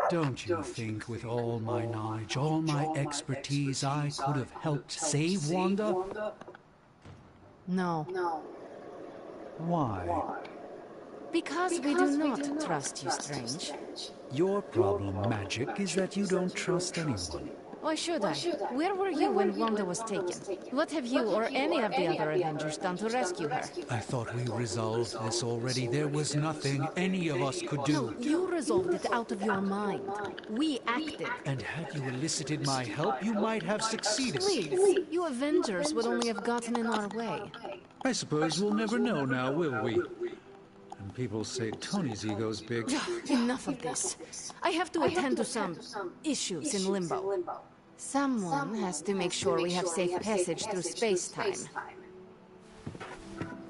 Don't you think with all my knowledge, all my expertise, I could have helped save Wanda? No. Why? Because we do not trust you, Strange. Your problem, Magic, is that you don't trust anyone. Why should I? Where were you when Wanda was taken? What have you or any of the other Avengers done to rescue her? I thought we resolved this already. There was nothing any of us could do. No, you resolved it out of your mind. We acted. And had you elicited my help, you might have succeeded. Please, you Avengers would only have gotten in our way. I suppose we'll never know now, will we? And people say Tony's ego's big. Enough of this. I have to attend to some issues in Limbo. Someone has to make sure we have safe passage through space-time.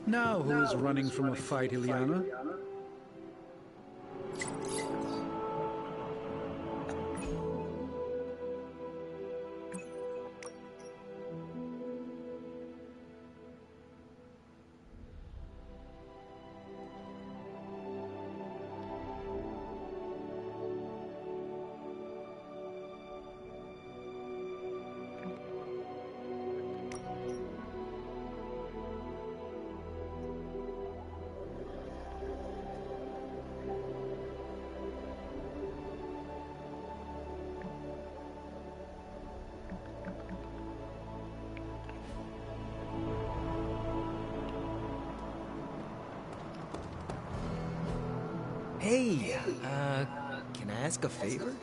Now who is running from a fight, Ileana? Hey, can I ask a favor?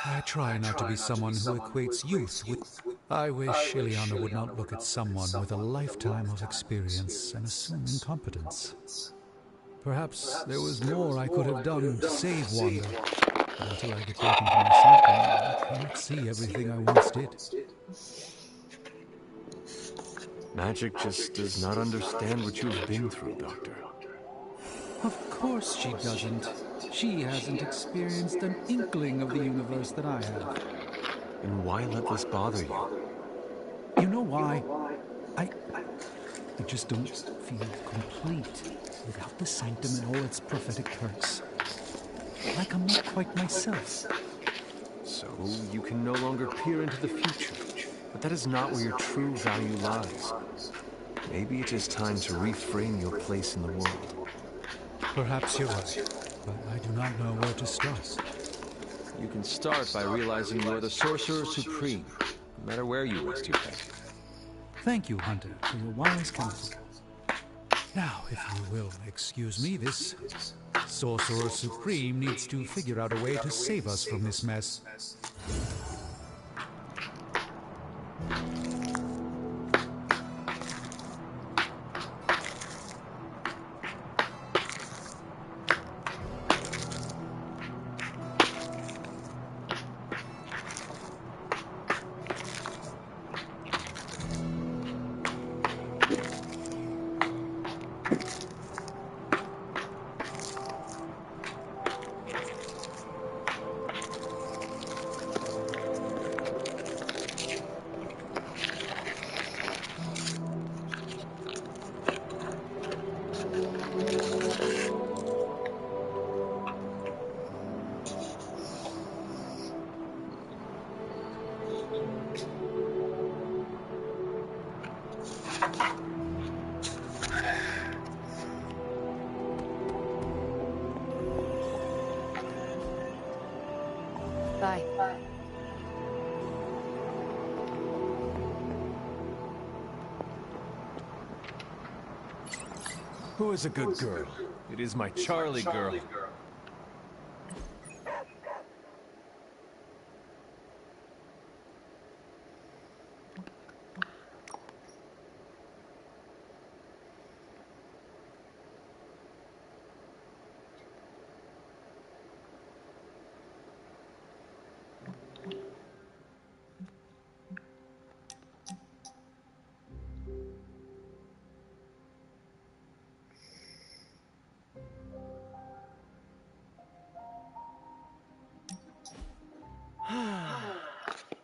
I try not to be someone who equates youth with... I wish Ileana would not look at someone with a lifetime of experience and assume incompetence. Perhaps there was more I could have done to save Wanda. But until I get back into my sanctum, I cannot see everything I once did. Magic just does not understand what you've been through, Doctor. Of course she doesn't. She hasn't experienced an inkling of the universe that I have. And why let this bother you? You know why? I just don't feel complete without the sanctum and all its prophetic perks. Like I'm not quite myself. So you can no longer peer into the future. But that is not where your true value lies. Maybe it is time to reframe your place in the world. Perhaps you're right, but I do not know where to start. You can start by realizing you are the Sorcerer Supreme, no matter where you rest your head. Thank you, Hunter, for your wise counsel. Now, if you will excuse me, this Sorcerer Supreme needs to figure out a way to save us from this mess. Bye. Who is a good girl? It is my Charlie girl.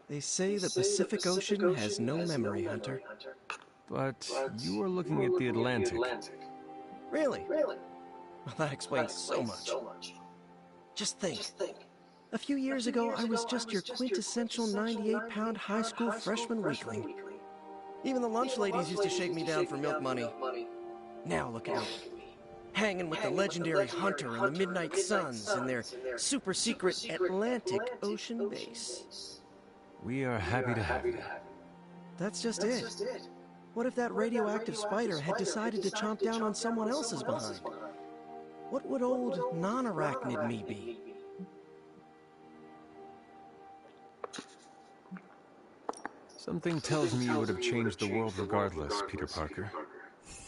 They say the Pacific Ocean has no memory, Hunter. But you are looking at the Atlantic. Really? Well, that explains so much. Just think. A few years ago, I was just your quintessential 98-pound high school freshman weakling. Even the lunch ladies used to shake me down for milk money. Now look at me. Hanging with the legendary Hunter and the Midnight Suns in their super-secret Atlantic Ocean base. We are happy to have you. That's just it. What if that radioactive spider had decided to chomp down on someone else's behind? What would old non-arachnid me be? Something tells me you would have changed the world regardless, Peter Parker.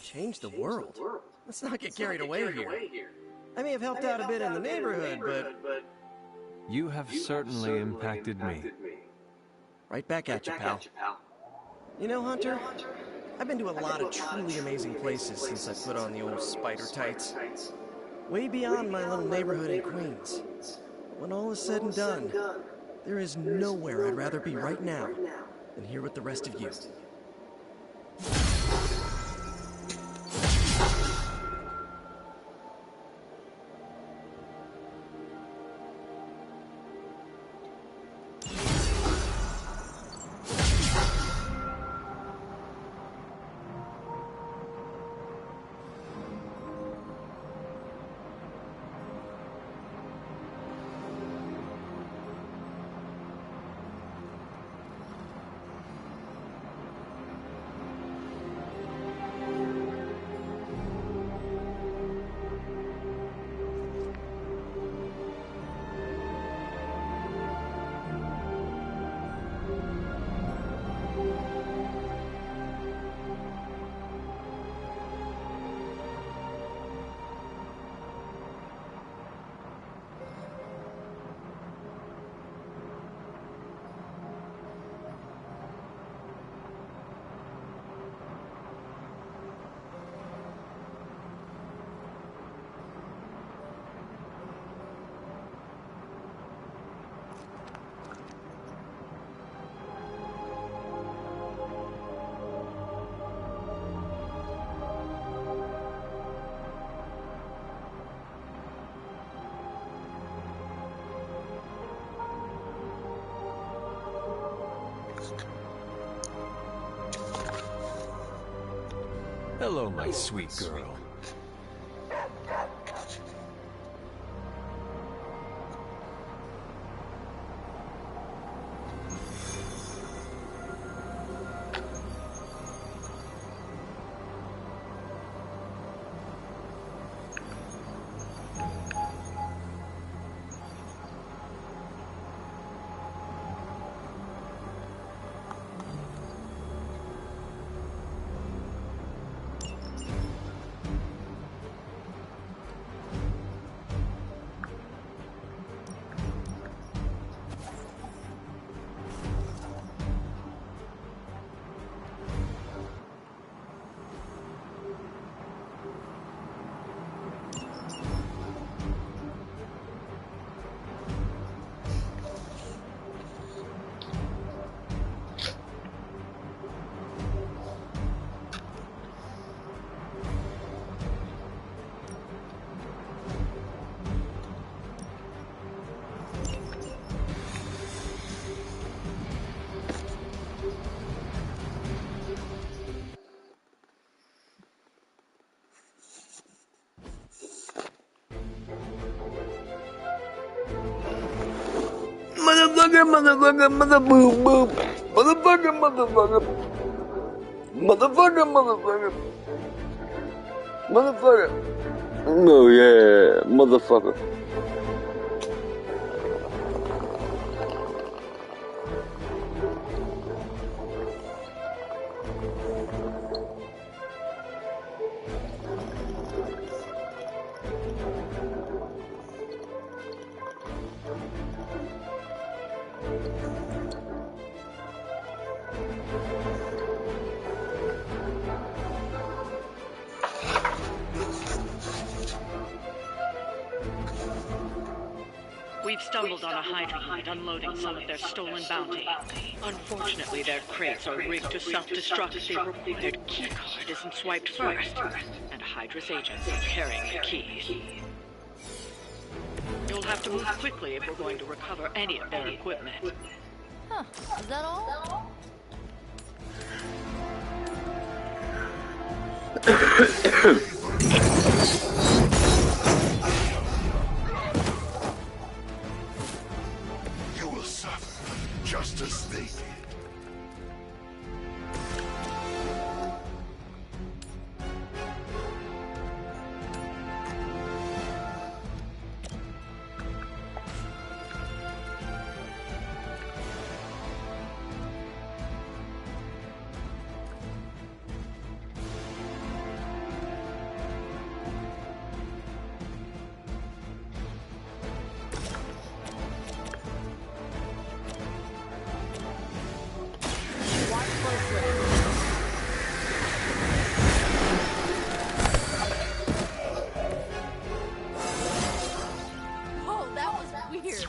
Changed the world? Let's not get carried away here. I may have helped out a bit in the neighborhood, but... You have certainly impacted me. Right back at you, pal. You know, Hunter, I've been to a lot of truly amazing places since I put on the old spider tights. Way beyond my little neighborhood in Queens. But when all is said and done, there is nowhere I'd rather be right now than here with the rest of you. Hello, my sweet girl. Motherfucker, motherfucker, mother boob boob. Motherfucker, motherfucker. Motherfucker, motherfucker. Motherfucker. Oh yeah, motherfucker. We've stumbled on a Hydra unit unloading some of their stolen bounty. Unfortunately, their crates are rigged to self-destruct. The required keycard isn't swiped first, and Hydra's agents are carrying the keys. You'll have to move quickly if we're going to recover any of their equipment. Huh, is that all? You will suffer, just as they did. Whoa, that was weird.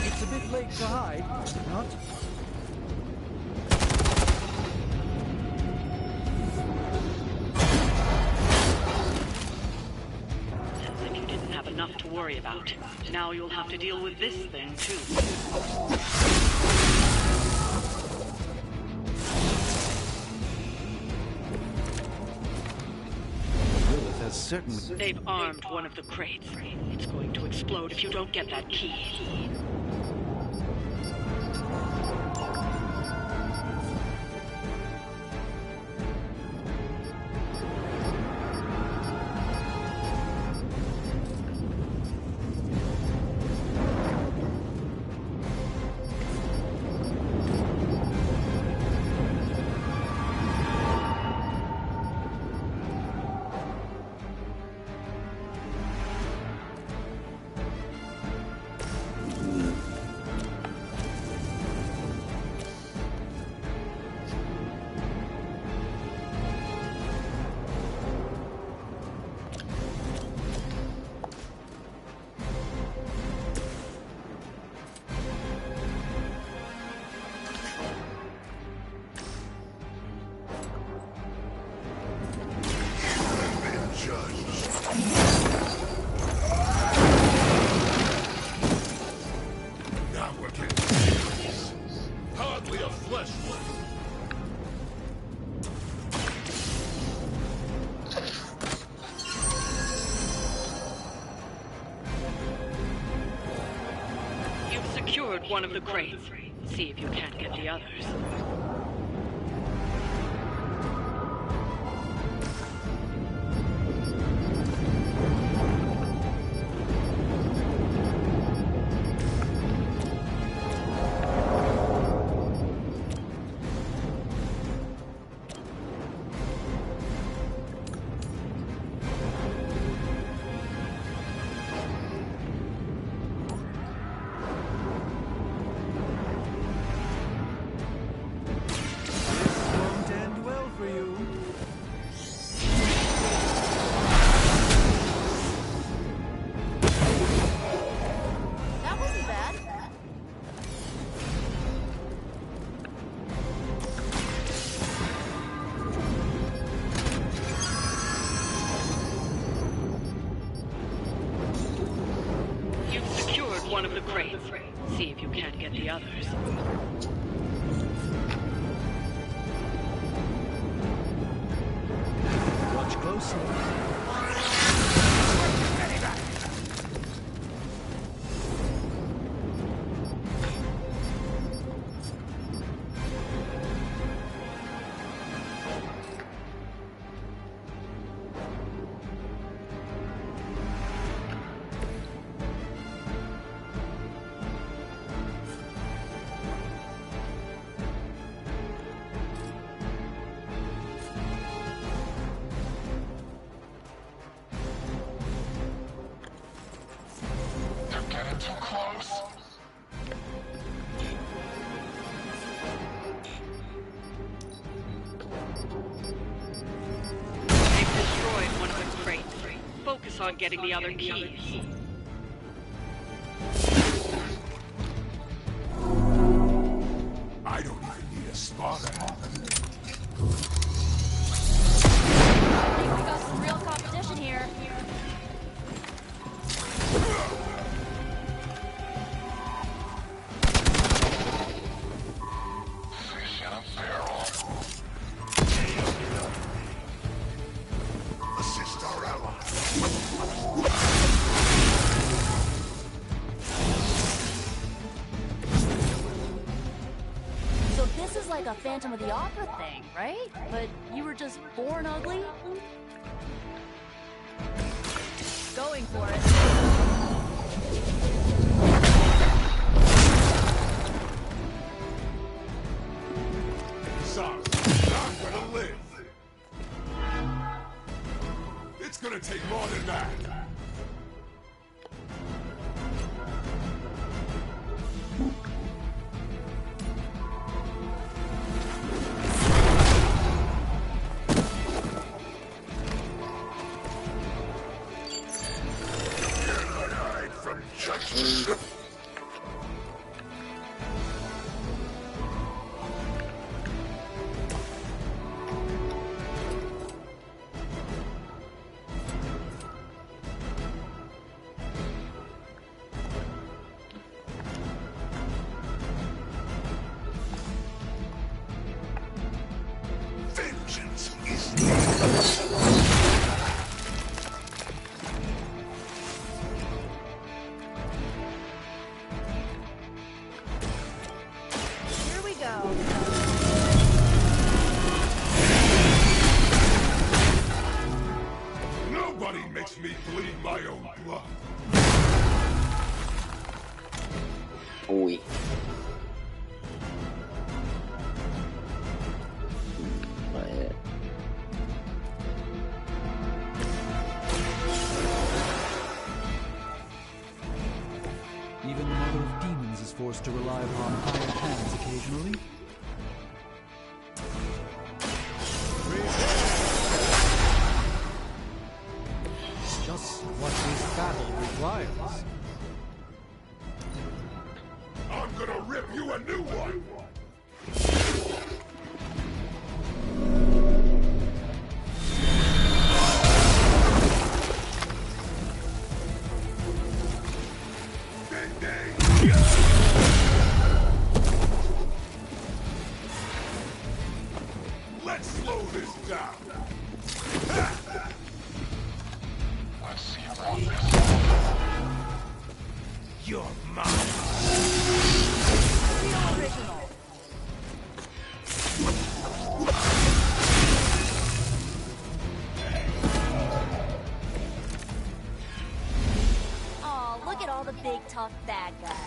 It's a bit late to hide, is it not? Sounds like you didn't have enough to worry about. Now you'll have to deal with this thing, too. Lilith has certainly... They've armed one of the crates. It's going to explode if you don't get that key. secured one of the crates. See if you can't get the others. One of the crates. See if you can't get the others. Watch closely. On getting the other keys. I don't even need a spotter. I think we got some real competition here. Fish in a barrel. Assist our ally. So this is like a Phantom of the Opera thing, right? But you were just born ugly? Going for it. Sorry, I'm gonna live. It's gonna take more than that. Nobody makes me bleed my own blood. Boy. My head. Even the Mother of Demons is forced to rely upon hired hands occasionally. Just what this battle requires. I'm gonna rip you a new one! big tough bad guys.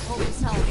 Hope this helps.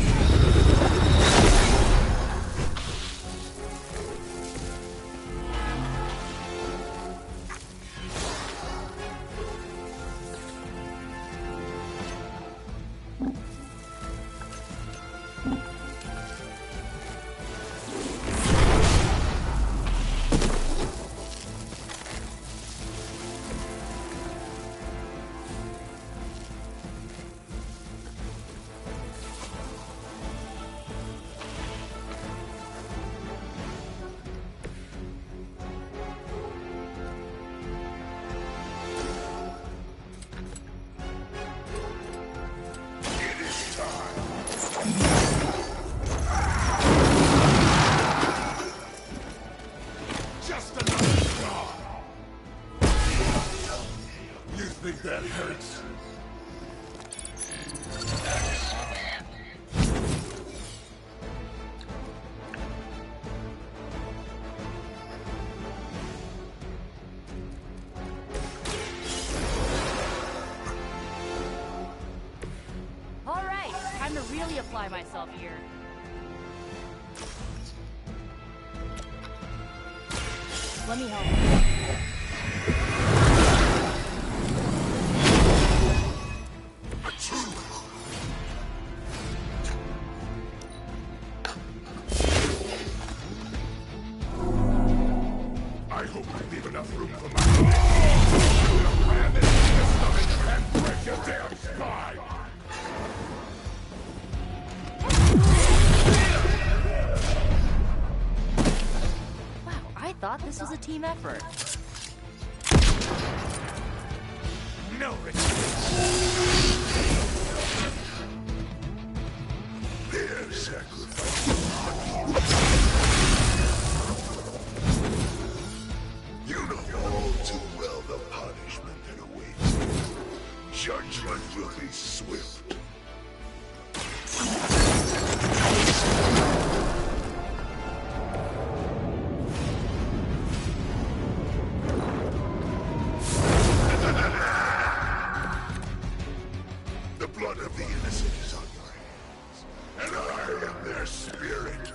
That hurts. All right, time to really apply myself here. Let me help you. I hope I leave enough room for my ram it in your stomach and break your damn spine! Wow, I thought this was a team effort. No retreat! Their sacrifice. You know all too well the punishment that awaits you. Judgment will be swift. The blood of the innocent is on your hands, and I am their spirit.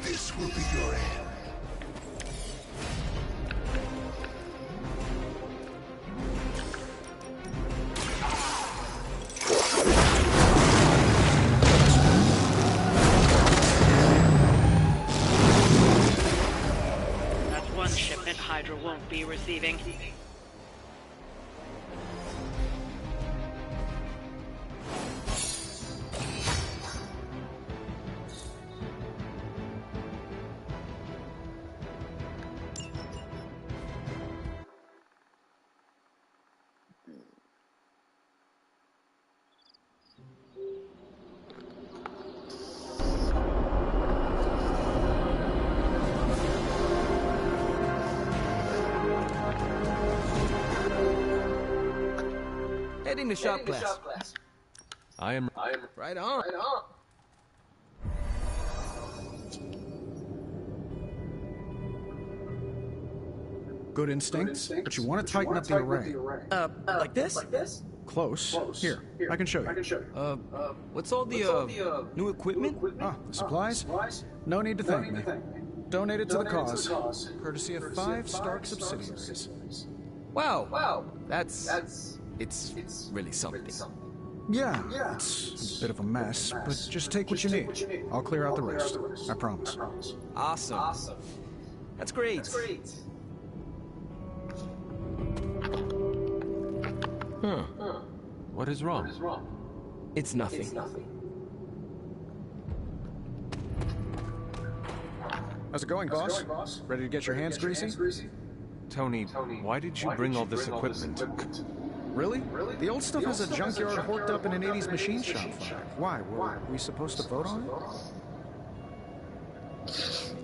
This will be your end. That's one shipment Hydra won't be receiving. Heading to shop class. I am Right on. Good instincts, but you want to tighten up the array. Like this? Close. Here, I can show you. What's all the, new equipment? Ah, the supplies? No need to thank me. Donated to the cause, courtesy of 5 Stark subsidiaries. Wow. It's really something. Yeah, it's a bit of a mess, but just take what you need. I'll clear out the rest. I promise. Awesome. That's great. Huh. What is wrong? It's nothing. How's it going, boss? Ready to get your hands greasy? Tony, why did you bring all this equipment? Really? The old stuff is a junkyard horked up in an 80s machine shop fire. Why? Were we supposed to vote on it?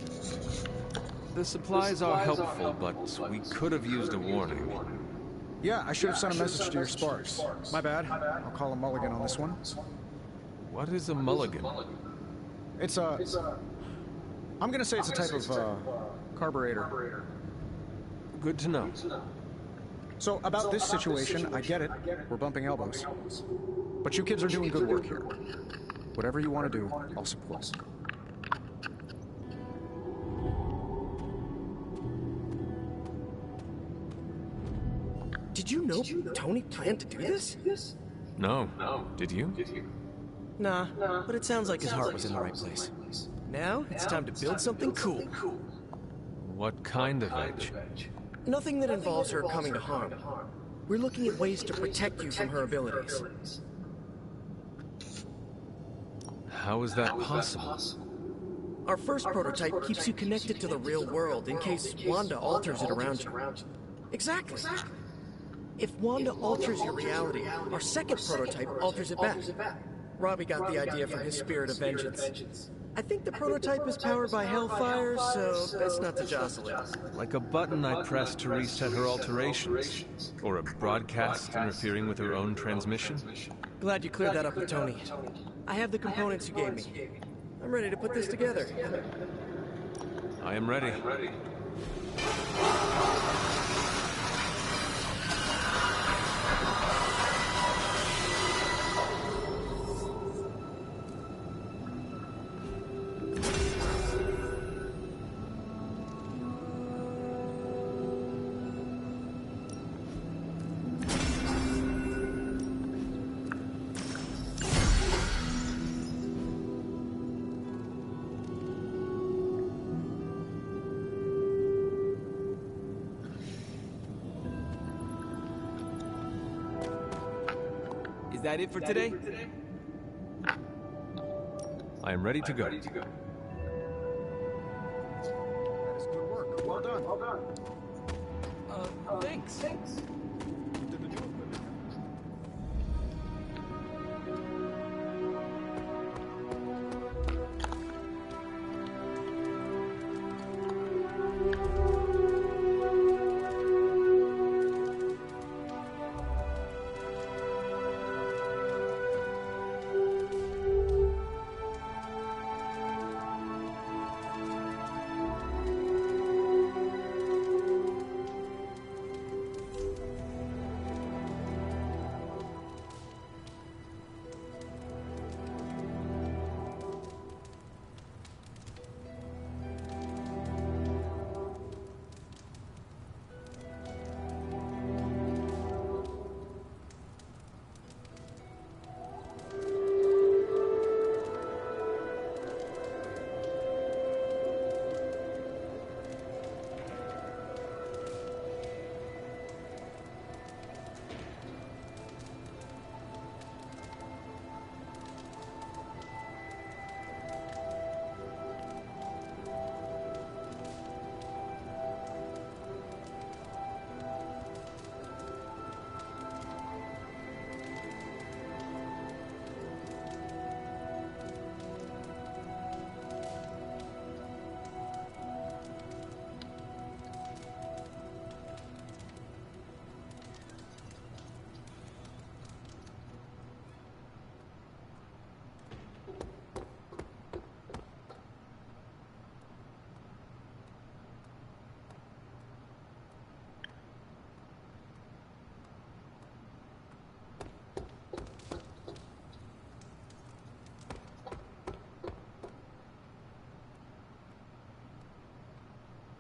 The supplies are helpful, but we could have used a warning. Yeah, I should have sent a message to your Sparks. My bad. I'll call a mulligan on this one. What is a mulligan? It's a... I'm gonna say it's a type of, carburetor. Good to know. So, about this situation, I get it. We're bumping elbows. But you kids are doing good work here. Whatever you want to do, I'll support. Did you know Tony planned to do this? No. Did you? Nah, but it sounds like his heart was in the right place. Now, it's time to build something cool. What kind of edge? Nothing that involves her coming to harm. We're looking at ways to protect you from her abilities. How is that possible? Our first prototype keeps you connected to the real world in case Wanda alters it around you. Exactly. If Wanda alters your reality, our second prototype alters it back. Robbie got the idea from his spirit of vengeance. I think the prototype is powered by Hellfire, so best not to jostle it. Like a button I pressed to reset her alterations? Or a broadcast interfering with her own transmission? Glad you cleared that up with Tony. I have the components you gave me. I'm ready to put this together. I am ready. Is that it for today? I am ready to go. That is good work. Well done. Thanks.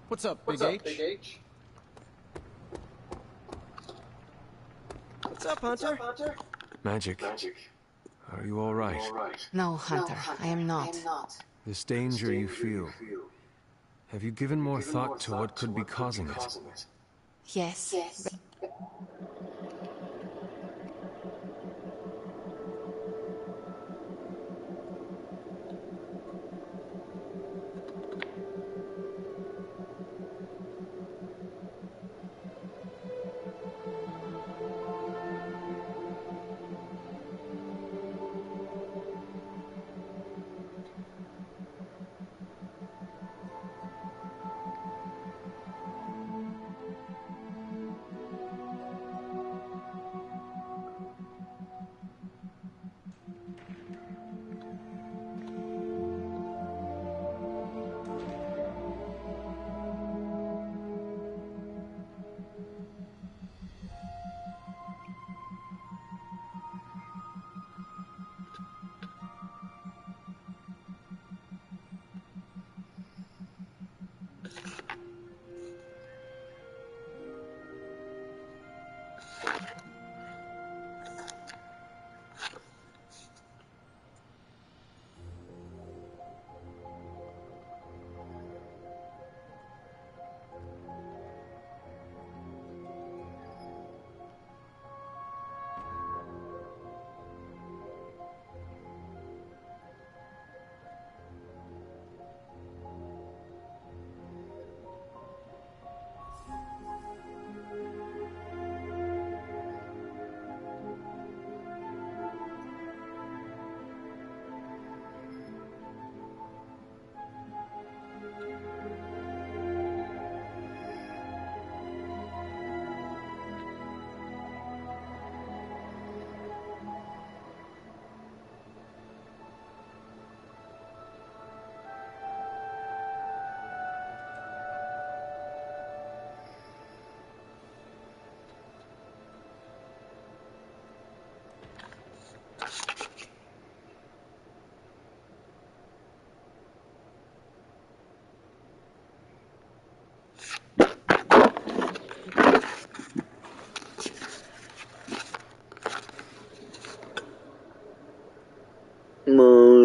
What's up, Big H? What's up, Hunter? Magic. Are you all right? No, Hunter, I am not. This danger you feel. Have you given more thought to what could be causing it? Yes.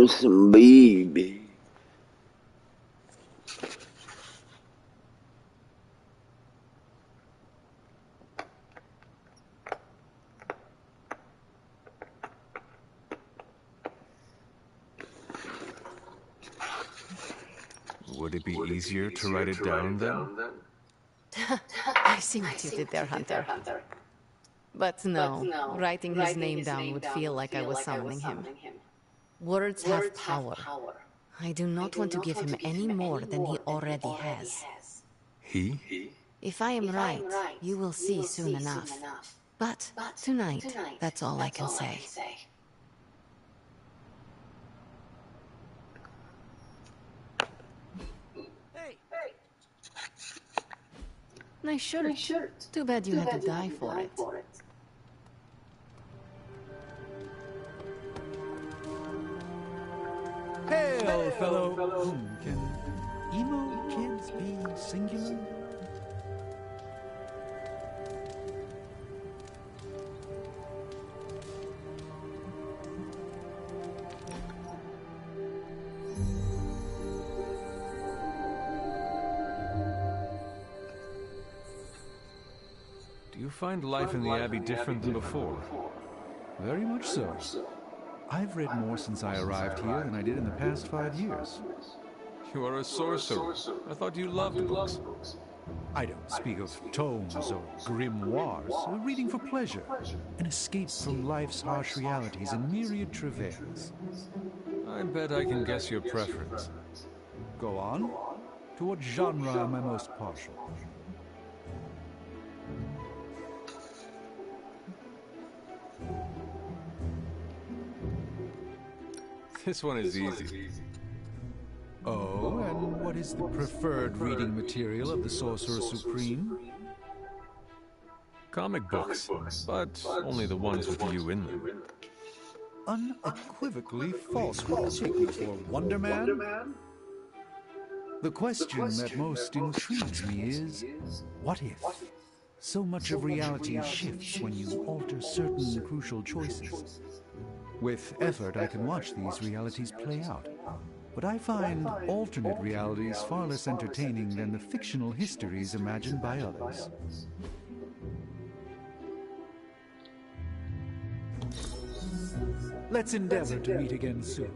want some baby. Would it be easier to write it down then? I see what you did there, Hunter. But no, writing his name down would feel like I was summoning him. Words have power. I do not want to give him any more than he already has. He? If I am right, you will see soon enough. But tonight, that's all I can say. Nice shirt. Too bad you had to die for it. Hail, fellow. Can emo kids be singular? Do you find life in the Abbey different than before? Very much so. I've read more since I arrived here than I did in the past 5 years. You are a sorcerer. I thought you loved books. I don't speak of tomes or grimoires, reading for pleasure, an escape from life's harsh realities and myriad travails. I bet I can guess your preference. Go on. To what genre am I most partial? This one is easy. Oh, and what is the preferred reading material of the Sorcerer Supreme? Comic books, but only the ones with you in them. Unequivocally false. Would you take me for Wonder Man? The question that most intrigues me is, what if? So much of reality shifts when you alter certain crucial choices. With effort, I can watch these realities play out. But I find alternate realities far less entertaining than the fictional histories imagined by others. Let's endeavor to meet again soon.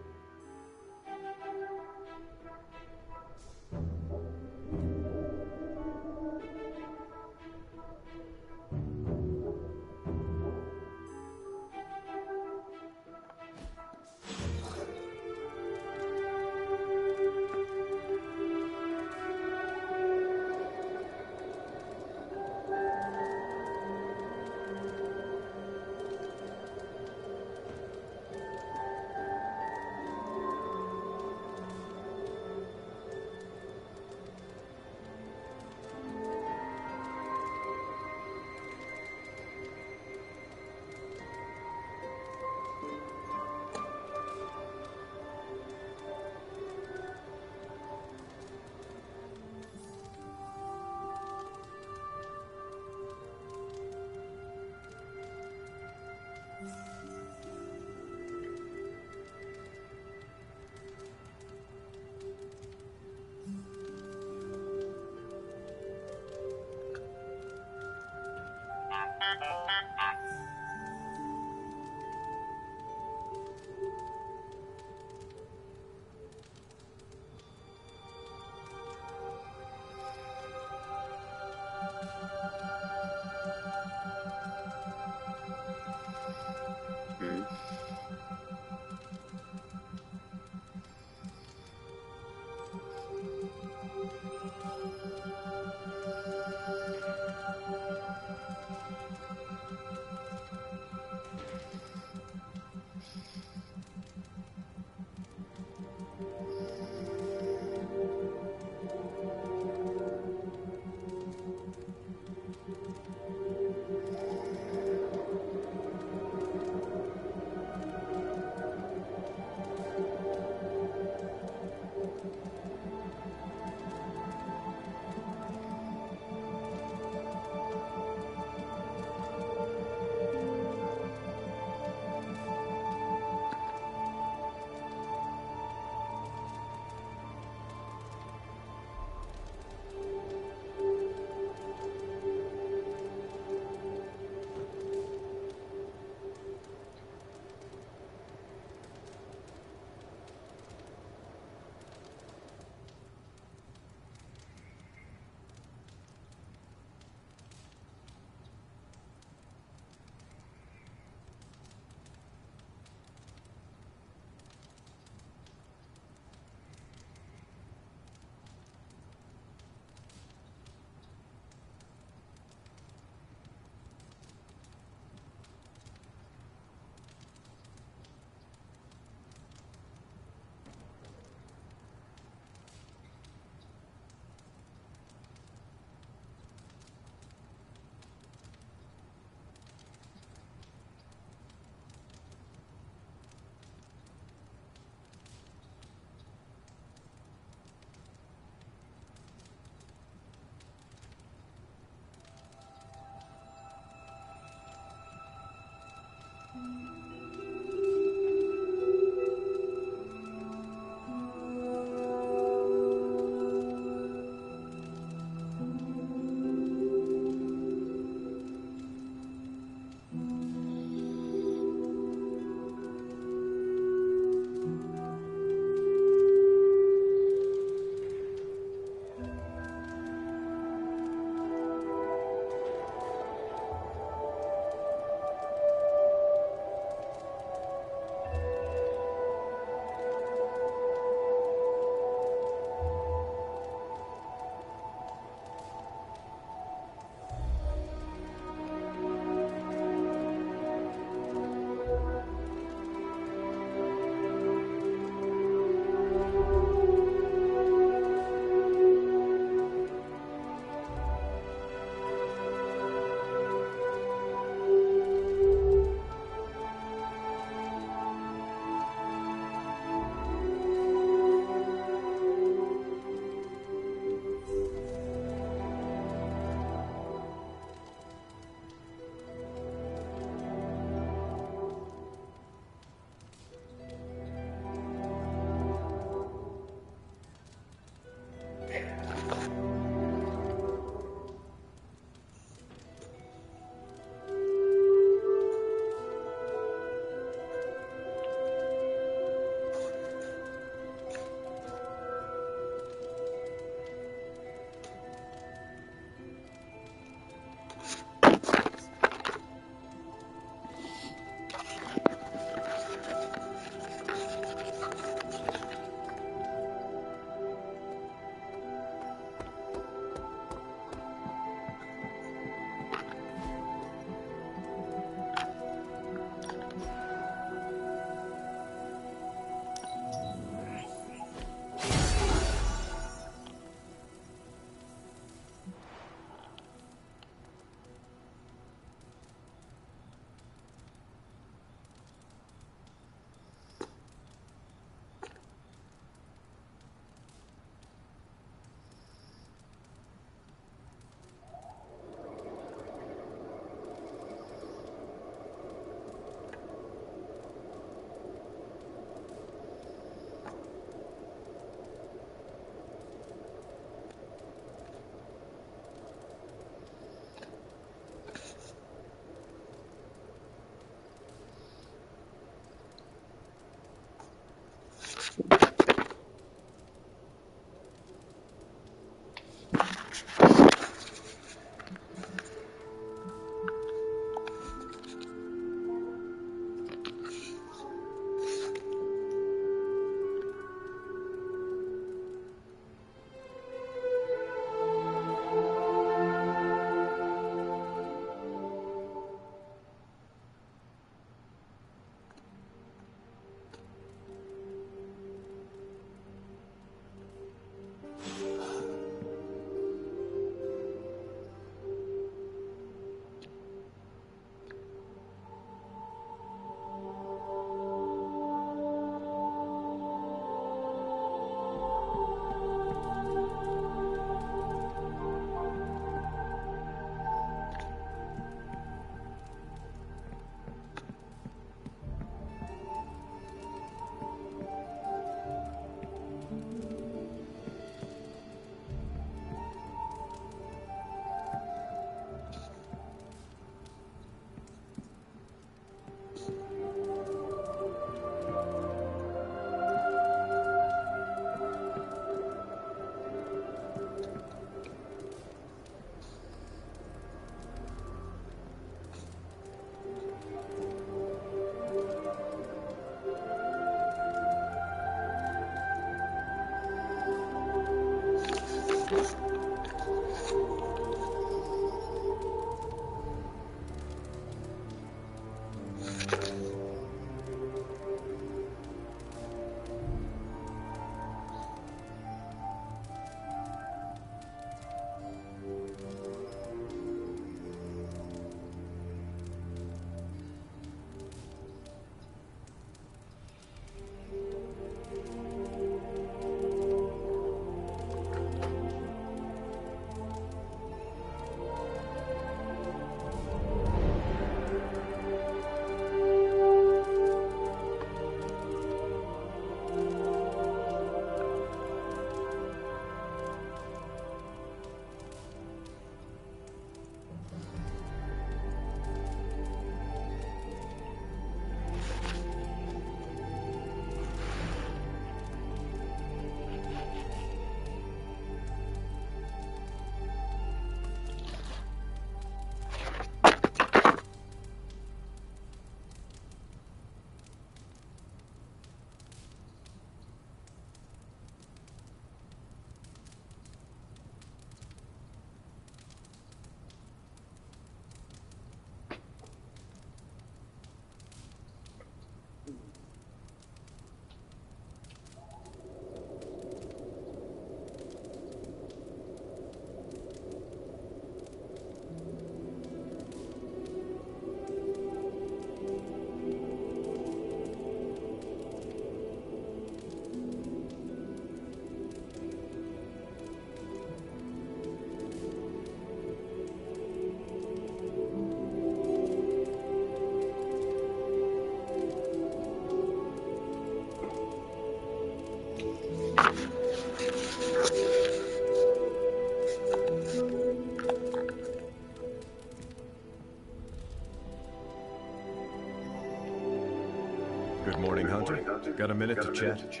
Hunter. Got a minute to chat?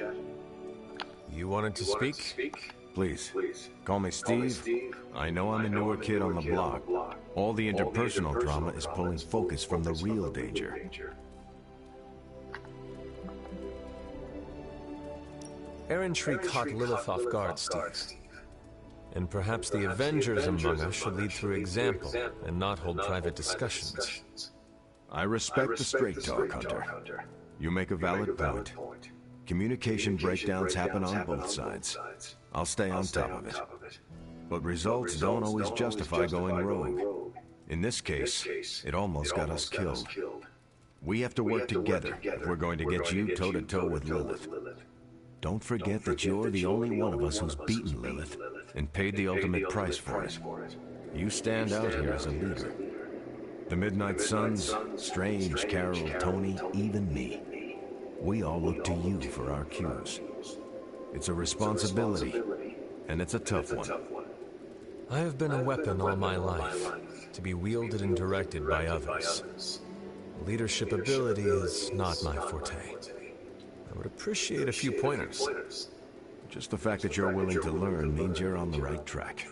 You wanted to speak? Please, call me Steve. I know I'm a newer kid on the block. All the interpersonal drama is pulling focus from the real danger. Errantry caught Lilith off guard, Steve. And perhaps the Avengers among us should lead through example and not hold private discussions. I respect the straight talk, Hunter. You make a valid point. Communication breakdowns happen on both sides. I'll stay on top of it. But results don't always justify going rogue. In this case, it almost got us killed. We have to work together if we're going to get you toe-to-toe with Lilith. Don't forget that you're the only one of us who's beaten Lilith and paid the ultimate price for it. You stand out here as a leader. The Midnight Suns, Strange, Carol, Tony, even me. We all look to you for our cues. It's a responsibility, and it's a tough one. I have been a weapon all my life, to be wielded and directed by others. Leadership ability is not my forte. I would appreciate a few pointers. Just the fact that you're willing to learn means you're on the right track.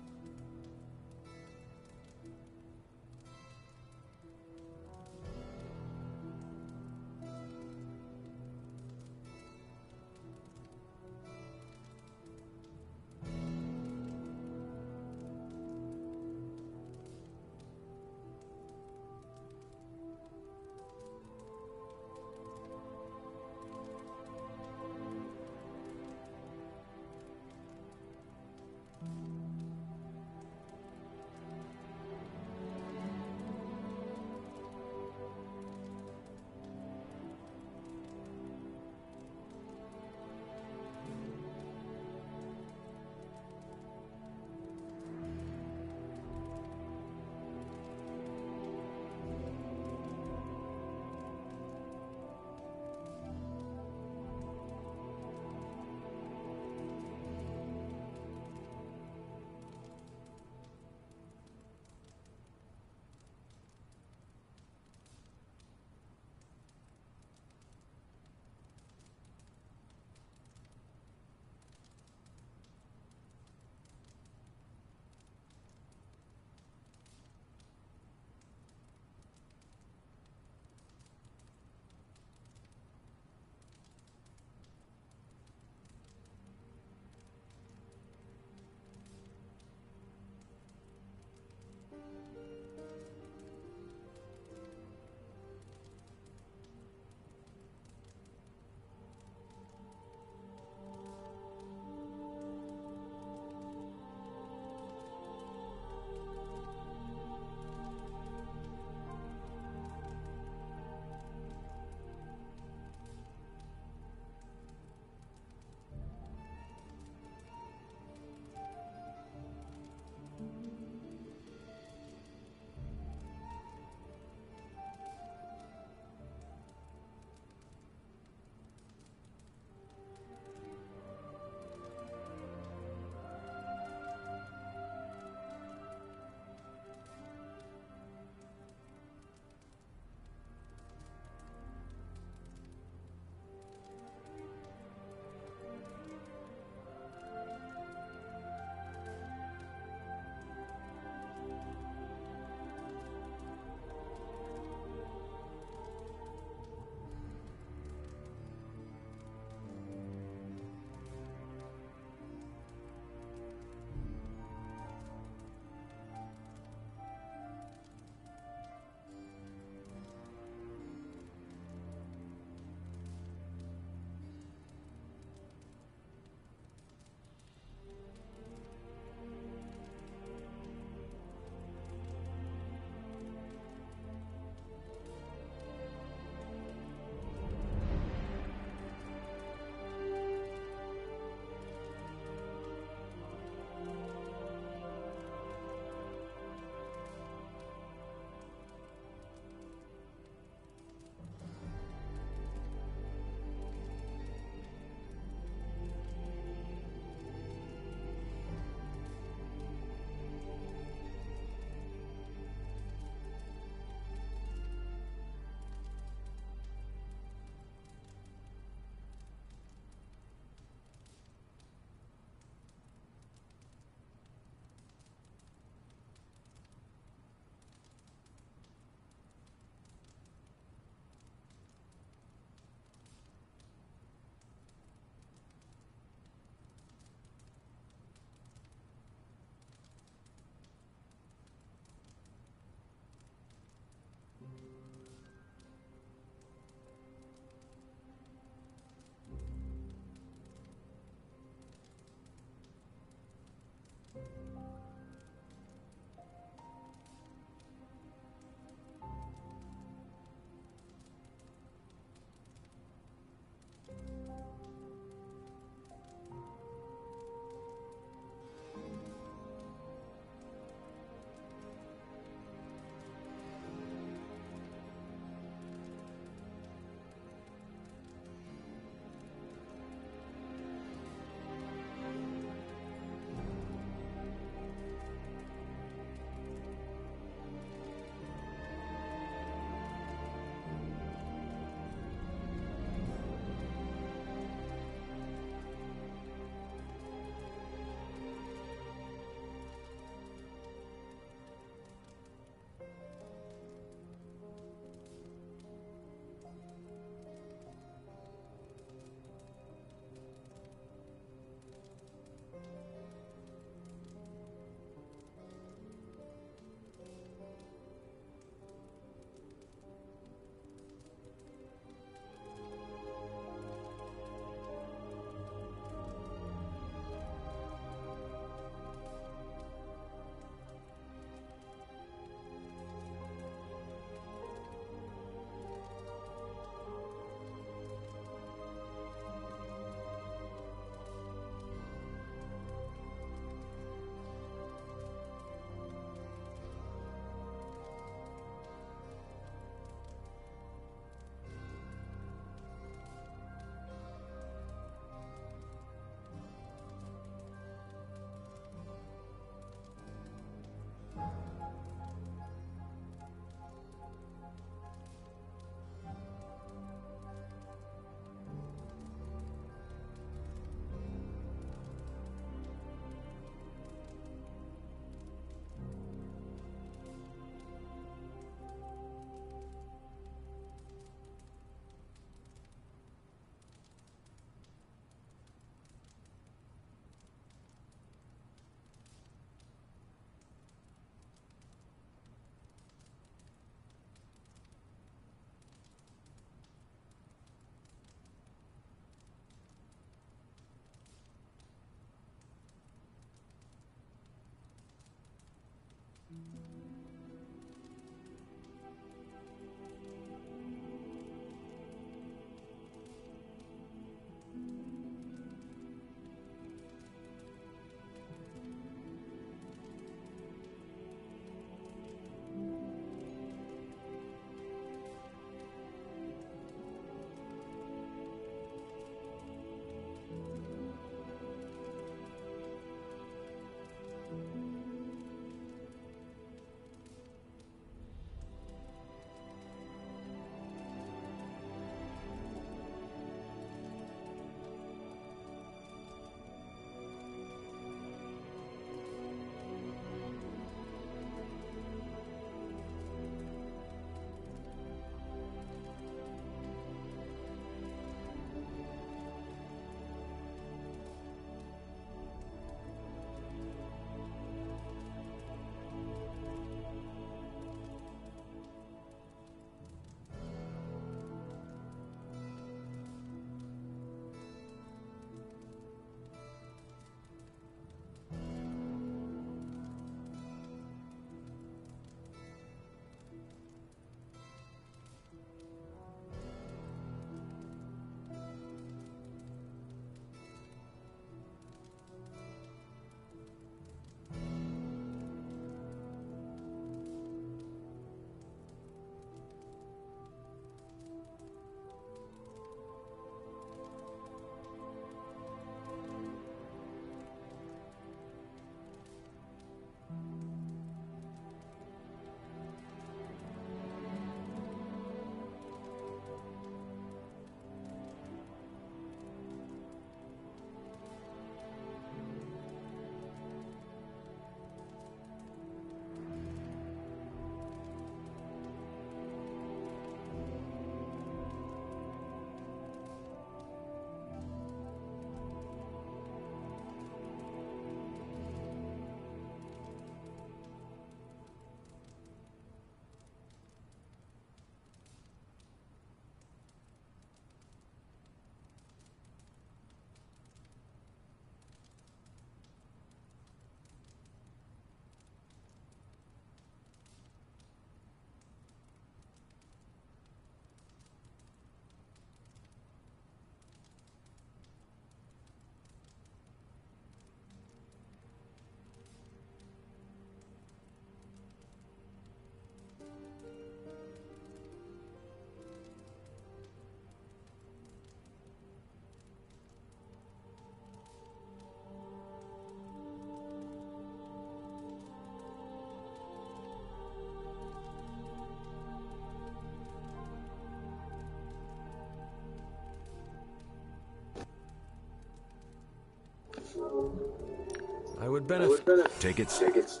I would benefit. Take it.